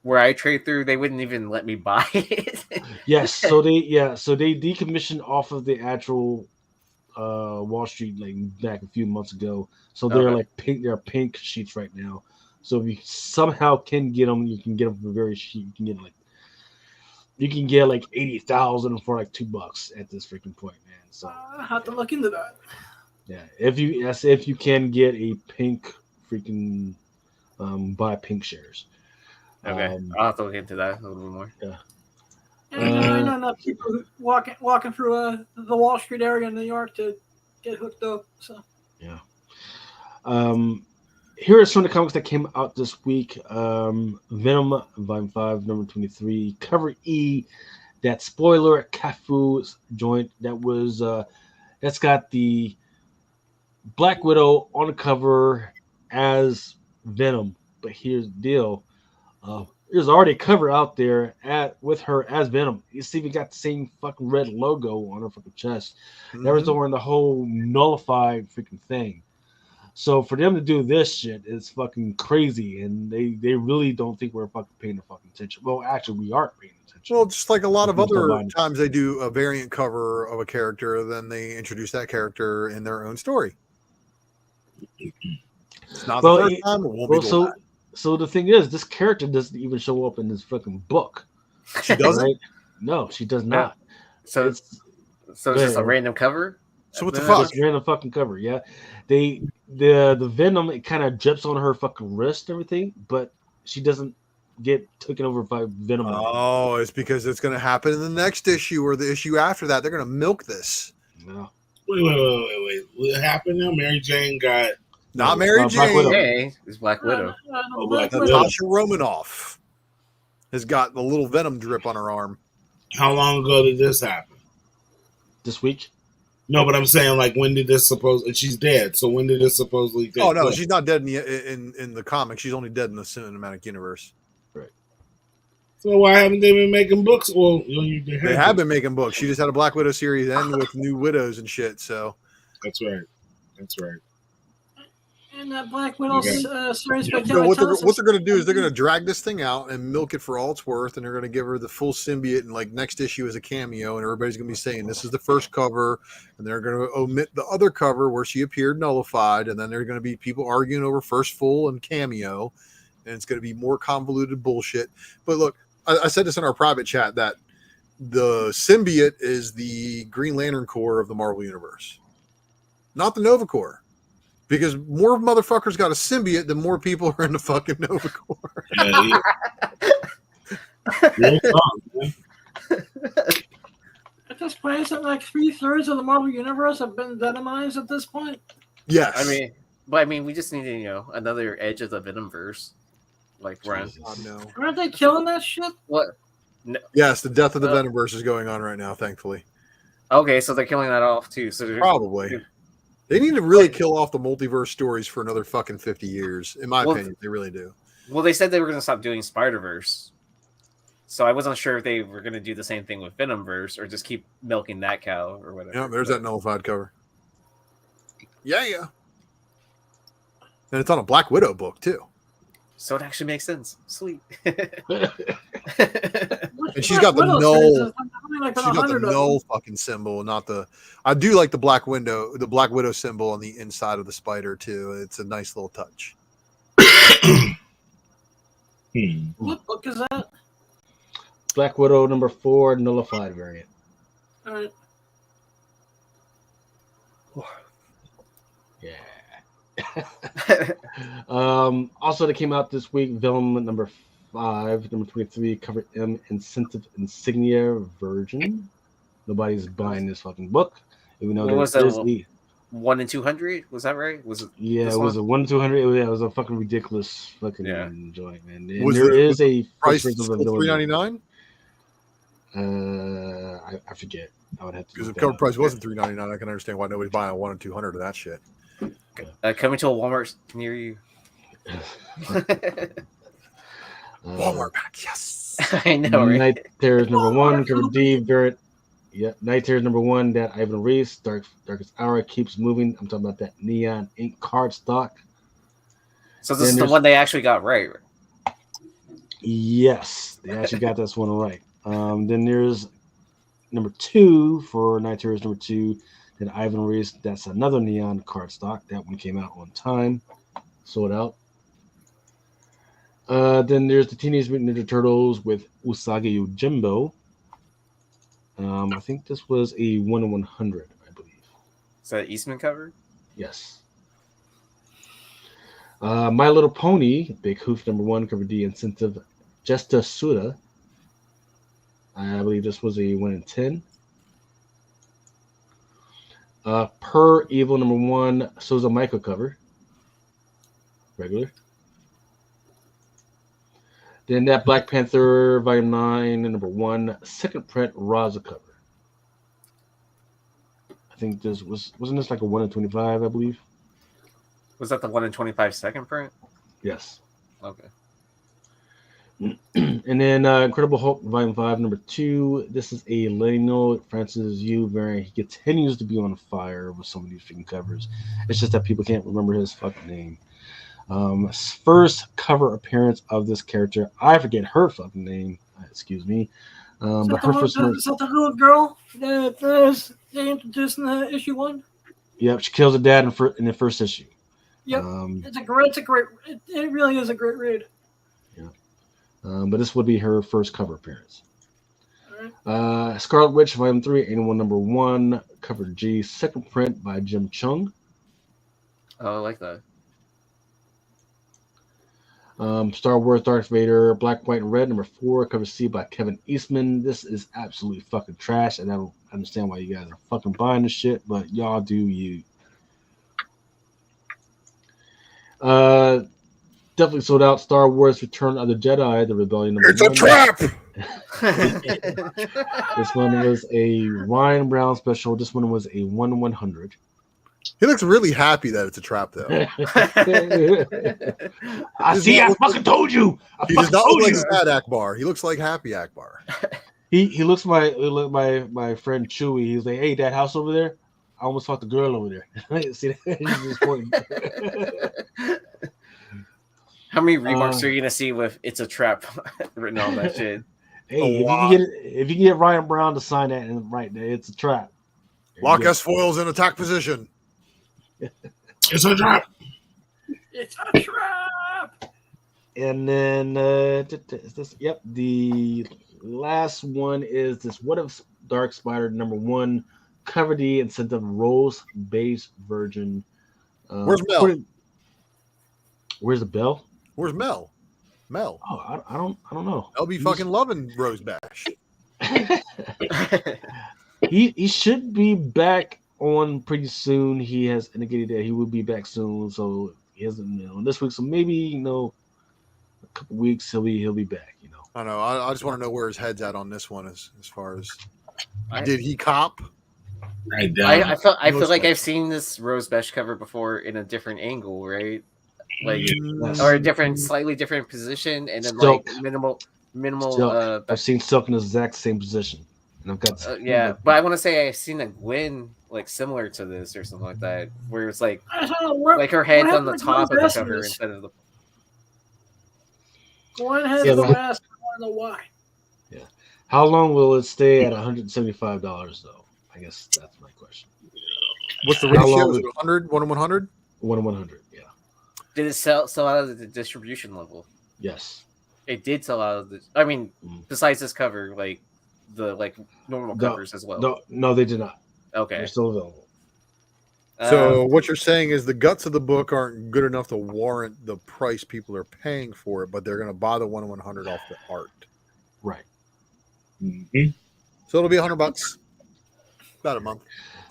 where I trade through, they wouldn't even let me buy it. Yes, so they decommissioned off of the actual Wall Street like back a few months ago. So they're like pink. They're pink sheets right now. So if you somehow can get them, you can get them for very cheap. You can get like 80,000 for like $2 at this freaking point, man. So I have to look into that. yeah, if you can get a pink freaking buy pink shares. Okay, I'll have to look into that a little bit more. Yeah. I know enough people walking through the Wall Street area in New York to get hooked up. So yeah. Here are some of the comics that came out this week. Venom Volume 5, number 23, cover E. That spoiler Cafu joint that was It's got the Black Widow on the cover as Venom. But here's the deal. There's already a cover out there with her as Venom. You see, we got the same fucking red logo on her fucking chest. That was during the whole nullified freaking thing. So for them to do this shit is fucking crazy, and they really don't think we're fucking paying the fucking attention. Well, actually, we aren't paying attention. Well, just like a lot of other times they do a variant cover of a character, then they introduce that character in their own story. It's not the first time. It won't be the last. So the thing is, this character doesn't even show up in this fucking book. She doesn't? Right? No, she does not. So it's just a random cover? So what the fuck? Just random fucking cover, yeah. The Venom, it kind of drips on her fucking wrist and everything, but she doesn't get taken over by Venom. Oh, it's because it's going to happen in the next issue or the issue after that. They're going to milk this. No. Wait. What happened now? Mary Jane got... Not Mary Jane. Hey, it's Black Widow. Natasha Romanoff has got the little Venom drip on her arm. How long ago did this happen? This week? No, but I'm saying, like, when did this she's dead, so when did this supposedly take Oh, no, place? she's not dead in the comics. She's only dead in the cinematic universe. Right. So why haven't they been making books? Well, they have been making books. She just had a Black Widow series and with new widows and shit, so. That's right. And that Black Widow series. So what they're going to do is they're going to drag this thing out and milk it for all it's worth, and they're going to give her the full symbiote, and like next issue is a cameo, and everybody's going to be saying this is the first cover, and they're going to omit the other cover where she appeared nullified, and then there are going to be people arguing over first full and cameo, and it's going to be more convoluted bullshit. But look, I said this in our private chat that the symbiote is the Green Lantern Corps of the Marvel Universe, not the Nova Corps. Because more motherfuckers got a symbiote than more people are in the fucking Nova Corps. At this point, isn't like 3/3 of the Marvel Universe have been venomized at this point? Yes. I mean, we just need another edge of the Venomverse. Like, run. No. Aren't they killing that shit? What? No. Yes, the death of the Venomverse is going on right now, thankfully. Okay, so they're killing that off too. So probably. They need to really kill off the multiverse stories for another fucking 50 years, in my opinion. They really do. Well, they said they were going to stop doing Spider-Verse. So I wasn't sure if they were going to do the same thing with Venomverse or just keep milking that cow or whatever. Yeah, there's that nullified cover. Yeah. And it's on a Black Widow book, too. So it actually makes sense. Sweet. And she's got the null. She's got the null fucking symbol, not the. I do like the Black Widow symbol on the inside of the spider too. It's a nice little touch. What book is that? Black Widow #4 nullified variant. All right. Yeah. Also, that came out this week. Venom #5, #23, cover M incentive insignia version. Nobody's buying this fucking book. Even though was that 1 in 200? Was that right? Was it? Yeah, it was a 1 in 200. It was a fucking ridiculous fucking joint, man. And was there is a price $3.99. I forget. I would have to because the cover price wasn't $3.99. I can understand why nobody's buying a 1 in 200 of that shit. Coming to a Walmart near you. Walmart back, yes. I know, right? Night Terrors #1, cover D, variant. Yeah, Night Terrors #1, that Ivan Reese, Darkest Hour keeps moving. I'm talking about that neon ink card stock. So this is the one they actually got right. Yes, they actually got this one right. Then there's #2 for Night Terrors #2, that Ivan Reese. That's another neon card stock. That one came out on time, sold out. Then there's the Teenage Mutant Ninja Turtles with Usagi Yojimbo. I think this was a 1 in 100, I believe. Is that Eastman cover? Yes. My Little Pony, Big Hoof #1, cover D, incentive Jesta Suda. I believe this was a 1 in 10. Per Evil #1, Souza Michael cover. Regular. Then that Black Panther Volume 9 #1, second print Raza cover. I think this wasn't this like a 1 in 25, I believe. Was that the 1 in 25 second print? Yes. Okay. And then Incredible Hulk Volume 5, number 2. This is a Leno Francis Yu variant. He continues to be on fire with some of these freaking covers. It's just that people can't remember his fucking name. First cover appearance of this character. I forget her fucking name. Excuse me. But her first. Is that the little girl that they introduced in issue 1? Yep, she kills her dad in the first issue. Yep, it's a great. It really is a great read. Yeah, but this would be her first cover appearance. All right. Scarlet Witch Volume 3, 81 number 1, cover G, second print by Jim Chung. Oh, I like that. Star Wars Darth Vader Black, White, and Red number 4, cover C by Kevin Eastman. This is absolutely fucking trash, and I don't understand why you guys are fucking buying this shit, but y'all do you. Definitely sold out. Star Wars Return of the Jedi, the Rebellion number 1. It's a trap. This one was a Ryan Brown special. This one was a 1/100. He looks really happy that it's a trap, though. I fucking told you. He does not look like sad Akbar. He looks like happy Akbar. He looks my friend Chewy. He's like, hey, that house over there. I almost fought the girl over there. See that? He's just pointing. How many remarks are you gonna see with "It's a trap" written on that shit? Hey, if you can get Ryan Brown to sign that and right there, it's a trap. Lock S foils in attack position. It's a trap. It's a trap. And then the last one is this What If Dark Spider number 1, cover D incentive rose base version. Where's Mel? Where's the bell? Where's Mel? Mel. Oh, I don't know. I'll be fucking loving Rose Bash. He should be back on pretty soon. He has indicated that he will be back soon, so he hasn't this week. So maybe a couple weeks he'll be back. I know. I just want to know where his head's at on this one, as far as did he cop? I feel like I've seen this Rose Besh cover before in a different angle, right? Like or a slightly different position, and then Silk. like minimal. Silk. I've seen Silk in the exact same position, and I've got but I want to say I've seen a Gwen like similar to this or something like that, where it's like her head's on the top of the cover instead of the. One has the last, one the why. Yeah. How long will it stay at $175 though? I guess that's my question. What's the ratio? Is it 100? 1 in 100? 1 in 100. Yeah. Did it sell out of the distribution level? Yes. It did sell out of the. I mean, besides this cover, like the normal covers as well. No, they did not. Okay. They're still available. So what you're saying is the guts of the book aren't good enough to warrant the price people are paying for it, but they're going to buy the 1 in 100 off the art. Right. Mm-hmm. So it'll be $100. About a month.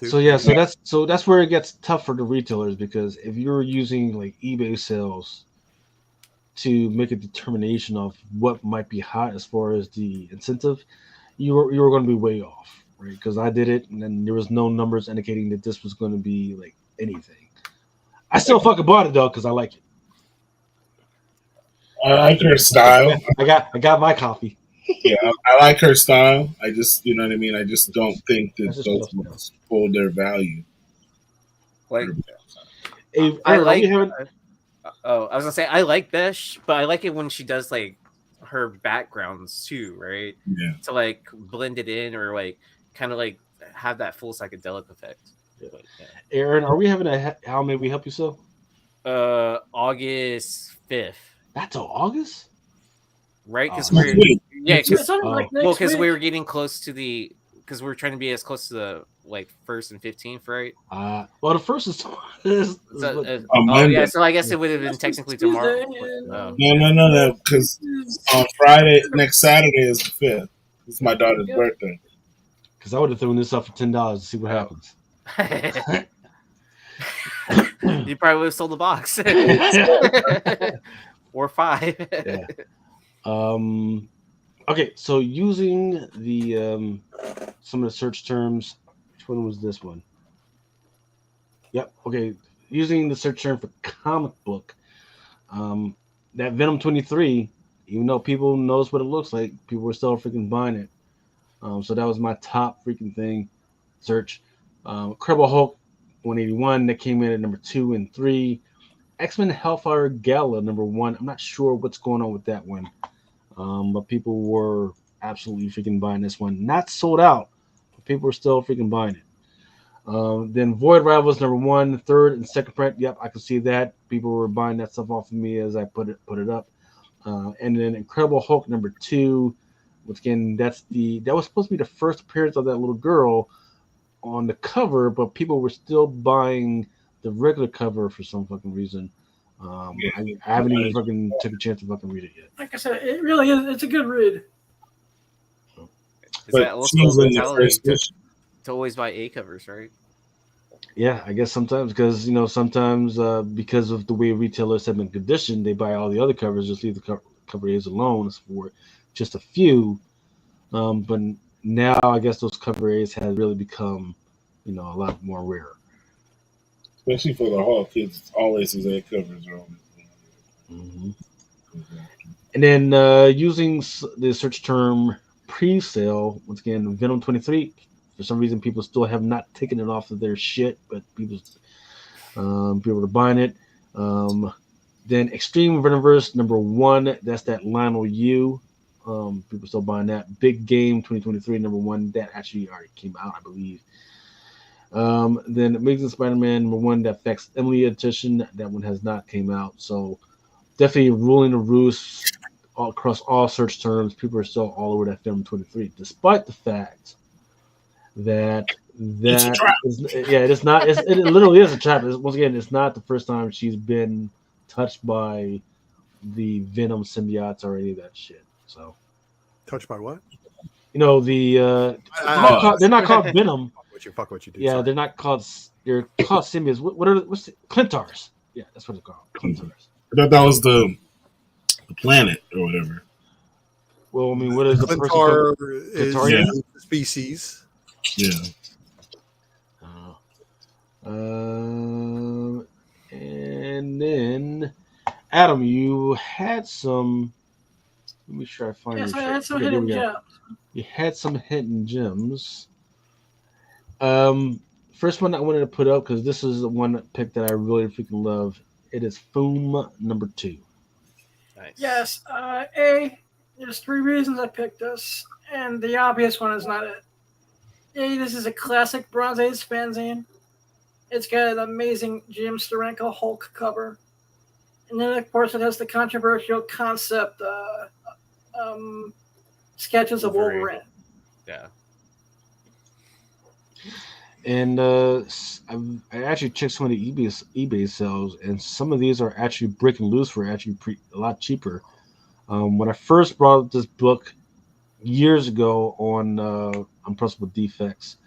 So that's where it gets tough for the retailers, because if you're using like eBay sales to make a determination of what might be hot as far as the incentive, you were going to be way off, right? Because I did it, and then there was no numbers indicating that this was going to be like anything. I still fucking bought it though because I like it. I like her style. I got my copy. Yeah, I like her style. I just, you know what I mean? I just don't think that those books hold their value. Like, I was gonna say I like Besh, but I like it when she does like her backgrounds too, right? Yeah. To like blend it in or like kind of like have that full psychedelic effect. Yeah. Aaron, are we having how may we help you so? August 5th. That's August? Right? Because because we were getting close to because we were trying to be as close to the like 1st and 15th, right? Well, the first is Monday. So I guess it would have been technically tomorrow. No, because on Friday, next Saturday is the 5th. It's my daughter's birthday. Because I would have thrown this up for $10 to see what happens. You probably would have sold the box. Or 5. Yeah. Okay, so using the some of the search terms, which one was this one? Yep. Okay. Using the search term for comic book, that Venom 23, even though people knows what it looks like, people were still freaking buying it. So that was my top freaking thing. Search. Incredible Hulk 181 that came in at number 2 and 3. X-Men Hellfire Gala number 1. I'm not sure what's going on with that one, but people were absolutely freaking buying this one. Not sold out, but people were still freaking buying it. Then Void Rivals number 1, third and second print. Yep, I can see that. People were buying that stuff off of me as I put it up. And then Incredible Hulk number 2, which again that was supposed to be the first appearance of that little girl on the cover, but people were still buying the regular cover for some fucking reason. I haven't even fucking took a chance to fucking read it yet. Like I said, it really is. It's a good read. Is that also mentality to always buy A covers, right? Yeah, I guess sometimes because because of the way retailers have been conditioned, they buy all the other covers, just leave the cover A's alone for just a few. But now I guess those cover A's have really become, a lot more rare. Especially for the Hulk, kids always these A covers are on it. Mm-hmm. And then using the search term pre-sale, once again, Venom 23. For some reason, people still have not taken it off of their shit, but people are buying it. Then Extreme Venomverse number 1, that's that Lionel Yu. People still buying that. Big Game 2023 number 1, that actually already came out, I believe. Then Amazing Spider-Man number 1, that Facts Emily edition, that one has not came out. So definitely ruling the roost across all search terms. People are still all over that Venom 23, despite the fact that it is not. It literally is a trap. Once again, it's not the first time she's been touched by the Venom symbiotes or any of that shit. So, touched by what? They're not called Venom. What you do? Yeah, sorry. they're not called. They're called symbiotes. What's the Clintars? Yeah, that's what it's called. Clintars. I thought that was the planet or whatever. Well, I mean, what is the Clintar person? is species. Yeah. And then Adam, you had some. Let me try to find. Yes, I had some hidden gems. You had some hidden gems. First one I wanted to put up because this is the one pick that I really freaking love. It is Foom number 2. Nice. Yes. There's 3 reasons I picked this, and the obvious one is not it. This is a classic Bronze Age fanzine. It's got an amazing Jim Steranko Hulk cover. And then, of course, it has the controversial concept sketches of Wolverine. Yeah. And I actually checked some of the eBay sales, and some of these are actually breaking loose for actually a lot cheaper. When I first brought this book years ago on Unpressable Defects,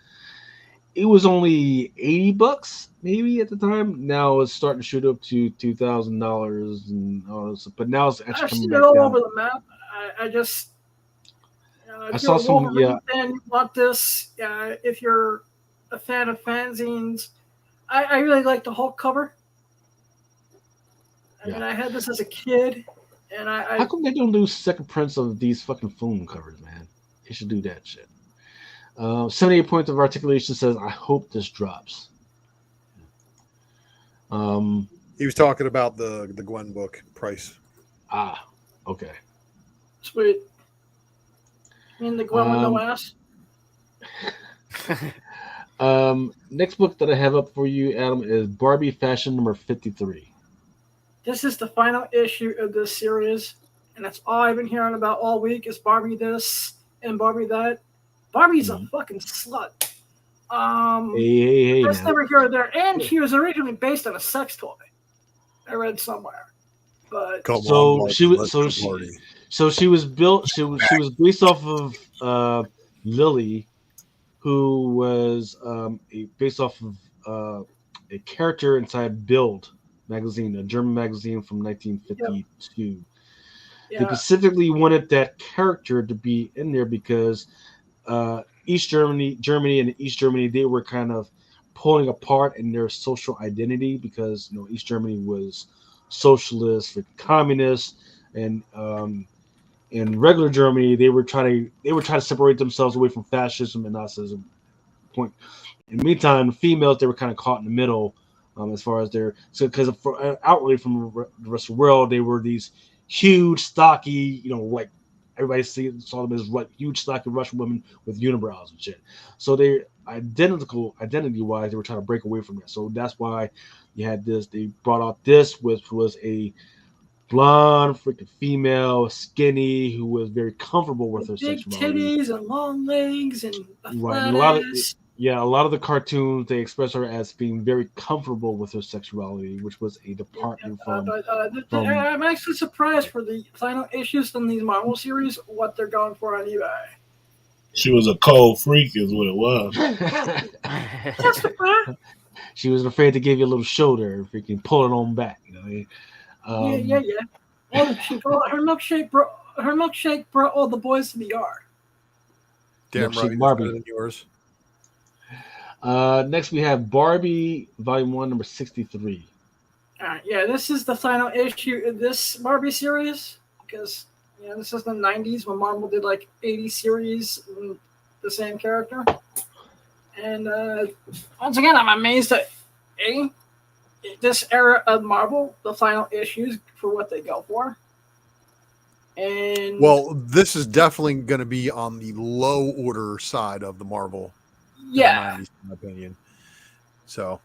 it was only $80 maybe at the time. Now it's starting to shoot up to $2,000 and all this, but now it's actually coming back all down. over the map. I just I saw some. Yeah, fan, you want this? If you're a fan of fanzines, I really like the Hulk cover. I mean, I had this as a kid, and how come they don't do second prints of these fucking foam covers, man? They should do that shit. 78 points of articulation says, I hope this drops. He was talking about the Gwen book price. Ah, okay. Sweet. You mean the Gwen with no ass? Next book that I have up for you, Adam, is Barbie Fashion number 53. This is the final issue of this series, and that's all I've been hearing about all week is Barbie this and Barbie that. Barbie's a fucking slut. Hey, that's never here or there. And she was originally based on a sex toy. I read somewhere. But she was based off of Lily, who was based off of a character inside Bild magazine, a German magazine from 1952. Yep. Yeah. They specifically wanted that character to be in there because East Germany and East Germany, they were kind of pulling apart in their social identity because East Germany was socialist, communist, and in regular Germany they were trying to separate themselves away from fascism and Nazism. Point. In the meantime, the females they were kind of caught in the middle as far as because outwardly from the rest of the world they were these huge, stocky, like everybody saw them as like huge, stocky Russian women with unibrows and shit. So they identity-wise, they were trying to break away from that. So that's why you had this. They brought out this, which was a blonde, freaking female, skinny, who was very comfortable with her big sexuality. titties and long legs and a Right, flat and ass. a lot of the cartoons they express her as being very comfortable with her sexuality, which was a department from. I'm actually surprised for the final issues in these Marvel series what they're going for on eBay. She was a cold freak, is what it was. Just a fact. She was afraid to give you a little shoulder, freaking pull it on back. Yeah. Well, her milkshake brought all the boys to the yard. Damn Milkshake right, it's Barbie. better than yours. Next we have Barbie Volume 1, number 63. Yeah, this is the final issue of this Barbie series because this is the 90s when Marvel did like 80 series and the same character. And once again, I'm amazed at this era of Marvel, the final issues for what they go for. And Well, this is definitely going to be on the low order side of the Marvel. Yeah, 90s, in my opinion. So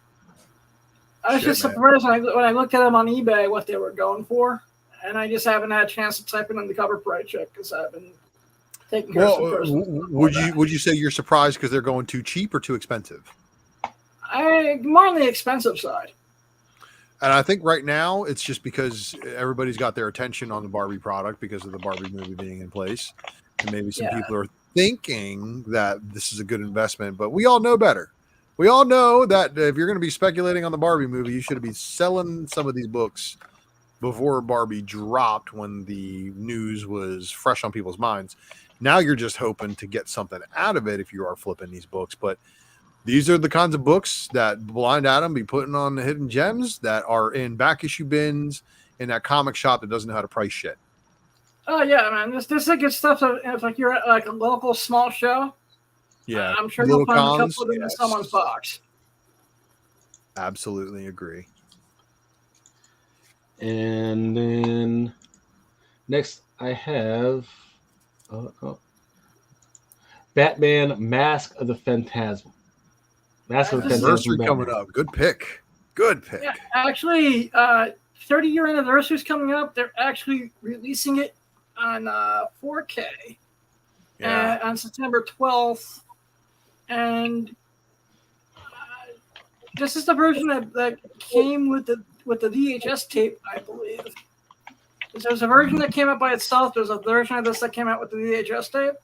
I was just surprised when I looked at them on eBay what they were going for, and I just haven't had a chance to type in the cover price check because I've been taking care of some personal stuff. Would you say you're surprised because they're going too cheap or too expensive? More on the expensive side. And I think right now it's just because everybody's got their attention on the Barbie product because of the Barbie movie being in place, and maybe some people are thinking that this is a good investment, but we all know better. We all know that if you're going to be speculating on the Barbie movie, you should be selling some of these books before Barbie dropped when the news was fresh on people's minds. Now you're just hoping to get something out of it if you are flipping these books. But these are the kinds of books that Blind Adam be putting on the hidden gems that are in back issue bins in that comic shop that doesn't know how to price shit. Oh yeah, man! This is good stuff. If like you're at like a local small show, Yeah, I'm sure you'll find a couple of them in someone's box. Absolutely agree. And then next I have Batman Mask of the Phantasm. Mask of the Phantasm. Anniversary coming up. Good pick. Good pick. Yeah, actually, 30-year anniversary is coming up. They're actually releasing it on 4K on September 12th. And this is the version that came with the VHS tape, I believe. There's a version that came out by itself. There's a version of this that came out with the VHS tape.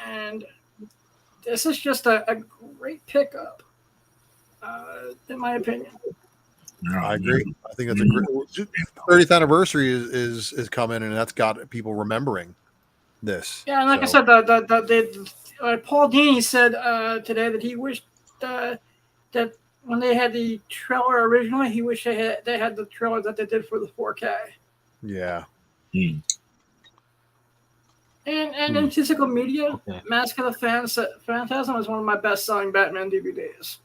And this is just a great pickup, in my opinion. I agree. I think that's a great 30th anniversary is coming, and that's got people remembering this. Yeah, and like I said, Paul Dini said today that he wished that when they had the trailer originally, he wished they had the trailer that they did for the 4K. Yeah. And in physical media, Mask of the Phantasm is one of my best-selling Batman DVDs.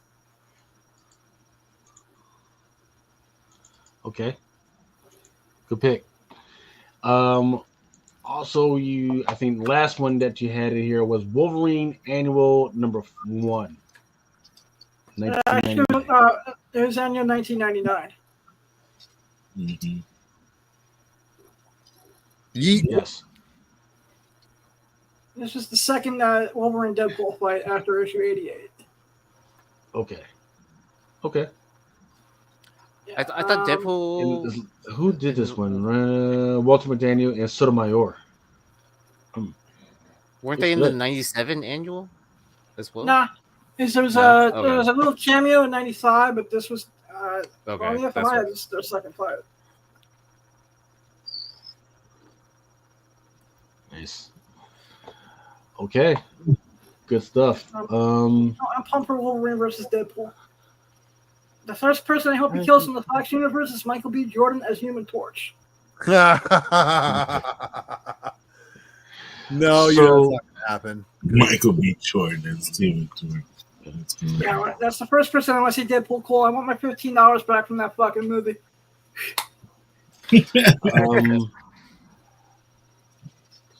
Okay. Good pick. Also, I think the last one that you had in here was Wolverine Annual number 1. It was annual 1999. Mm-hmm. Yes. This was the second Wolverine Deadpool fight after issue 88. Okay. Yeah, I thought Deadpool. Who did this one? Walter McDaniel and Sotomayor. Weren't they in the 97 annual as well? Nah. There was a little cameo in 95, but this was okay. This is their second fight. Nice. Okay. Good stuff. I'm pumped for Wolverine versus Deadpool. The first person I hope he kills in the Fox universe is Michael B. Jordan as Human Torch. No, you know it's not gonna happen. Michael B. Jordan is Human Torch. Yeah, that's the first person I want to see Deadpool call. I want my $15 back from that fucking movie.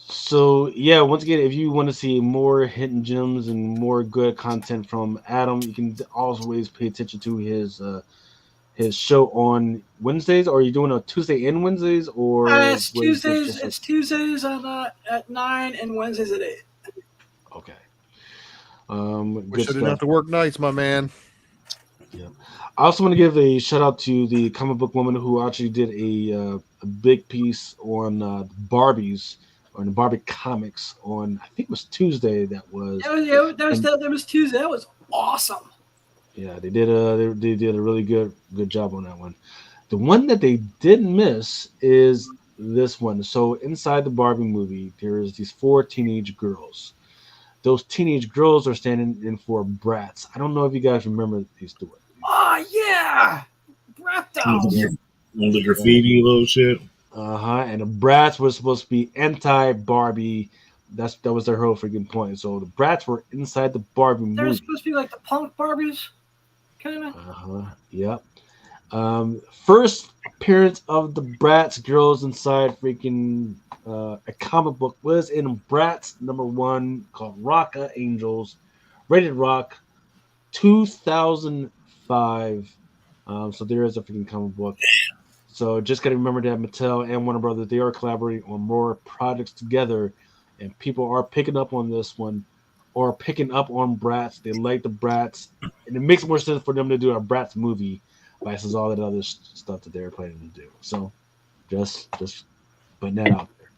So yeah, once again, if you want to see more hidden gems and more good content from Adam, you can always pay attention to his show on Wednesdays. Or are you doing a Tuesday and Wednesdays, or It's Wednesdays Tuesdays. It's Tuesdays at 9 and Wednesdays at 8. Okay. Wish I didn't have to work nights, my man. Yeah. I also want to give a shout out to the comic book woman who actually did a big piece on Barbies, on the Barbie comics on, I think it was Tuesday. That was Tuesday. That was awesome. Yeah, they did a really good job on that one. The one that they didn't miss is this one. So inside the Barbie movie, there's these 4 teenage girls. Those teenage girls are standing in for brats. I don't know if you guys remember these stories. Oh yeah, brat dolls. The graffiti little shit. And the brats were supposed to be anti-Barbie. That was their whole freaking point. So the brats were inside the Barbie movie. They're supposed to be like the punk Barbies, kind of. Yep. First appearance of the Bratz girls inside freaking a comic book was in Bratz #1 called Rocka Angels, rated rock, 2005. So there is a freaking comic book. So just got to remember that Mattel and Warner Brothers, they are collaborating on more projects together, and people are picking up on this one or picking up on Bratz. They like the Bratz, and it makes more sense for them to do a Bratz movie versus all that other stuff that they're planning to do. So just putting that out there.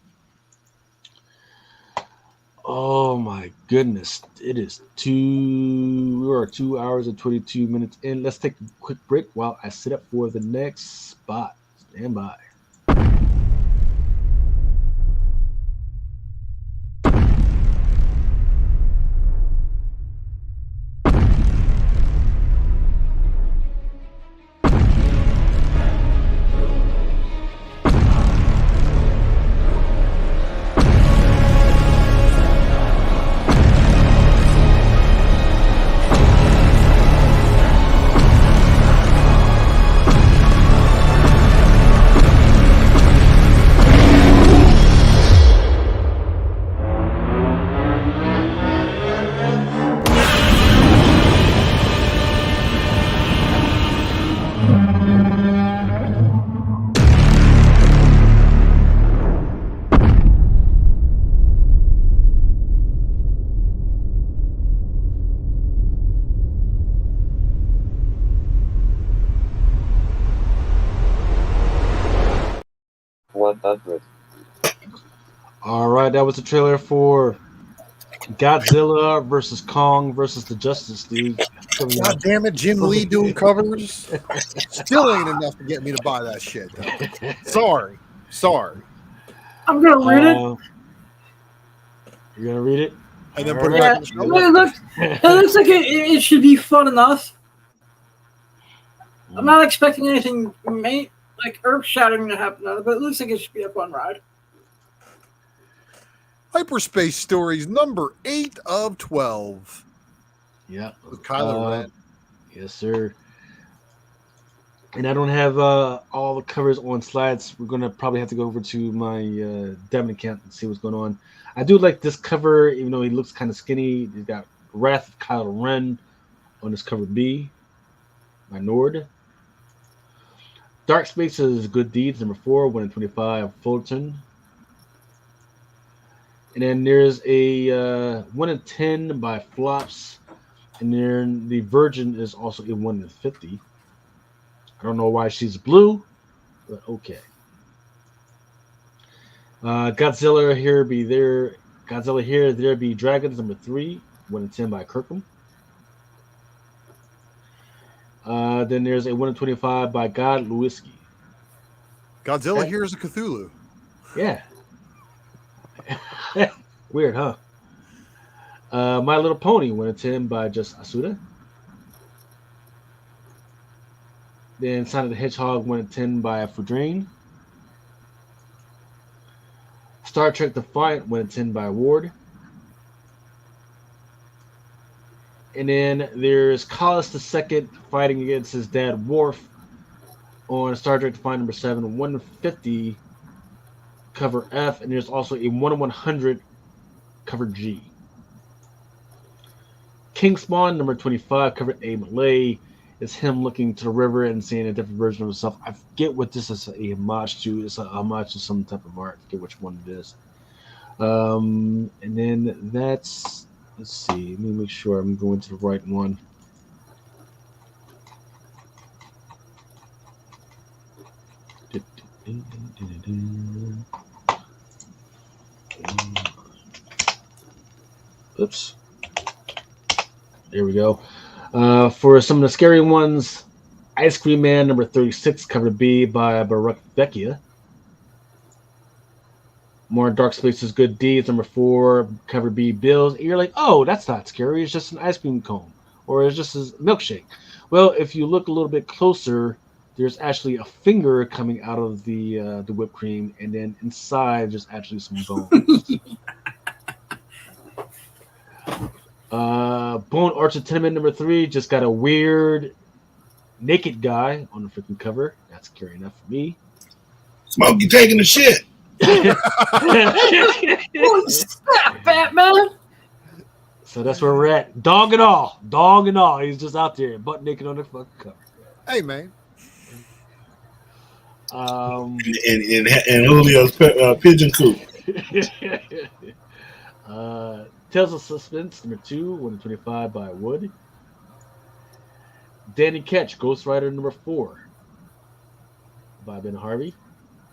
Oh my goodness. It is we are 2 hours and 22 minutes in. Let's take a quick break while I sit up for the next spot. Stand by. All right, that was the trailer for Godzilla versus Kong versus the Justice League. God damn it, Jim Lee doing covers still ain't enough to get me to buy that shit. Though. Sorry. I'm gonna read it. You're gonna read it, and then put it back in the show. It looks like it should be fun enough. I'm not expecting anything like earth-shattering to happen, but it looks like it should be a fun ride. Hyperspace Stories number 8 of 12. Yeah. With Kylo Ren. Yes, sir. And I don't have all the covers on slides. We're going to probably have to go over to my Devin account and see what's going on. I do like this cover, even though he looks kind of skinny. He's got Wrath of Kylo Ren on this cover B by Nord. Dark Spaces Good Deeds number 4, 1 in 25, Fullerton. And then there's a 1 in 10 by Flops. And then the Virgin is also a 1 in 50. I don't know why she's blue, but okay. Godzilla Here Be There. Godzilla Here There Be Dragons number 3, 1 in 10 by Kirkham. Then there's a 1 in 25 by God Lewinsky. Godzilla Here's a Cthulhu. Yeah. Weird, huh? My Little Pony 1 in 10 by Just Asuda. Then Sonic the Hedgehog 1 in 10 by Fudrain. Star Trek Defiant 1 in 10 by Ward. And then there's Collis II fighting against his dad Worf on Star Trek Defiant number 7, 150 cover F, and there's also a 1 in 100 cover G. King Spawn number 25 cover A Malay. It's him looking to the river and seeing a different version of himself. I forget what this is a homage to. It's a homage to some type of art. I forget which one it is. And then that's, let's see, let me make sure I'm going to the right one. Oops. There we go. For some of the scary ones, Ice Cream Man number 36, cover B by Baruch Vecchia. More Dark Spaces Good Deeds number 4, cover B Bills. And you're like, oh, that's not scary. It's just an ice cream cone, or it's just a milkshake. Well, if you look a little bit closer, there's actually a finger coming out of the whipped cream, and then inside there's actually some bones. Bone Archer Tenement number 3 just got a weird naked guy on the freaking cover. That's scary enough for me. Smokey taking the shit. Holy snap, Batman! So that's where we're at. Dog and all. Dog and all. He's just out there, butt naked on the fucking cover. Hey, man. And Julio's pigeon coop. Tales of Suspense number 2, 1 in 25 by Wood. Danny Ketch, Ghost Rider number 4 by Ben Harvey.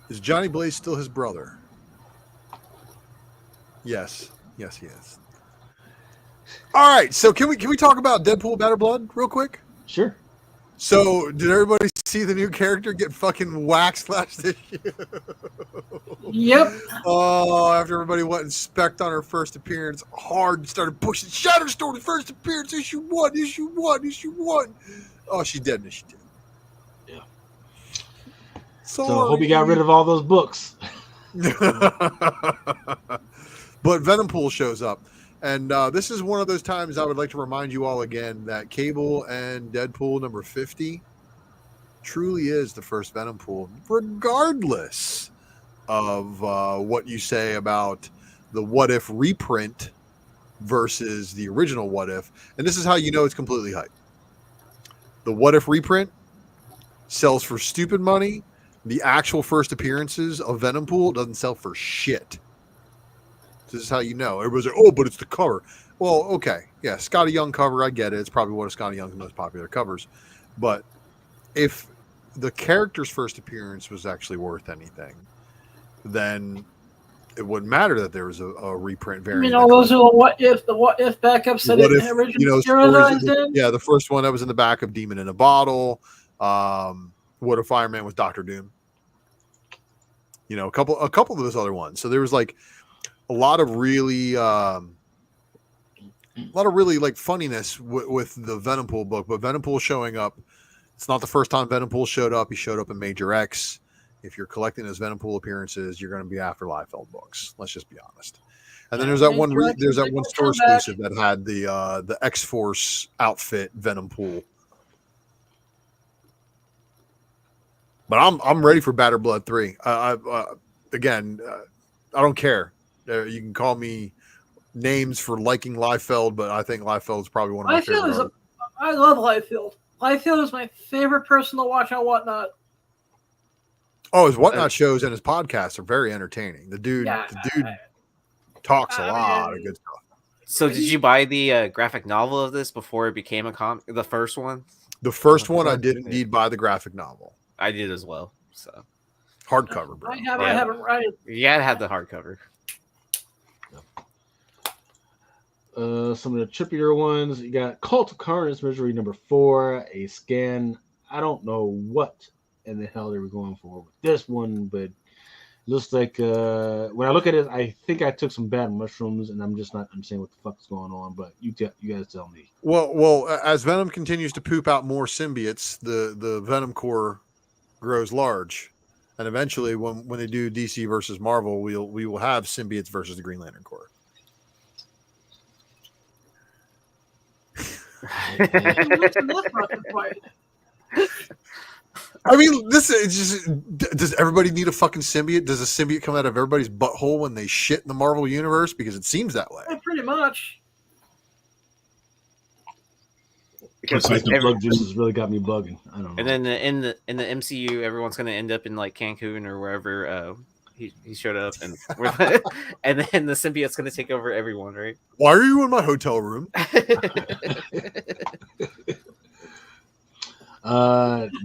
Is Johnny Blaze still his brother? Yes. Yes, he is. All right. So can we talk about Deadpool Better Blood real quick? Sure. So did everybody see the new character get fucking waxed last issue? Yep. Oh, after everybody went and specced on her first appearance hard and started pushing Shatterstorm's first appearance, issue 1. Oh, she's dead, and she did. Yeah. Sorry. So I hope you got rid of all those books. But Venompool shows up. And this is one of those times I would like to remind you all again that Cable and Deadpool number 50 truly is the first Venompool, regardless of what you say about the What If reprint versus the original What If. And this is how you know it's completely hype. The What If reprint sells for stupid money. The actual first appearances of Venompool doesn't sell for shit. This is how you know. Everybody's like, oh, but it's the cover. Well, okay. Yeah, Scotty Young cover, I get it. It's probably one of Scotty Young's most popular covers. But if the character's first appearance was actually worth anything, then it wouldn't matter that there was a reprint variant. You know, those are the what if backups that it originally serialized in? Yeah, the first one that was in the back of Demon in a Bottle. What If Fireman was Dr. Doom. You know, a couple of those other ones. So there was like a lot of really like funniness with the Venompool book, but Venompool showing up, it's not the first time Venompool showed up. He showed up in Major X. If you're collecting his Venompool appearances, you're going to be after Liefeld books. Let's just be honest. And then there's that one store exclusive that had the X-Force outfit Venompool. But I'm ready for Batter Blood 3. Again, I don't care. You can call me names for liking Liefeld, but I think Liefeld is probably one of my favorite. I love Liefeld. Liefeld is my favorite person to watch on Whatnot. Oh, his Whatnot shows and his podcasts are very entertaining. The dude talks a lot of good stuff. So, did you buy the graphic novel of this before it became a comic? The first one. The first one, I did indeed buy the graphic novel. I did as well. So, hardcover, bro. I haven't read it. You gotta have the hardcover. Some of the trippier ones, you got Cult of Carnage Misery number 4, a scan. I don't know what in the hell they were going for with this one, but Looks like when I look at it, I think I took some bad mushrooms, and I'm just not understanding what the fuck is going on. But you guys tell me. Well, as Venom continues to poop out more symbiotes, the Venom core grows large, and eventually, when they do DC versus Marvel, we will have symbiotes versus the Green Lantern Corps. I mean, this is just. Does everybody need a fucking symbiote? Does a symbiote come out of everybody's butthole when they shit in the Marvel universe? Because it seems that way. Yeah, pretty much. Because Like the bug juice has really got me bugging. I don't know. And then in the MCU, everyone's gonna end up in like Cancun or wherever he showed up, and and then the symbiote's gonna take over everyone, right? Why are you in my hotel room?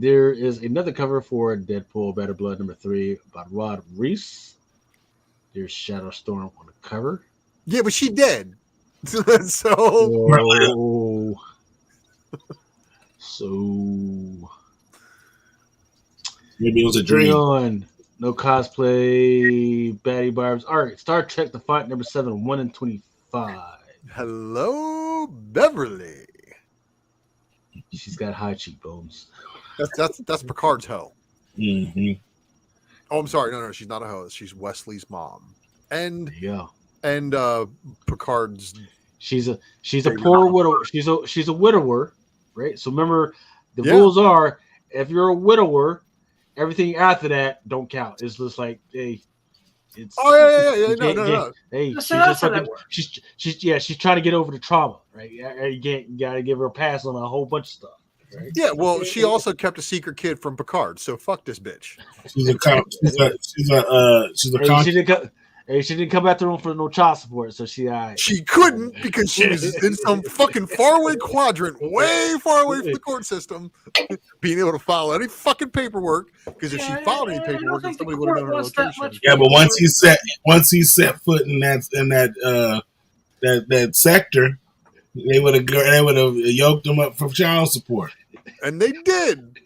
There is another cover for Deadpool Better Blood #3 by Rod Reese. There's Shadow Storm on the cover. Yeah, but she dead. So maybe it was a dream. on. No cosplay. Baddie Barbs. All right, Star Trek: The Fight #7, 1 in 25. hello, Beverly. She's got high cheekbones. That's Picard's hoe. Mm-hmm. Oh, I'm sorry. No, she's not a hoe. She's Wesley's mom. And Yeah. and Picard's. She's a poor widow. She's a widower, right? So remember, the rules are if you're a widower, everything after that don't count. It's just like, hey, it's yeah. No. Hey, So she's that's just how fucking, that works. she's trying to get over the trauma, right? You gotta give her a pass on a whole bunch of stuff. Right? Yeah, well, she also kept a secret kid from Picard, so fuck this bitch. She's a She didn't come back to the room for no child support, so she couldn't because she was in some fucking faraway quadrant, way far away from the court system, being able to file any fucking paperwork. Because if she filed any paperwork, then somebody would have known her location. Yeah, but once he set foot in that sector, they would have yoked him up for child support, and they did.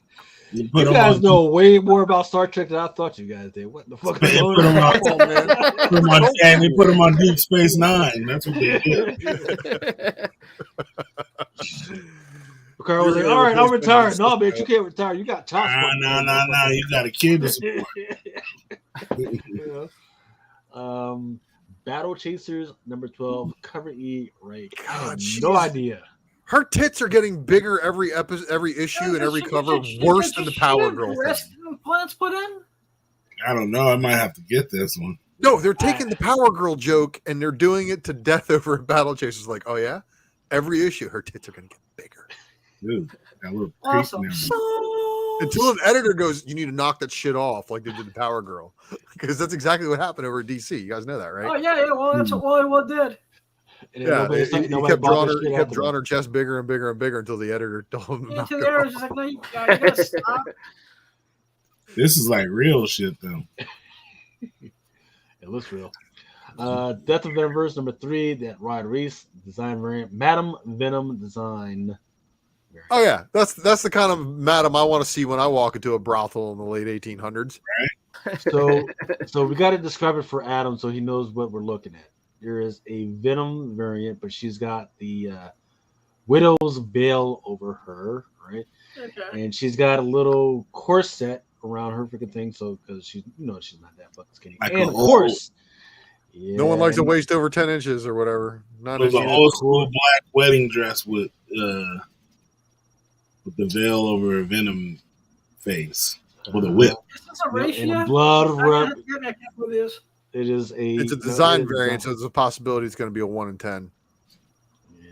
You guys know way more about Star Trek than I thought you guys did. What the fuck? They put him on Deep Space Nine. That's what they did. Carl was like, "All right, I'm retired." No, bitch, you can't retire. You got child support. No. You got a kid to support. Battle Chasers #12, cover E. Right? I God, have no idea. Her tits are getting bigger every issue, and every cover, worse than the Power Girl thing. Plants put in? I don't know. I might have to get this one. No, they're taking the Power Girl joke and they're doing it to death over at Battle Chasers. Like, oh yeah, every issue, her tits are going to get bigger. Dude, that little Awesome. Until an editor goes, you need to knock that shit off, like they did the Power Girl, because that's exactly what happened over at DC. You guys know that, right? Oh yeah. Well, that's what did. Yeah, he kept drawing her chest bigger and bigger and bigger until the editor told him to knock it off. Just like, no, you gotta stop. This is like real shit, though. It looks real. Death of Venomverse #3, that Rod Reese design variant, Madam Venom design. Oh yeah, that's the kind of madam I want to see when I walk into a brothel in the late 1800s. So we got to describe it for Adam so he knows what we're looking at. There is a Venom variant, but she's got the widow's veil over her, right? Okay. And she's got a little corset around her freaking thing, so because she's not that fucking skinny. Like and of course, no one likes a waist over 10 inches or whatever. It was an old school black wedding dress with the veil over a Venom face with a whip. Is this a ratio? And a blood rub. It's a design variant, so there's a possibility it's going to be a 1 in 10.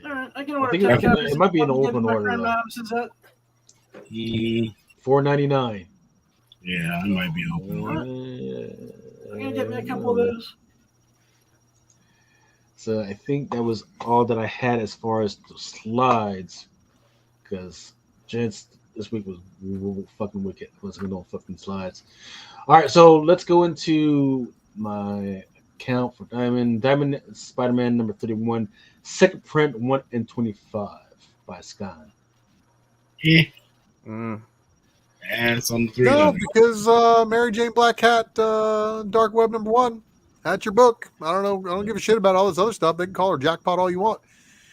All right, I can order. It might be an open order. $4.99. Yeah, it might be open order. I'm gonna get me a couple of those. So I think that was all that I had as far as the slides, because gents, this week was fucking wicked. Wasn't no fucking slides. All right, so let's go into my account for Diamond Spider-Man #31, second print, 1 in 25 by Sky. And it's on the 3. No, because Mary Jane Black Cat, Dark Web #1. That's your book. I don't know. I don't give a shit about all this other stuff. They can call her jackpot all you want.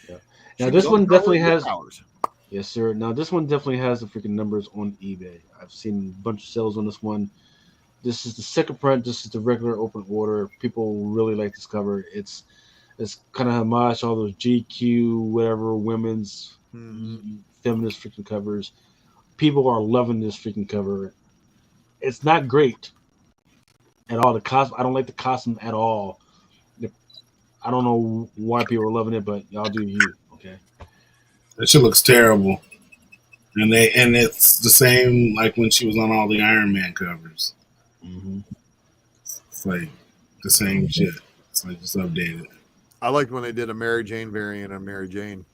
Yeah. Now this one definitely has. Powers. Yes, sir. Now this one definitely has the freaking numbers on eBay. I've seen a bunch of sales on this one. This is the second print. This is the regular open order. People really like this cover. It's kind of homage to all those GQ, whatever, women's feminist freaking covers. People are loving this freaking cover. It's not great at all. I don't like the costume at all. I don't know why people are loving it, but y'all do you. Okay. That shit looks terrible. And it's the same like when she was on all the Iron Man covers. Mm-hmm. It's like the same shit. It's like just updated. I liked when they did a Mary Jane variant of Mary Jane.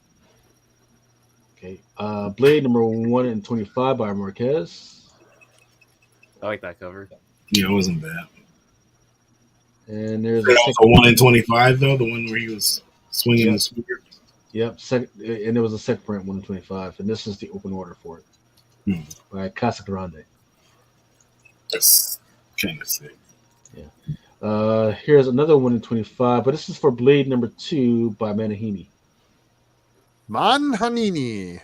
Okay. Blade number 1 in 25 by Marquez. I like that cover. Yeah, it wasn't bad. And there's also 1 in 25 though, the one where he was swinging the spear. Yep, and there was a second print 1 in 25, and this is the open order for it by Casa Grande. That's kind of sick. Yeah. Here's another 1 in 25, but this is for Blade number 2 by Manahini. Manhanini.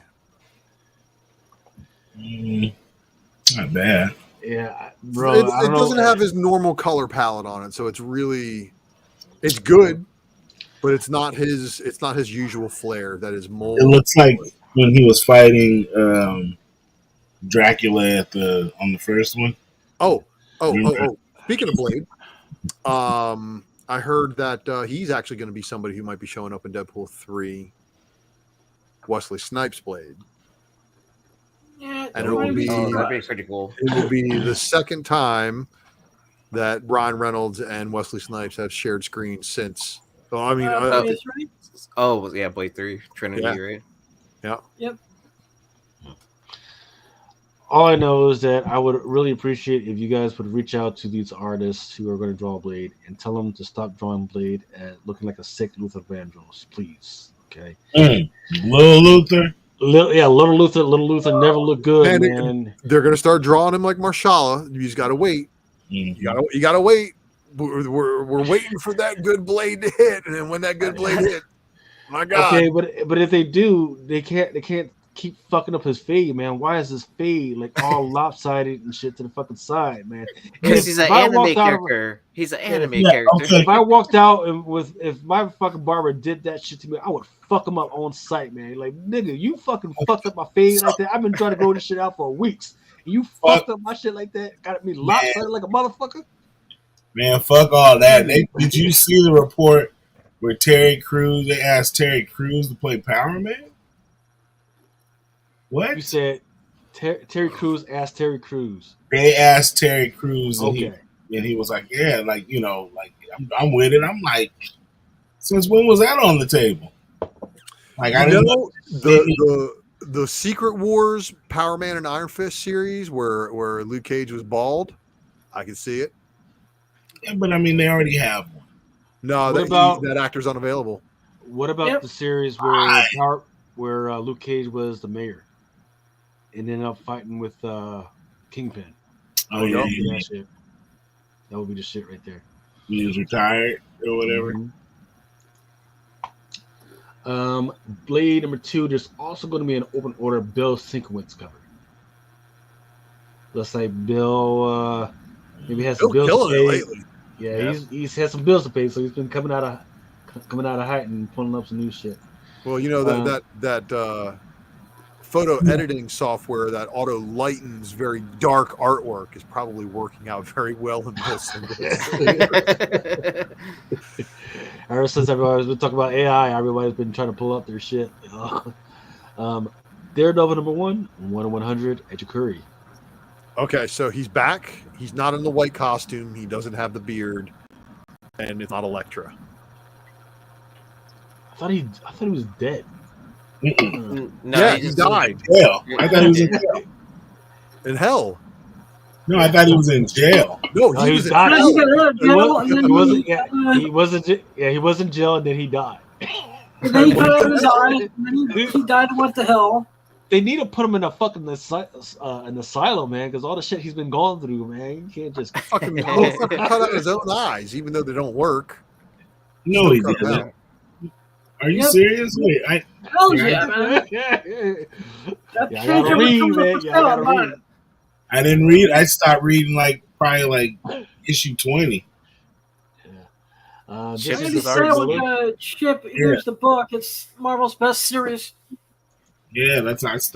Not bad. Yeah, bro. It doesn't have his normal color palette on it, so it's good, but it's not his usual flair. That is more. It looks like when he was fighting Dracula on the first one. Oh. Speaking of Blade, I heard that he's actually going to be somebody who might be showing up in Deadpool 3. Wesley Snipes Blade. Yeah, And it will be that'd be pretty cool. It will be the second time that Ryan Reynolds and Wesley Snipes have shared screen since. So I mean, Blade 3 Trinity, right? Yeah. Yep. All I know is that I would really appreciate if you guys would reach out to these artists who are going to draw Blade and tell them to stop drawing Blade at looking like a sick Luther Vandross, please. Okay. Little Luther. Little Luther never looked good, man. They're going to start drawing him like Marshala. You just got to wait. You got to wait. We're waiting for that good Blade to hit, and then when that good Blade hit, my God. Okay, but if they do, they can't keep fucking up his fade, man. Why is his fade like all lopsided and shit to the fucking side, man? Because he's an anime character. He's an anime character. Okay. If I walked out if my fucking barber did that shit to me, I would fuck him up on sight, man. Like, nigga, you fucking fucked up my fade like that. I've been trying to grow this shit out for weeks. You fucked up my shit like that. Got me lopsided like a motherfucker. Man, fuck all that. Did you see the report where they asked Terry Crews to play Power Man? What? You said Terry Crews asked Terry Crews. They asked Terry Crews, and okay. he was like, yeah, like, you know, like, I'm with it. I'm like, since when was that on the table? Like, I didn't know the Secret Wars Power Man and Iron Fist series where Luke Cage was bald. I can see it. Yeah, but I mean, they already have one. No, that actor's unavailable. What about the series where Luke Cage was the mayor and ended up fighting with Kingpin? Oh, yeah. That shit. That would be the shit right there. He was retired or whatever. Mm-hmm. Blade number 2, there's also going to be an open order Bill Sienkiewicz cover. Looks like Bill maybe has some bills to pay. Lately. Yeah, he's had some bills to pay, so he's been coming out of height and pulling up some new shit. Well, you know that photo editing software that auto lightens very dark artwork is probably working out very well in this. Ever since everybody's been talking about AI, everybody's been trying to pull up their shit. Daredevil number 1 in 100 at your curry. Okay, so he's back. He's not in the white costume. He doesn't have the beard, and it's not Elektra. I thought he was dead. No, yeah, he died. Jail. I thought he was in jail. In hell. No, I thought he was in jail. No, he was in died. hell. He was in jail, and then he died. And then he put out his eye, and then he died and went to hell. They need to put him in a fucking an asylum, man, because all the shit he's been going through, man. You can't just Fucking cut out his own eyes, even though they don't work. No, Still he cut 'em didn't. out. Are you Yep. serious? Wait, Hell Yeah, yeah, man. yeah, That I change gotta every read, comes man. up for Yeah, I sale, gotta I'm buying read. it. I didn't read. I stopped reading probably issue 20. This Chip is Randy the starts. Sale Thriller. with Chip. Here's the book. It's Marvel's best series. Yeah, that's I just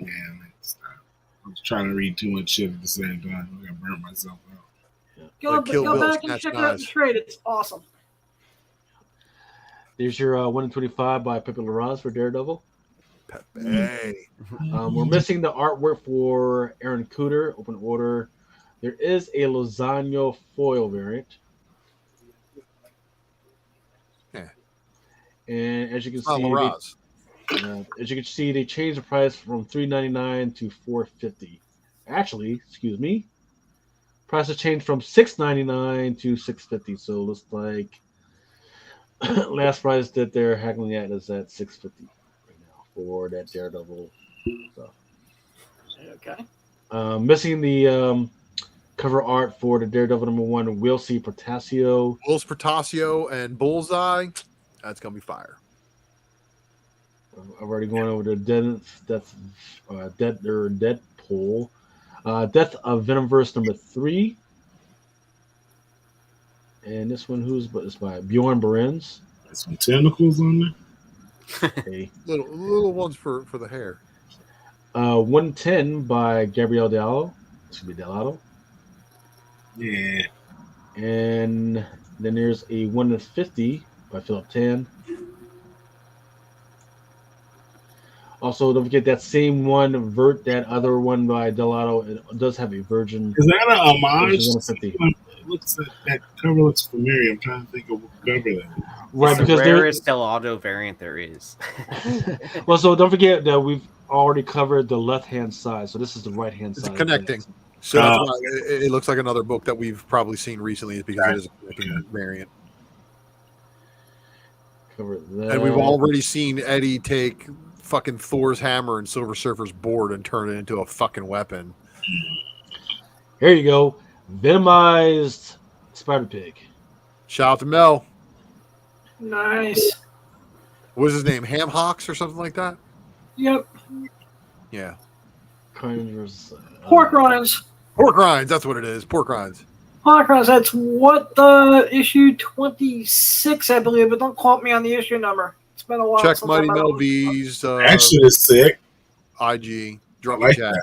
man, I was trying to read too much shit at the same time. I got burnt myself out. Go, Like Kill go Bill, back and Snatch check out the Knives. trade. It's awesome. There's your 1 in 25 by Pepe Larraz for Daredevil. Pepe. We're missing the artwork for Aaron Cooter, open order. There is a Lozano foil variant. Yeah. And as you can Oh, see, Larraz. they changed the price from $3.99 to $4.50. Actually, excuse me, price has changed from $6.99 to $6.50. So it looks like last price that they're haggling at is at $6.50 right now for that Daredevil stuff. Okay. Missing the cover art for the Daredevil #1. We'll see Potasio. Wills Portasio and Bullseye. That's gonna be fire. I've already gone over the Deadpool. Death of Venomverse #3. And this one, it's by Bjorn Berens. There's some tentacles on there. Okay. Little ones for the hair. 110 by Gabriel Delado. Yeah. And then there's a 1 in 50 by Philip Tan. Also, don't forget that same one, that other one by Delado. It does have a Virgin. Is that a homage? Version 150. That cover looks familiar. I'm trying to think of what cover that is. Right, It's the because rarest Delado variant there is. well, so don't forget that we've already covered the left-hand side, so this is the right-hand It's side. connecting. So that's why it looks like another book that we've probably seen recently, is because it is a connecting variant. Cover that. And we've already seen Eddie take fucking Thor's hammer and Silver Surfer's board and turn it into a fucking weapon. Here you go. Venomized Spider-Pig. Shout out to Mel. Nice. What was his name? Ham Hocks or something like that? Yep. Yeah. Carnage, Pork rinds. Pork rinds, that's what it is. Pork rinds. Pork rinds. That's what the issue 26, I believe, but don't quote me on the issue number. It's been a while. Check since Mighty I've Mel been- V's That shit is sick. IG. Drunken like Chat.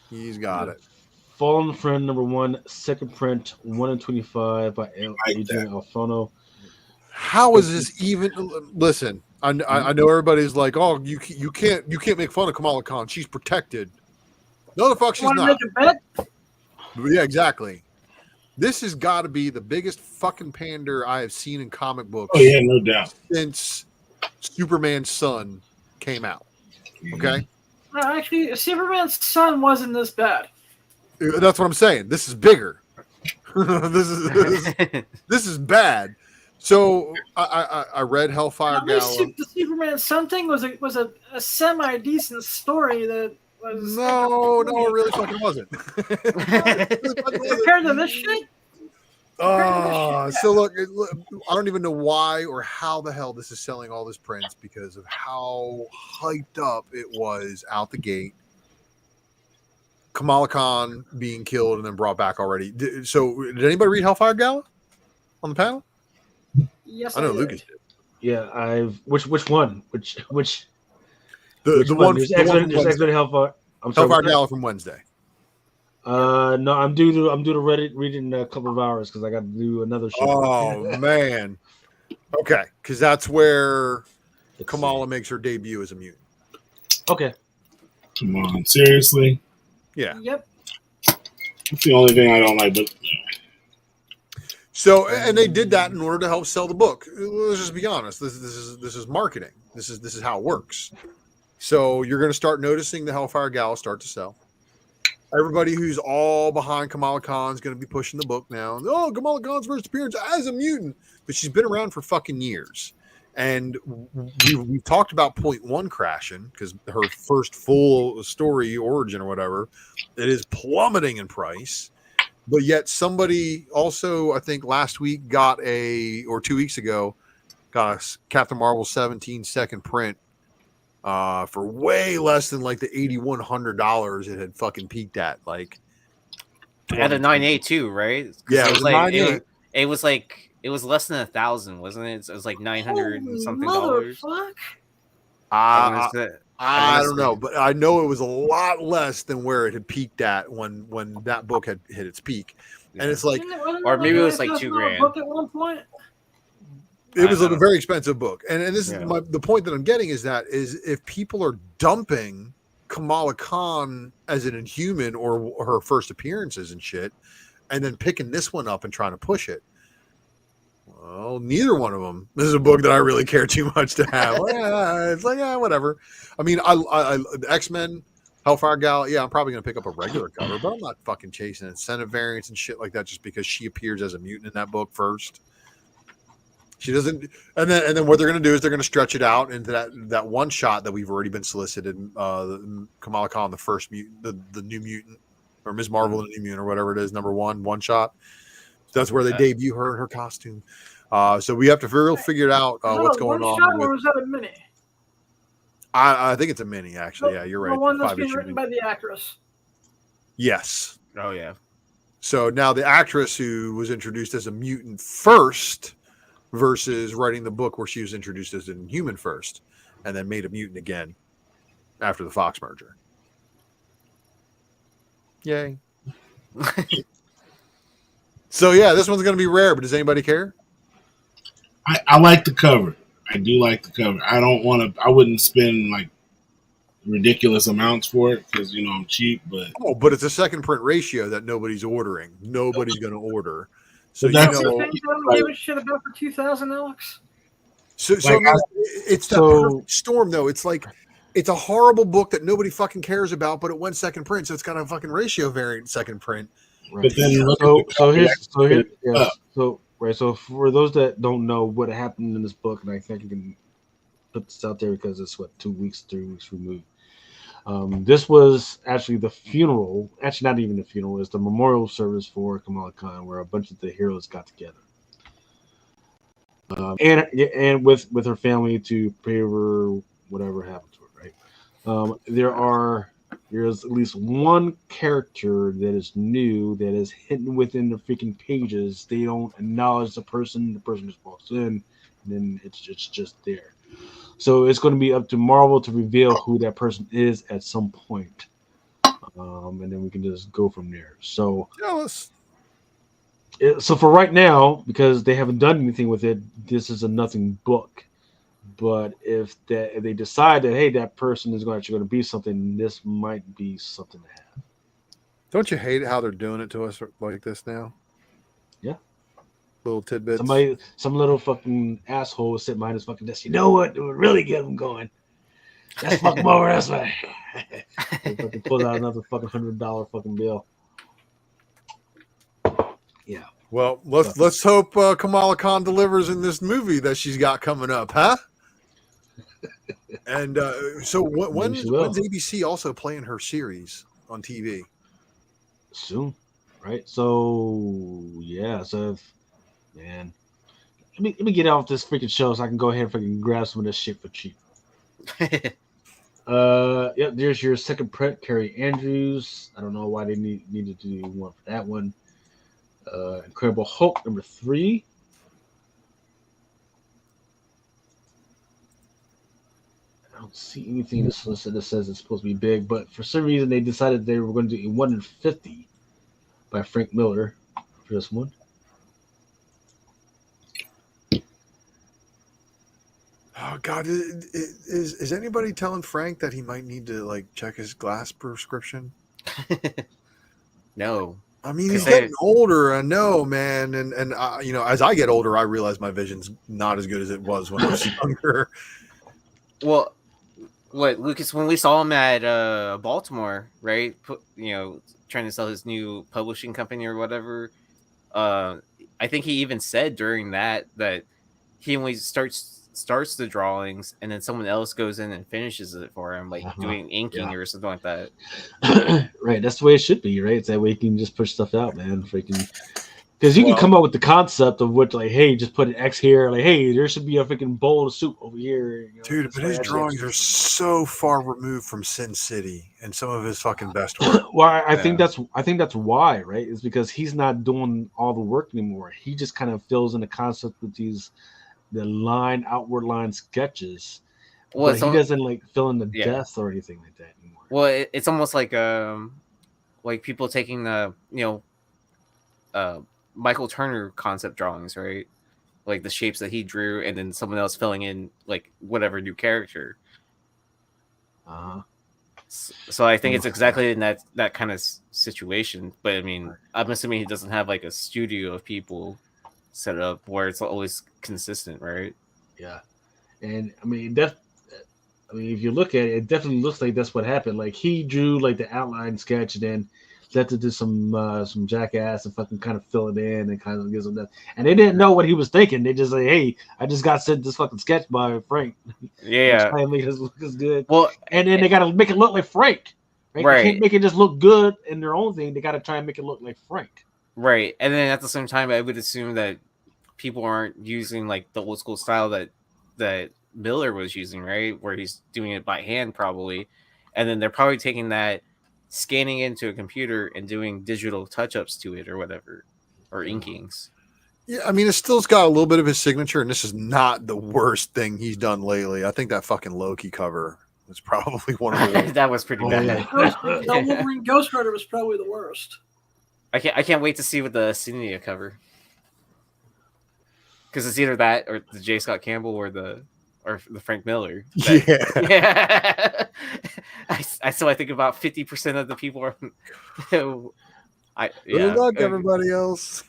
He's got it. Fallen Friend #1, second print, 1 in 25 by Adrian Alfano. How is this even? Listen, I know everybody's like, oh, you can't make fun of Kamala Khan. She's protected. No, the fuck she's Wanna not. make a bet? Yeah, exactly. This has got to be the biggest fucking pander I have seen in comic books. Oh yeah, no doubt. Since Superman's son came out. Okay, Actually, Superman's son wasn't this bad. that's what I'm saying. This is bigger. this is bad. So I read Hellfire At least Gala. the Superman son thing was a semi decent story that was No, it really fucking wasn't. compared to this shit. So look, I don't even know why or how the hell this is selling all this prints, because of how hyped up it was out the gate. Kamala Khan being killed and then brought back already. So did anybody read Hellfire Gala on the panel? Yes, I know did. Lucas did. Yeah, which one? Which The which one, There's the one from X-Men Wednesday. Hellfire. I'm sorry. Hellfire what's that? Gala from Wednesday. No, I'm due to read it in a couple of hours because I got to do another show. Oh man. Okay, because that's where Let's Kamala makes her debut as a mutant. see. Okay. Come on, seriously. Yeah. Yep. That's the only thing I don't like. But So, and they did that in order to help sell the book. Let's just be honest. This is marketing. This is how it works. So you're going to start noticing the Hellfire Gala start to sell. Everybody who's all behind Kamala Khan is going to be pushing the book now. Oh, Kamala Khan's first appearance as a mutant, but she's been around for fucking years. And we've talked about Point One crashing because her first full story origin or whatever, it is plummeting in price. But yet somebody also, I think last week or 2 weeks ago, got a Captain Marvel 17 second print for way less than like the $8,100 it had fucking peaked at. Like At a 982, right? Yeah, it was a 9.8. It was less than 1,000, wasn't it? It was like 900 and something dollars. Motherfuck. I I don't know, but I know it was a lot less than where it had peaked at when that book had hit its peak. And it's like, or maybe it was like $2,000 book at one point. it was a very expensive book. And this is Yeah. the point that I'm getting is if people are dumping Kamala Khan as an Inhuman or her first appearances and shit, and then picking this one up and trying to push it, well, neither one of them. This is a book that I really care too much to have. It's like, whatever. I mean, I X-Men, Hellfire Gal. Yeah, I'm probably gonna pick up a regular cover, but I'm not fucking chasing incentive variants and shit like that just because she appears as a mutant in that book first. She doesn't, and then what they're gonna do is they're gonna stretch it out into that one shot that we've already been solicited. Kamala Khan, the first mutant, the new mutant, or Ms. Marvel, the new mutant, or whatever it is, number one shot. That's where they debut her in her costume. So we have to figure out what's going on. Shot, or was that a mini? I think it's a mini, actually. Yeah, you're right. The one that's 5 being issue written mini. by the actress. Yes. Oh yeah. So now the actress who was introduced as a mutant first versus writing the book where she was introduced as an Inhuman first and then made a mutant again after the Fox merger. Yay. So yeah, this one's going to be rare, but does anybody care? I like the cover. I do like the cover. I wouldn't spend like ridiculous amounts for it because I'm cheap. But it's a second print ratio that nobody's ordering. Nobody's going to order. So that's Give a shit about for 2,000, Alex. So it's that perfect storm though. It's like it's a horrible book that nobody fucking cares about, but it went second print, so it's got a fucking ratio variant second print. Right. But then So for those that don't know what happened in this book, and I think you can put this out there because it's 3 weeks removed. This was actually the funeral. Actually, not even the funeral. It's the memorial service for Kamala Khan, where a bunch of the heroes got together, and with her family to pray over whatever happened to her. Right. There's at least one character that is new that is hidden within the freaking pages. They don't acknowledge the person. The person just walks in, and then it's just there. So it's going to be up to Marvel to reveal who that person is at some point. And then we can just go from there. So jealous. So for right now, because they haven't done anything with it, this is a nothing book. But if they decide that, hey, that person is actually going to be something, this might be something to have. Don't you hate how they're doing it to us like this now? Yeah. Little tidbits. Some little fucking asshole sitting behind his fucking desk. You know what? It would really get him going. Let's fuck him over. That's right. They fucking pull out another fucking $100 fucking bill. Yeah. Well, let's hope Kamala Khan delivers in this movie that she's got coming up, huh? And so when's ABC also playing her series on TV? Soon, right? So yeah, man, let me get off this freaking show so I can go ahead and freaking grab some of this shit for cheap. Yep, there's your second print, Carrie Andrews. I don't know why they needed to do one for that one. Incredible Hulk number 3. I don't see anything that's listed that says it's supposed to be big, but for some reason they decided they were going to do 150 by Frank Miller for this one. Oh God, is anybody telling Frank that he might need to check his glass prescription? No. I mean, he's getting older. I know, man, and as I get older, I realize my vision's not as good as it was when I was younger. Well, Lucas? When we saw him at Baltimore, right? Trying to sell his new publishing company or whatever. I think he even said during that he only starts starts the drawings, and then someone else goes in and finishes it for him, like doing inking or something like that. Right, that's the way it should be, right? It's that way you can just push stuff out, man. Freaking, because you can come up with the concept of what, like, hey, just put an X here, like, hey, there should be a freaking bowl of soup over here. You know, Dude, but his drawings are so far removed from Sin City and some of his fucking best work. Well, I think that's why, right? Is because he's not doing all the work anymore. He just kind of fills in the concept with the outward line sketches. Well, he doesn't like fill in the depth or anything like that anymore. Well, it's almost like people taking the Michael Turner concept drawings, right? Like the shapes that he drew, and then someone else filling in like whatever new character. So I think it's exactly in that kind of situation. But I mean, I'm assuming he doesn't have like a studio of people set up where it's always consistent, right? Yeah, and I mean if you look at it, it definitely looks like that's what happened. Like he drew like the outline sketch, and then let to do some jackass and fucking kind of fill it in and kind of gives them that. And they didn't know what he was thinking. They just say, "Hey, I just got sent this fucking sketch by Frank. Yeah, try and make it look as good." Well, and then they got to make it look like Frank. Right? They can't make it just look good in their own thing. They got to try and make it look like Frank. Right, and then at the same time, I would assume that people aren't using like the old school style that Miller was using, right, where he's doing it by hand probably, and then they're probably taking that, scanning into a computer and doing digital touch-ups to it or whatever, or inkings. Yeah, I mean, it still's got a little bit of his signature, and this is not the worst thing he's done lately. I think that fucking Loki cover was probably one of the worst. That was pretty bad. The Wolverine Ghost Rider was probably the worst. I can't wait to see what the Sinead cover, because it's either that or the J. Scott Campbell or the Frank Miller. Yeah. I think about 50% of the people are. Good luck, everybody else.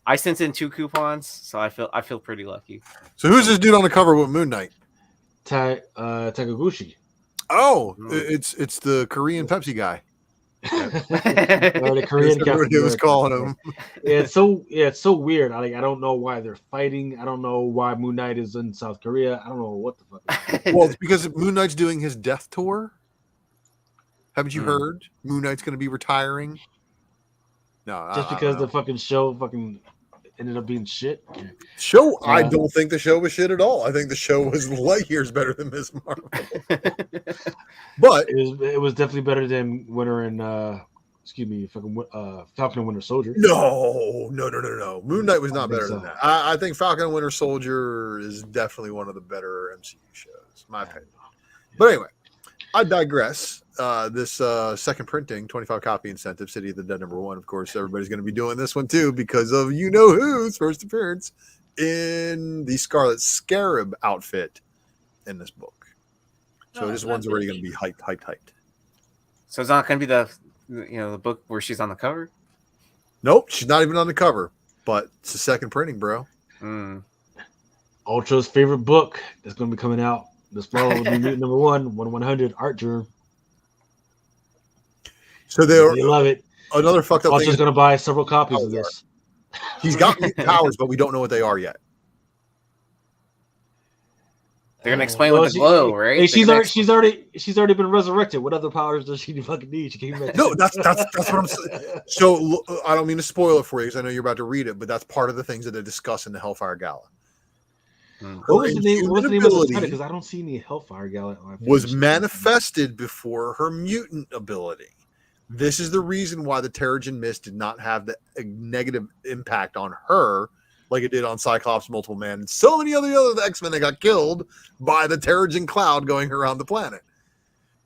I sent in 2 coupons, so I feel pretty lucky. So who's this dude on the cover with Moon Knight? Takaguchi. Oh, it's the Korean Pepsi guy. The Korean Everybody was calling him. It's so weird. I don't know why they're fighting. I don't know why Moon Knight is in South Korea. I don't know what the fuck. Well, it's because Moon Knight's doing his death tour. Haven't you heard? Moon Knight's going to be retiring. No, just because the fucking show fucking ended up being shit. I don't think the show was shit at all. I think the show was light years better than Ms. Marvel. But it was definitely better than Winter and Falcon and Winter Soldier. No. Moon Knight was not better than that. I think Falcon and Winter Soldier is definitely one of the better MCU shows, my opinion. But anyway, I digress. This second printing, 25 copy incentive, City of the Dead #1. Of course, everybody's going to be doing this one too because of who's first appearance in the Scarlet Scarab outfit in this book. So this one's already going to be hyped. So it's not going to be the book where she's on the cover? Nope, she's not even on the cover. But it's the second printing, bro. Ultra's favorite book that's going to be coming out this fall will be #1, 1/100 art journal. So they love it. Another fucked up thing. Ultra's going to buy several copies of this. He's got powers, but we don't know what they are yet. They're gonna explain with the glow, right? Hey, she's already been resurrected. What other powers does she fucking need? She came back. No, that's what I'm saying. So I don't mean to spoil it for you because I know you're about to read it, but that's part of the things that they discuss in the Hellfire Gala. What was the name of the because I don't see any Hellfire Gala. Was manifested before her mutant ability. This is the reason why the Terrigen Mist did not have the negative impact on her like it did on Cyclops, Multiple Man, and so many other X-Men that got killed by the Terrigen cloud going around the planet.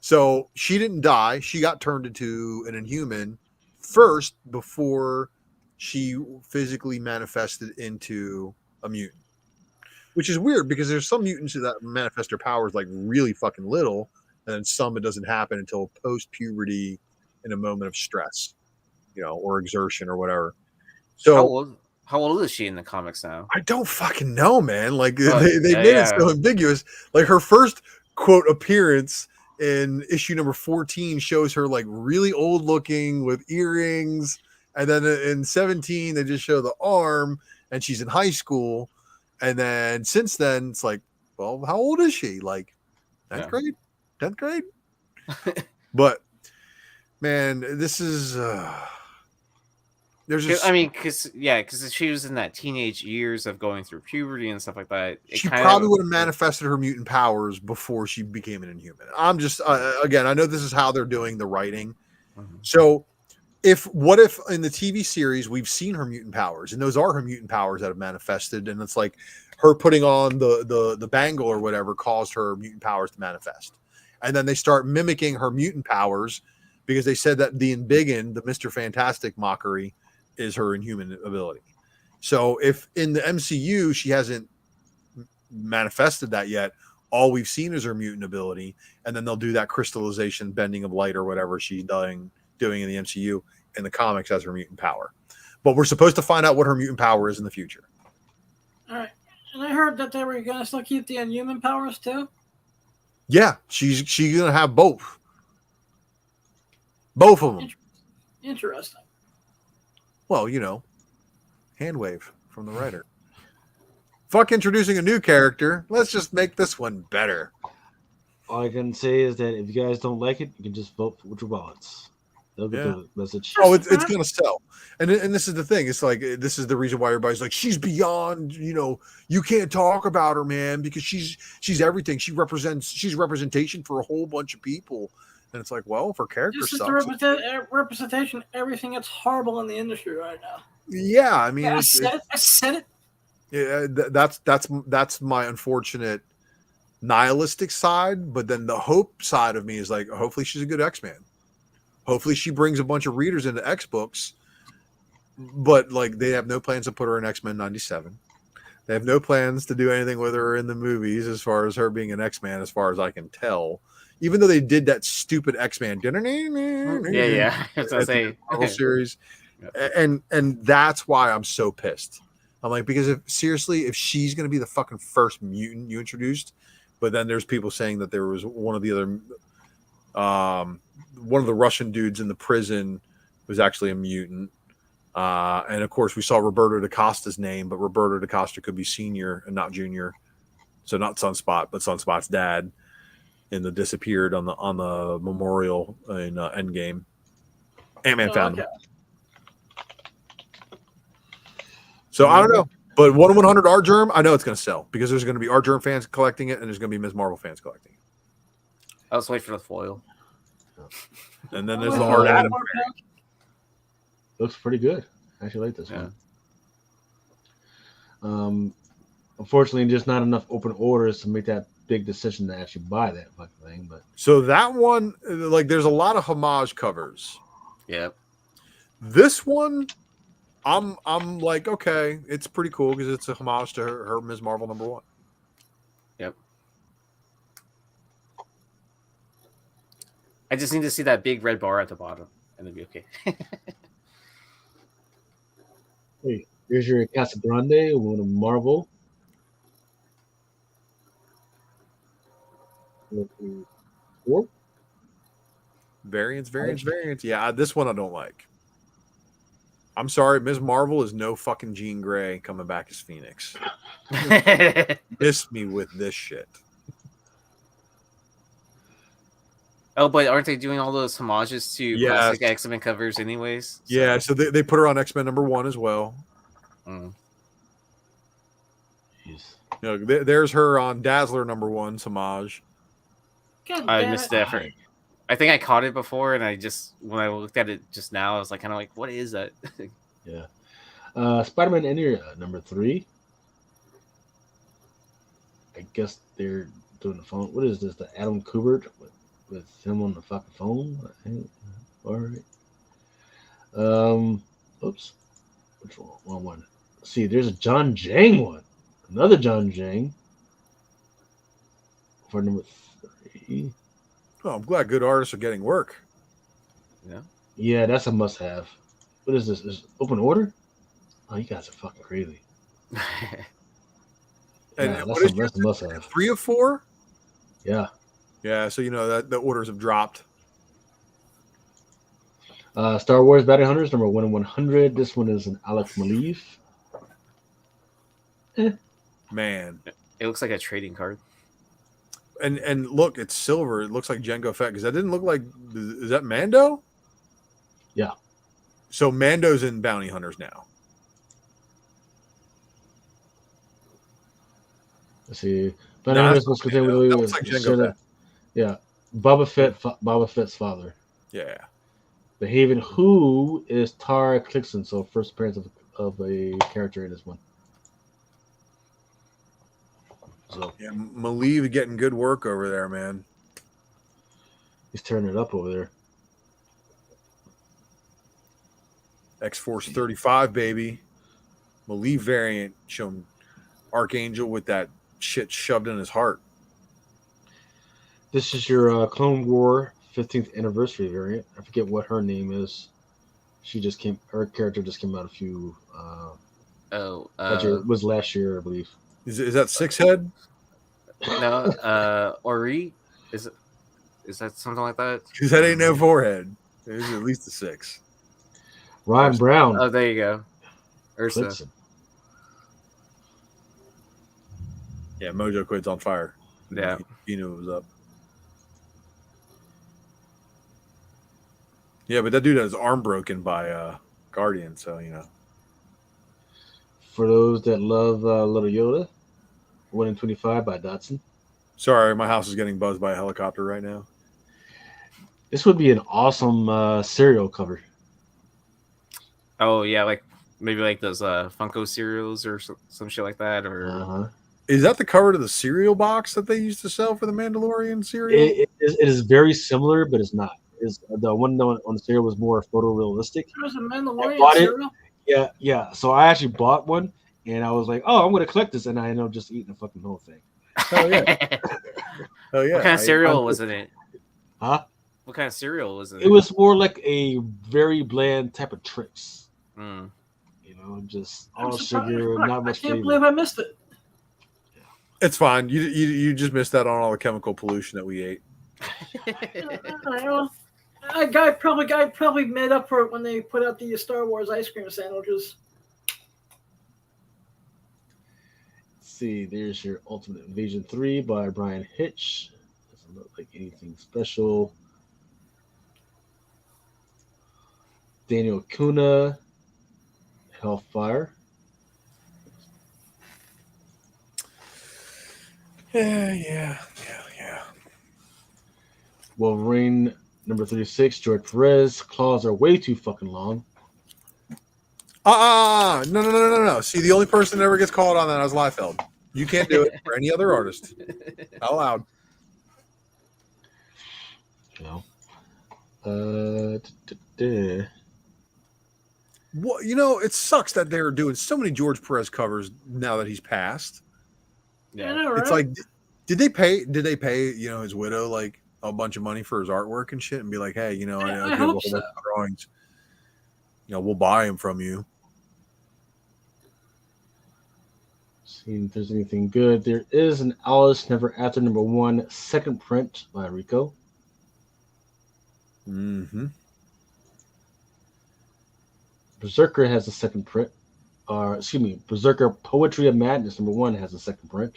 So she didn't die. She got turned into an Inhuman first before she physically manifested into a mutant. Which is weird because there's some mutants that manifest their powers like really fucking little, and then some it doesn't happen until post-puberty in a moment of stress, or exertion or whatever. So how old is she in the comics now? I don't fucking know, man. Like they made it so ambiguous. Like her first quote appearance in issue number 14 shows her like really old looking with earrings. And then in 17, they just show the arm and she's in high school. And then since then, it's like well, how old is she? Like 10th Yeah. grade, 10th grade. But man, this is there's just, I mean, because she was in that teenage years of going through puberty and stuff like that. she probably would have manifested her mutant powers before she became an Inhuman. I'm just again, I know this is how they're doing the writing. So what if in the TV series we've seen her mutant powers, and those are her mutant powers that have manifested, and it's like her putting on the bangle or whatever caused her mutant powers to manifest, and then they start mimicking her mutant powers because they said that the Embiggen, the Mr. Fantastic mockery, is her Inhuman ability. So if in the MCU she hasn't manifested that yet, all we've seen is her mutant ability, and then they'll do that crystallization, bending of light, or whatever she's doing in the MCU. In the comics as her mutant power. But we're supposed to find out what her mutant power is in the future. All right. And I heard that they were going to still keep the Inhuman powers too. Yeah, she's going to have both. Both of them. Interesting. Well, hand wave from the writer. Fuck introducing a new character. Let's just make this one better. All I can say is that if you guys don't like it, you can just vote with your wallets. They'll get the message. Oh, it's going to sell. And this is the thing. It's like, this is the reason why everybody's like, she's beyond, you can't talk about her, man, because she's everything. She's representation for a whole bunch of people. And it's like, well, if her character This is sucks. the representation of everything that's horrible in the industry right now. Yeah, I mean, I said it. Yeah, that's my unfortunate nihilistic side. But then the hope side of me is like, hopefully she's a good X-Man. Hopefully she brings a bunch of readers into X books, but like they have no plans to put her in X-Men 97. They have no plans to do anything with her in the movies as far as her being an X-Man, as far as I can tell. Even though they did that stupid X-Man yeah. That's what I say. Marvel series, and that's why I'm so pissed. I'm like, because if she's going to be the fucking first mutant you introduced, but then there's people saying that there was one of the other. One of the Russian dudes in the prison was actually a mutant. And of course we saw Roberto da Costa's name, but Roberto da Costa could be senior and not junior. So not Sunspot, but Sunspot's dad in the disappeared on the memorial in Endgame. Ant-Man found him. So I don't know, but 1/100 R Germ, I know it's going to sell because there's going to be R Germ fans collecting it and there's going to be Ms. Marvel fans collecting it. I was waiting for the foil. And then there's the hard Adam. Looks pretty good. I actually like this one. Unfortunately, just not enough open orders to make that big decision to actually buy that fucking thing. But so that one, like, there's a lot of homage covers. Yep. This one, I'm like, okay, it's pretty cool because it's a homage to her Ms. Marvel #1. Yep. I just need to see that big red bar at the bottom, and it'll be okay. Hey, here's your Casa Grande, one of Marvel. Four. Variants. Yeah, this one I don't like. I'm sorry, Ms. Marvel is no fucking Jean Grey coming back as Phoenix. Miss me with this shit. Oh, but aren't they doing all those homages to classic X-Men covers anyways? So. Yeah, so they put her on X-Men #1 as well. Mm. There's her on Dazzler #1 homage. I missed that. I think I caught it before, and when I looked at it just now, I was like, kind of like, what is that? Yeah. Spider-Man Enter #3. I guess they're doing the phone. What is this? The Adam Kubert with him on the fucking phone? All right. Oops. Which one? One. See, there's a John Jang one. Another John Jang. For #3. Oh, I'm glad good artists are getting work. Yeah, that's a must-have. What is this? Is open order? Oh, you guys are fucking crazy. And yeah, what is that's a must-have. 3 of 4? Yeah. Yeah, so that the orders have dropped. Star Wars Bounty Hunters #1/100. This one is an Alex Maleev. Man, it looks like a trading card. And look, it's silver. It looks like Jango Fett because that didn't look like. Is that Mando? Yeah. So Mando's in Bounty Hunters now. Let's see. But Nah, was contained with that looks like Jango Fett. Yeah. Boba Fett's father. Yeah. The Haven, who is Tara Clixon, so first appearance of a character in this one. So Yeah, Maliv getting good work over there, man. he's turning it up over there. X-Force 35, baby. Maliv variant showing Archangel with that shit shoved in his heart. This is your Clone War 15th anniversary variant. I forget what her name is. Her character just came out a few. Was last year, I believe. Is that Six Head? No, Ori is that something like that? Because that ain't no forehead. There's at least a 6. Ryan Brown. Oh, there you go. Ursa. Clixon. Yeah, Mojo Quid's on fire. Yeah, he knew it was up. Yeah, but that dude had his arm broken by Guardian, so you know. For those that love Little Yoda, 1 in 25 by Dotson. Sorry, my house is getting buzzed by a helicopter right now. This would be an awesome cereal cover. Oh yeah, like maybe like those Funko cereals or some shit like that, or Is that the cover to the cereal box that they used to sell for the Mandalorian cereal? It is very similar, but it's not. The one on the cereal was more photorealistic. There was a Mandalorian cereal. Yeah. So I actually bought one, and I was like, "Oh, I'm going to collect this," and I ended up just eating the fucking whole thing. Oh yeah. Oh yeah. What kind of cereal was it? Huh? What kind of cereal was it? It was more like a very bland type of Trix. Mm. You know, just all sugar, not much flavor. I can't believe I missed it. It's fine. You just missed out on all the chemical pollution that we ate. Guy probably made up for it when they put out the Star Wars ice cream sandwiches. Let's see, there's your Ultimate Invasion 3 by Brian Hitch. Doesn't look like anything special. Daniel Kuna, Hellfire. Yeah. Wolverine number 36, George Perez. Claws are way too fucking long. No. See, the only person that ever gets called on that is Liefeld. You can't do it for any other artist. Not allowed. No. Well, you know, it sucks that they're doing so many George Perez covers now that he's passed. Yeah, I know, right? It's like, did they pay, you know, his widow like a bunch of money for his artwork and shit and be like, hey, you know, I know you have a whole bunch of drawings. You know, we'll buy them from you. See if there's anything good. There is an Alice Never After number 1 second print by Rico. Mm-hmm. Berserker has a second print. Berserker Poetry of Madness number 1 has a second print.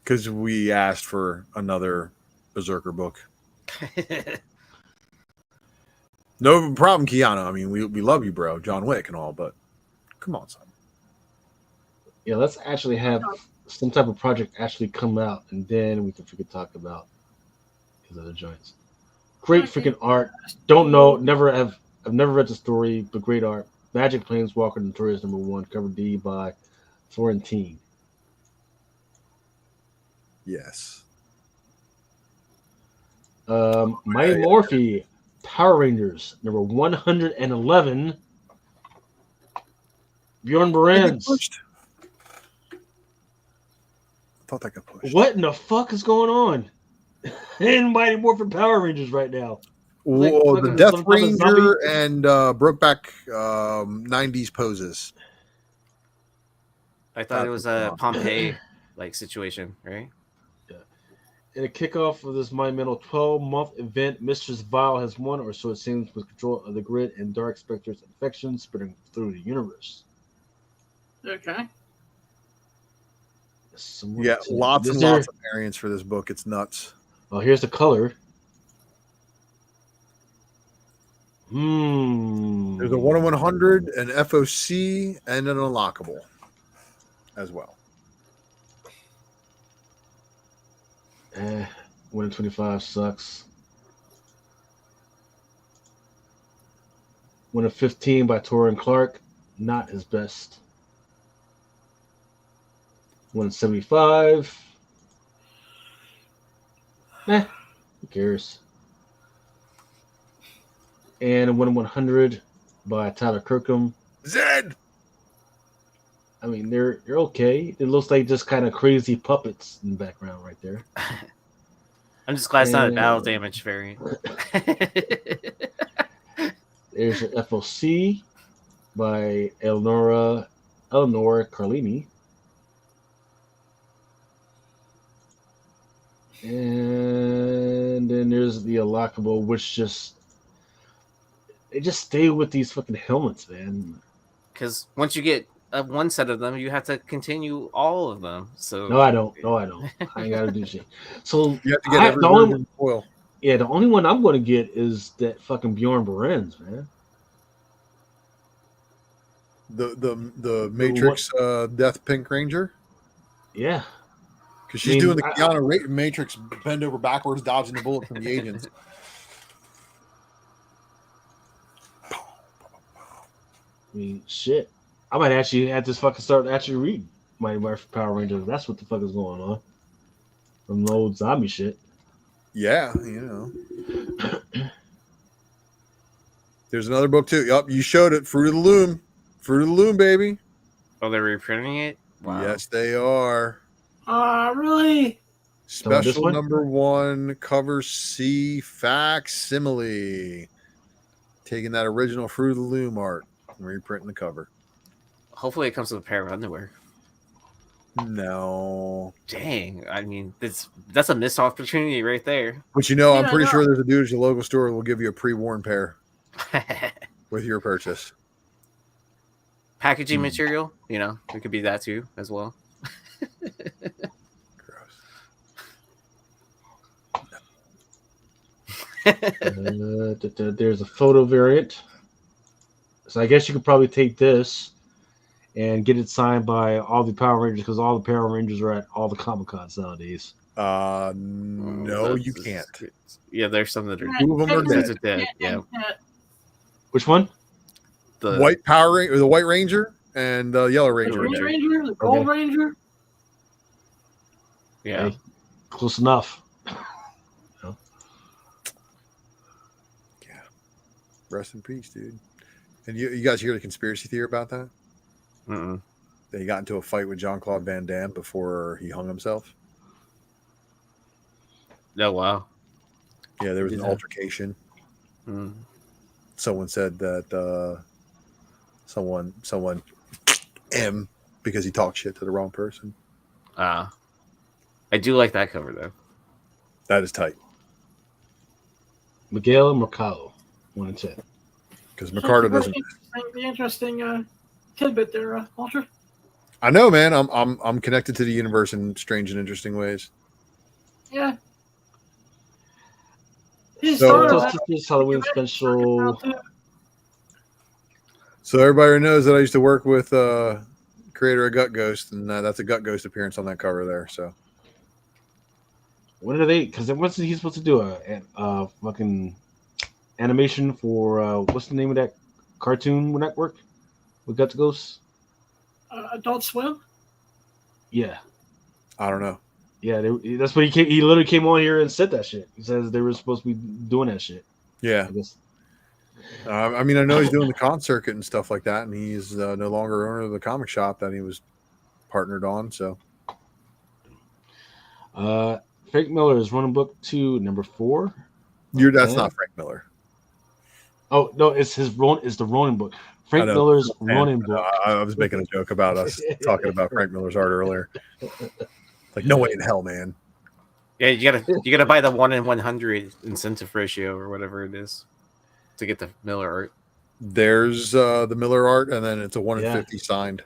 Because we asked for another Berserker book. No problem, Keanu. I mean, we love you, bro. John Wick and all, but come on, son. Yeah, let's actually have some type of project actually come out, and then we can freaking talk about his other joints. Great freaking art. Don't know. I've never read the story, but great art. Magic Planeswalker Notorious number 1, cover D by Florentine. Yes. Mighty Morphe Power Rangers number 111. Bjorn Barends. I thought that got pushed. What in the fuck is going on in Mighty Morphin Power Rangers right now? Whoa, the Death Ranger and Brokeback 90s poses. I thought it was a Pompeii like situation, right? Yeah. In a kickoff of this monumental 12-month event, Mistress Vile has won, or so it seems, with control of the grid and Dark Spectre's infection spreading through the universe. Okay. Yeah, lots and lots of variants for this book. It's nuts. Oh, here's the color. There's a 1 in 100, an FOC, and an unlockable as well. 1 in 25 sucks. 1 in 15 by Torrin Clark, not his best. 1 in 75. Who cares? And a 1 in 100 by Tyler Kirkham. Zed! I mean, they're okay. It looks like just kind of crazy puppets in the background right there. I'm just glad it's not a battle damage variant. There's an FOC by Eleanor Carlini. And then there's the unlockable, which they just stay with these fucking helmets, man. Because once you get one set of them, you have to continue all of them. So No, I don't. I ain't gotta do shit. So you have to get every version foil. Yeah, the only one I'm going to get is that fucking b.o.m.b, man. The Matrix Death Pink Ranger. Yeah, because she's doing the Keanu Matrix bend over backwards, dodging the bullet from the agents. I mean, shit. I might actually have this fucking start actually reading Mighty Morphin Power Rangers. That's what the fuck is going on. From the old zombie shit. Yeah, There's another book too. Yup, you showed it. Fruit of the Loom. Fruit of the Loom, baby. Oh, they're reprinting it? Wow. Yes, they are. Really? Special number 1, cover C, facsimile. Taking that original Fruit of the Loom art and reprinting the cover. Hopefully it comes with a pair of underwear. No. Dang. I mean, that's a missed opportunity right there. But I'm pretty sure there's a dude at your local store who will give you a pre-worn pair with your purchase. Packaging material, it could be that too as well. There's a photo variant. So I guess you could probably take this and get it signed by all the Power Rangers, because all the Power Rangers are at all the Comic-Cons nowadays. No, you can't. Yeah, there's some that are 2 of them are dead. Yeah. Which one? The White Power Ranger, or the White Ranger, and the Yellow Ranger. The Green Ranger, the Gold Ranger. Yeah, hey, close enough. Yeah. Rest in peace, dude. And you guys hear the conspiracy theory about that? Mm-mm. That he got into a fight with Jean-Claude Van Damme before he hung himself. Oh, wow. Yeah, there was an altercation. Mm. Someone said that someone M because he talked shit to the wrong person. I do like that cover though. That is tight. Miguel Mercado, 1 in 10. Because Mercado doesn't. The interesting tidbit there, Walter. I know, man. I'm connected to the universe in strange and interesting ways. Yeah. So this Halloween special. So everybody knows that I used to work with creator of Gut Ghost, and that's a Gut Ghost appearance on that cover there. So when are they? Because what's he supposed to do? A fucking animation for what's the name of that cartoon network with Gut Ghost? Adult Swim. Yeah, I don't know. Yeah, that's what he literally came on here and said that shit. He says they were supposed to be doing that shit. Yeah. I guess. I mean, I know he's doing the con circuit and stuff like that, and he's no longer owner of the comic shop that he was partnered on. So, Frank Miller is running book 2, number 4. That's not Frank Miller. Oh no, it's the Ronin book. Frank Miller's Ronin book. I was making a joke about us talking about Frank Miller's art earlier. Like, no way in hell, man. Yeah, you gotta buy the 1 in 100 incentive ratio or whatever it is to get the Miller art. There's the Miller art, and then it's a 1 in 50 signed.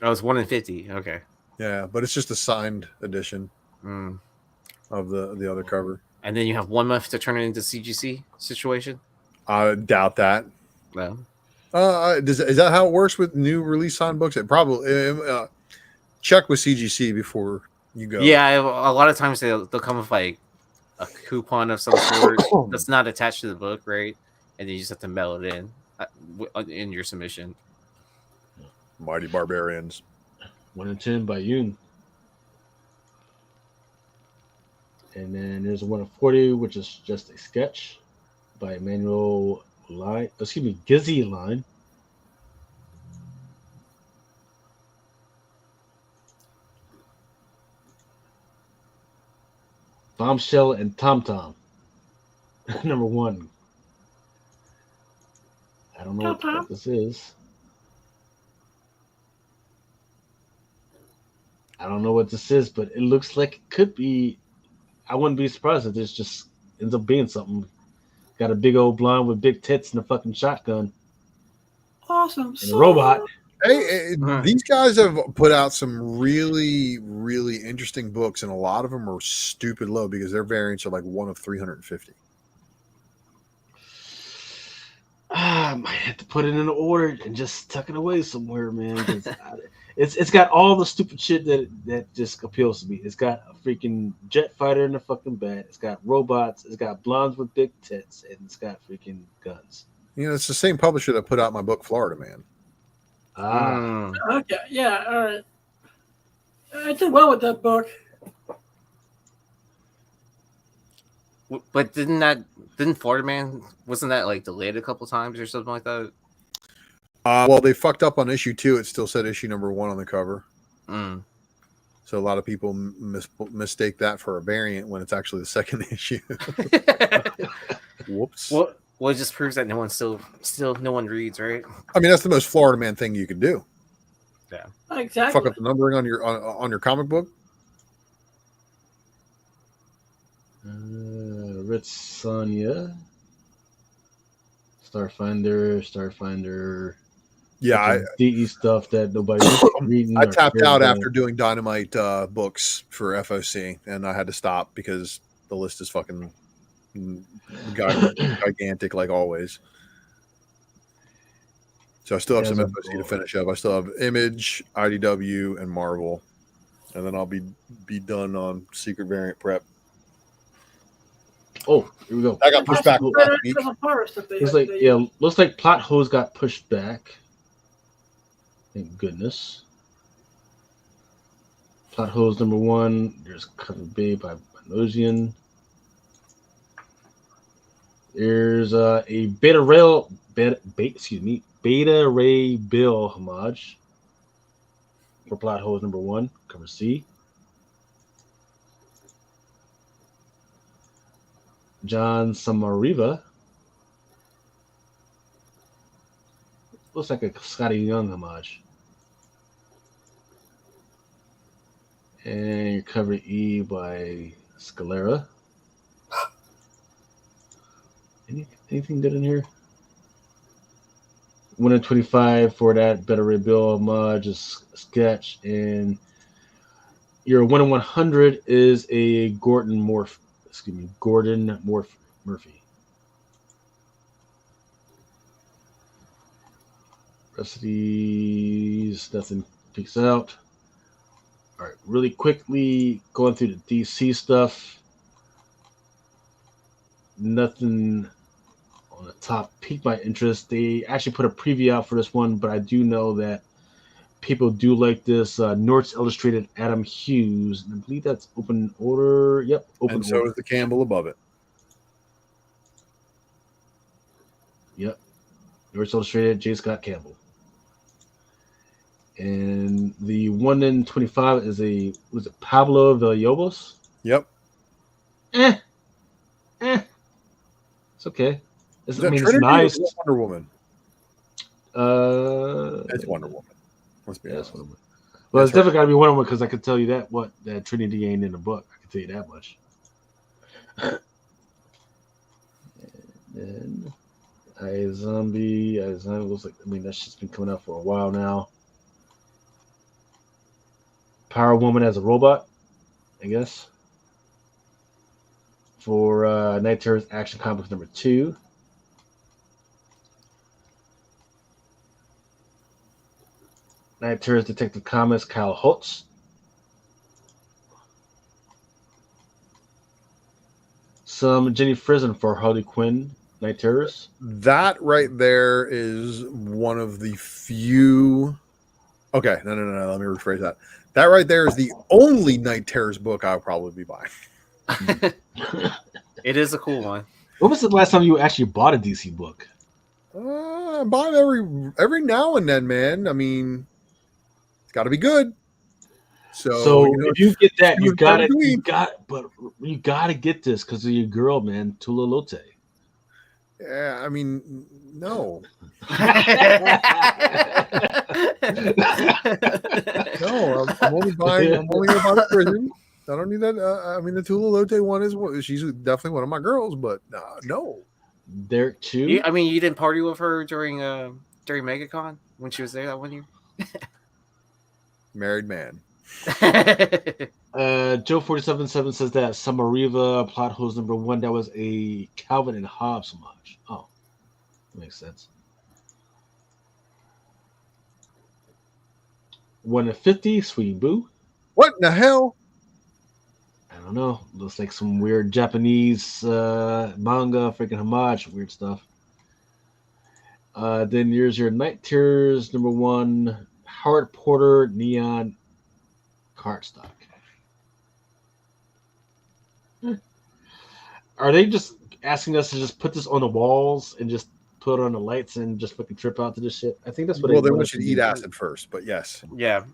Oh, it's 1 in 50. Okay. Yeah, but it's just a signed edition of the other cover. And then you have 1 month to turn it into CGC situation. I doubt that. No. Is that how it works with new release signed books? It probably check with CGC before you go. Yeah, a lot of times they'll come with like a coupon of some sort that's not attached to the book, right? And then you just have to mail it in your submission. Mighty Barbarians. 1 in 10 by Yoon. And then there's a 1 in 40, which is just a sketch by Emmanuel Gizzy Line. Bombshell and Tom Tom. Number 1. I don't know what this is. I don't know what this is, but it looks like it could be. I wouldn't be surprised if this just ends up being something. Got a big old blonde with big tits and a fucking shotgun. Awesome. And a robot. Hey, these guys have put out some really, really interesting books, and a lot of them are stupid low because their variants are like 1 of 350. I might have to put it in order and just tuck it away somewhere, man. It's got all the stupid shit that just appeals to me. It's got a freaking jet fighter in the fucking bed. It's got robots. It's got blondes with big tits, and it's got freaking guns. You know, it's the same publisher that put out my book, Florida Man. Okay, yeah, all right. I did well with that book. But didn't Florida Man, wasn't that like delayed a couple times or something like that? Well, they fucked up on issue 2. It still said issue number 1 on the cover. So a lot of people mistake that for a variant when it's actually the second issue. Whoops. Well, it just proves that no one no one reads, right? I mean, that's the most Florida Man thing you can do. Yeah. Exactly. Fuck up the numbering on your comic book. Ritz Sonia. Starfinder. Yeah, DE stuff that nobody's reading. I tapped out after doing Dynamite books for FOC, and I had to stop because the list is fucking gigantic, like always. So I still have some FOC to finish up. I still have Image, IDW, and Marvel, and then I'll be done on Secret Variant prep. Oh, here we go. I got pushed back last week. Looks like Plot Hose got pushed back. Thank goodness. Plot Hose number 1. There's Cover Bay by Banosian. There's a Beta Ray Bill homage for Plot Hose number 1, cover C. John Samariva. Looks like a Scotty Young homage. And cover E by Scalera. Anything good in here? 1 in 25 for that Better Ray Bill homage, a sketch, and your 1 in 100 is a Gordon Murphy. Rest of these, nothing peeks out. All right, really quickly going through the DC stuff. Nothing on the top piqued my interest. They actually put a preview out for this one, but I do know that people do like this. Nort's Illustrated Adam Hughes. And I believe that's open order. Yep, open and order. So is the Campbell above it. Yep. Nort's Illustrated, J. Scott Campbell. And the 1 in 25 is was it Pablo Villalobos? Yep. It's okay. It's Trinity nice. Wonder Woman. It's Wonder Woman. Let's be honest. Wonder Woman. Well, it's definitely got to be Wonder Woman because I can tell you that Trinity ain't in the book. I can tell you that much. And iZombie looks like, that shit's been coming out for a while now. Power Woman as a robot, I guess. For Night Terrors Action Comics number 2. Night Terrors Detective Comics, Kyle Holtz. Some Jenny Frison for Harley Quinn, Night Terrors. That right there is one of the few. Okay, no. Let me rephrase that. That right there is the only Night Terrors book I'll probably be buying. It is a cool one. When was the last time you actually bought a DC book? I buy it every now and then, man. I mean, it's got to be good. So if you get that, you gotta get this because of your girl, man, Tula Lote. Yeah, I mean, no. No, I'm only buying. I'm only going to buy the prison. I don't need that. I mean, the Tula Lote one is she's definitely one of my girls, but no. Derek Chu. I mean, you didn't party with her during MegaCon when she was there that one year. Married man. Joe 477 says that Samariva plot holes number 1 that was a Calvin and Hobbes homage. Oh, that makes sense. 1 to 50, Sweetie Boo. What in the hell? I don't know. Looks like some weird Japanese manga, freaking homage, weird stuff. Then here's your Night Terrors number 1, Howard Porter Neon cardstock. Are they just asking us to just put this on the walls and just put on the lights and just fucking trip out to this shit? I think that's what. Well, they want you to eat acid first, but yes. Yeah,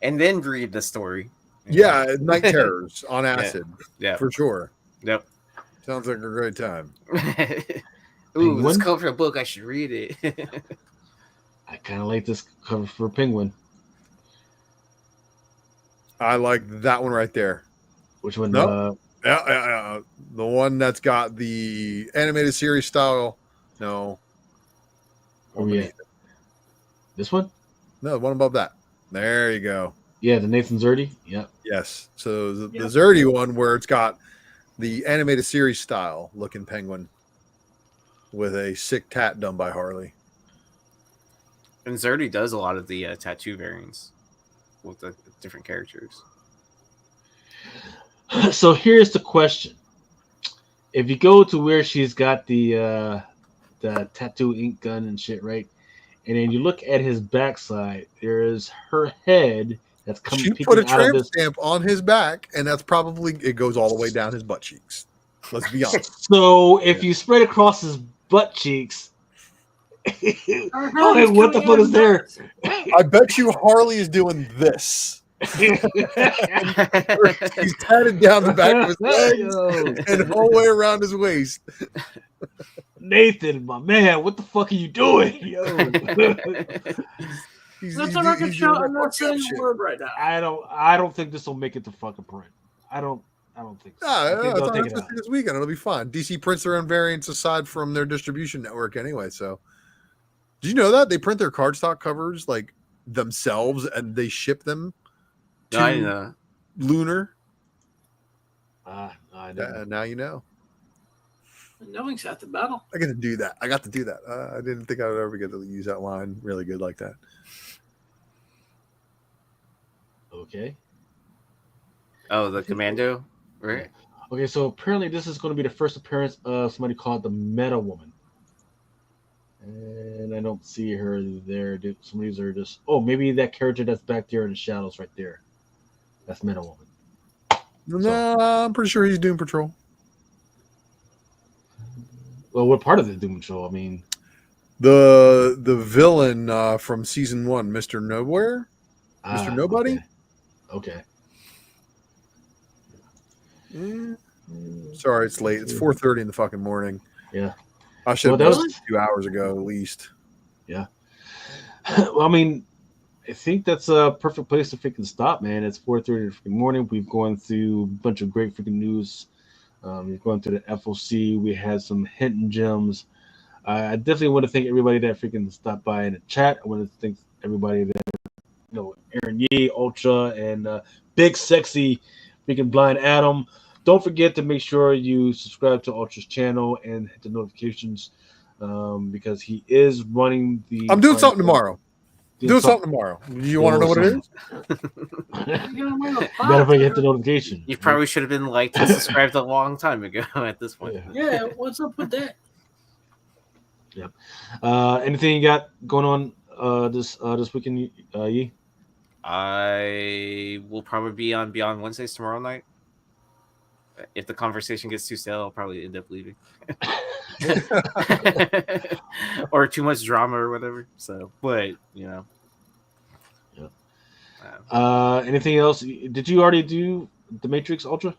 and then read the story. Yeah, Night Terrors on acid. Yeah, for sure. Yep. Sounds like a great time. Ooh, this cover for a book. I should read it. I kind of like this cover for Penguin. I like that one right there. Which one? No. Yeah. The one that's got the animated series style. No. Oh, yeah. This one? No, the one above that. There you go. Yeah, the Nathan Zerdy. Yep. Yes. So the Zerdy one where it's got the animated series style looking Penguin with a sick tat done by Harley. And Zerdy does a lot of the tattoo variants with the different characters. So here's the question: if you go to where she's got the tattoo ink gun and shit, right, and then you look at his backside, there's her head that's coming. She put a tramp stamp on his back, and that's probably it goes all the way down his butt cheeks. Let's be honest. So if you spread across his butt cheeks, what the fuck is there? I bet you Harley is doing this. He's tatted down the back of his legs and the whole way around his waist. Nathan, my man, what the fuck are you doing? Yo. That's what I can show. I'm not saying a word right now. I don't think this will make it to fucking print. I don't think so. I think this weekend it'll be fine. DC prints their own variants aside from their distribution network anyway. So, did you know that they print their cardstock covers like themselves and they ship them to Lunar? I know. Now you know. Knowing's half the battle. I got to do that. I didn't think I would ever get to use that line really good like that. Okay. Oh, the Commando, right? Okay, so apparently this is going to be the first appearance of somebody called the Meta Woman. And I don't see her there. Some of these are just... Oh, maybe that character that's back there in the shadows right there. That's Meta Woman. No, I'm pretty sure he's Doom Patrol. Well, what part of the Doom Patrol? I mean... The villain from season 1, Mr. Nowhere? Mr. Nobody? Okay. Sorry, it's late. It's 4:30 in the fucking morning. Yeah. I should have done it 2 hours ago at least. Yeah. Well, I mean, I think that's a perfect place to freaking stop, man. It's 4:30 in the freaking morning. We've gone through a bunch of great freaking news. We've gone through the FOC. We had some hidden gems. I definitely want to thank everybody that freaking stopped by in the chat. I want to thank everybody that Aaron Yee, Ultra, and Big Sexy freaking Blind Adam. Don't forget to make sure you subscribe to Ultra's channel and hit the notifications because he is running the. I'm doing something tomorrow. Do something tomorrow. You want to know what it is? Better if I hit the notification. You probably should have been liked and subscribed a long time ago at this point. Yeah, what's up with that? Yep. Anything you got going on this weekend, Yi? I will probably be on Beyond Wednesdays tomorrow night. If the conversation gets too stale, I'll probably end up leaving. Or too much drama or whatever. So, but Yeah. Anything else? Did you already do the Matrix Ultra?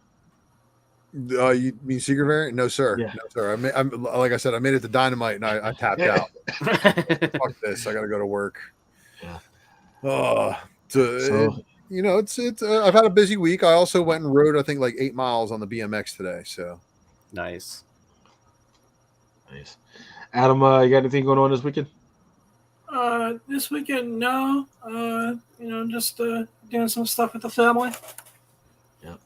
You mean secret variant? No, sir. Yeah. No, sir. I'm like I said, I made it to Dynamite and I tapped out. Fuck this. I got to go to work. Yeah. It's I've had a busy week. I also went and rode, I think, like 8 miles on the BMX today. So nice. Adam, you got anything going on this weekend? This weekend, no. Just doing some stuff with the family. Yeah.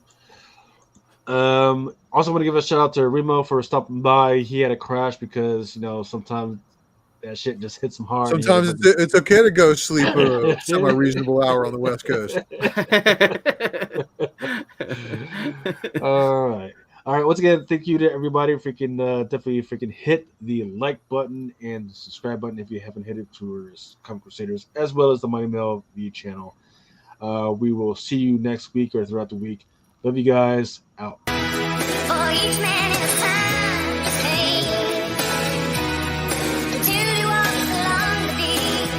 Also want to give a shout out to Remo for stopping by. He had a crash because sometimes that shit just hits him hard. Sometimes it's okay to go sleep a semi-reasonable hour on the West Coast. All right. Once again, thank you to everybody. Definitely hit the like button and the subscribe button if you haven't hit it to Comic Crusaders, as well as the Money Mail V channel. We will see you next week or throughout the week. Love you guys. Out. For each man in his time to take, the duty walks along the beach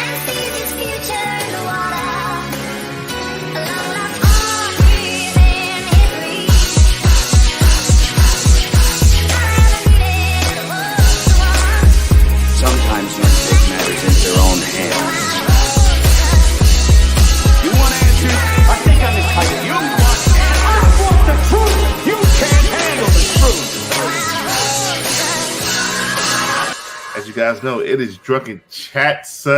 and sees his future in the water, along with all within his reach. Sometimes men take matters into their own hands. You want answers? I think I'm entitled. You want answers? I want the truth. You can't handle the truth. As you guys know, it is Drunken Chat, son.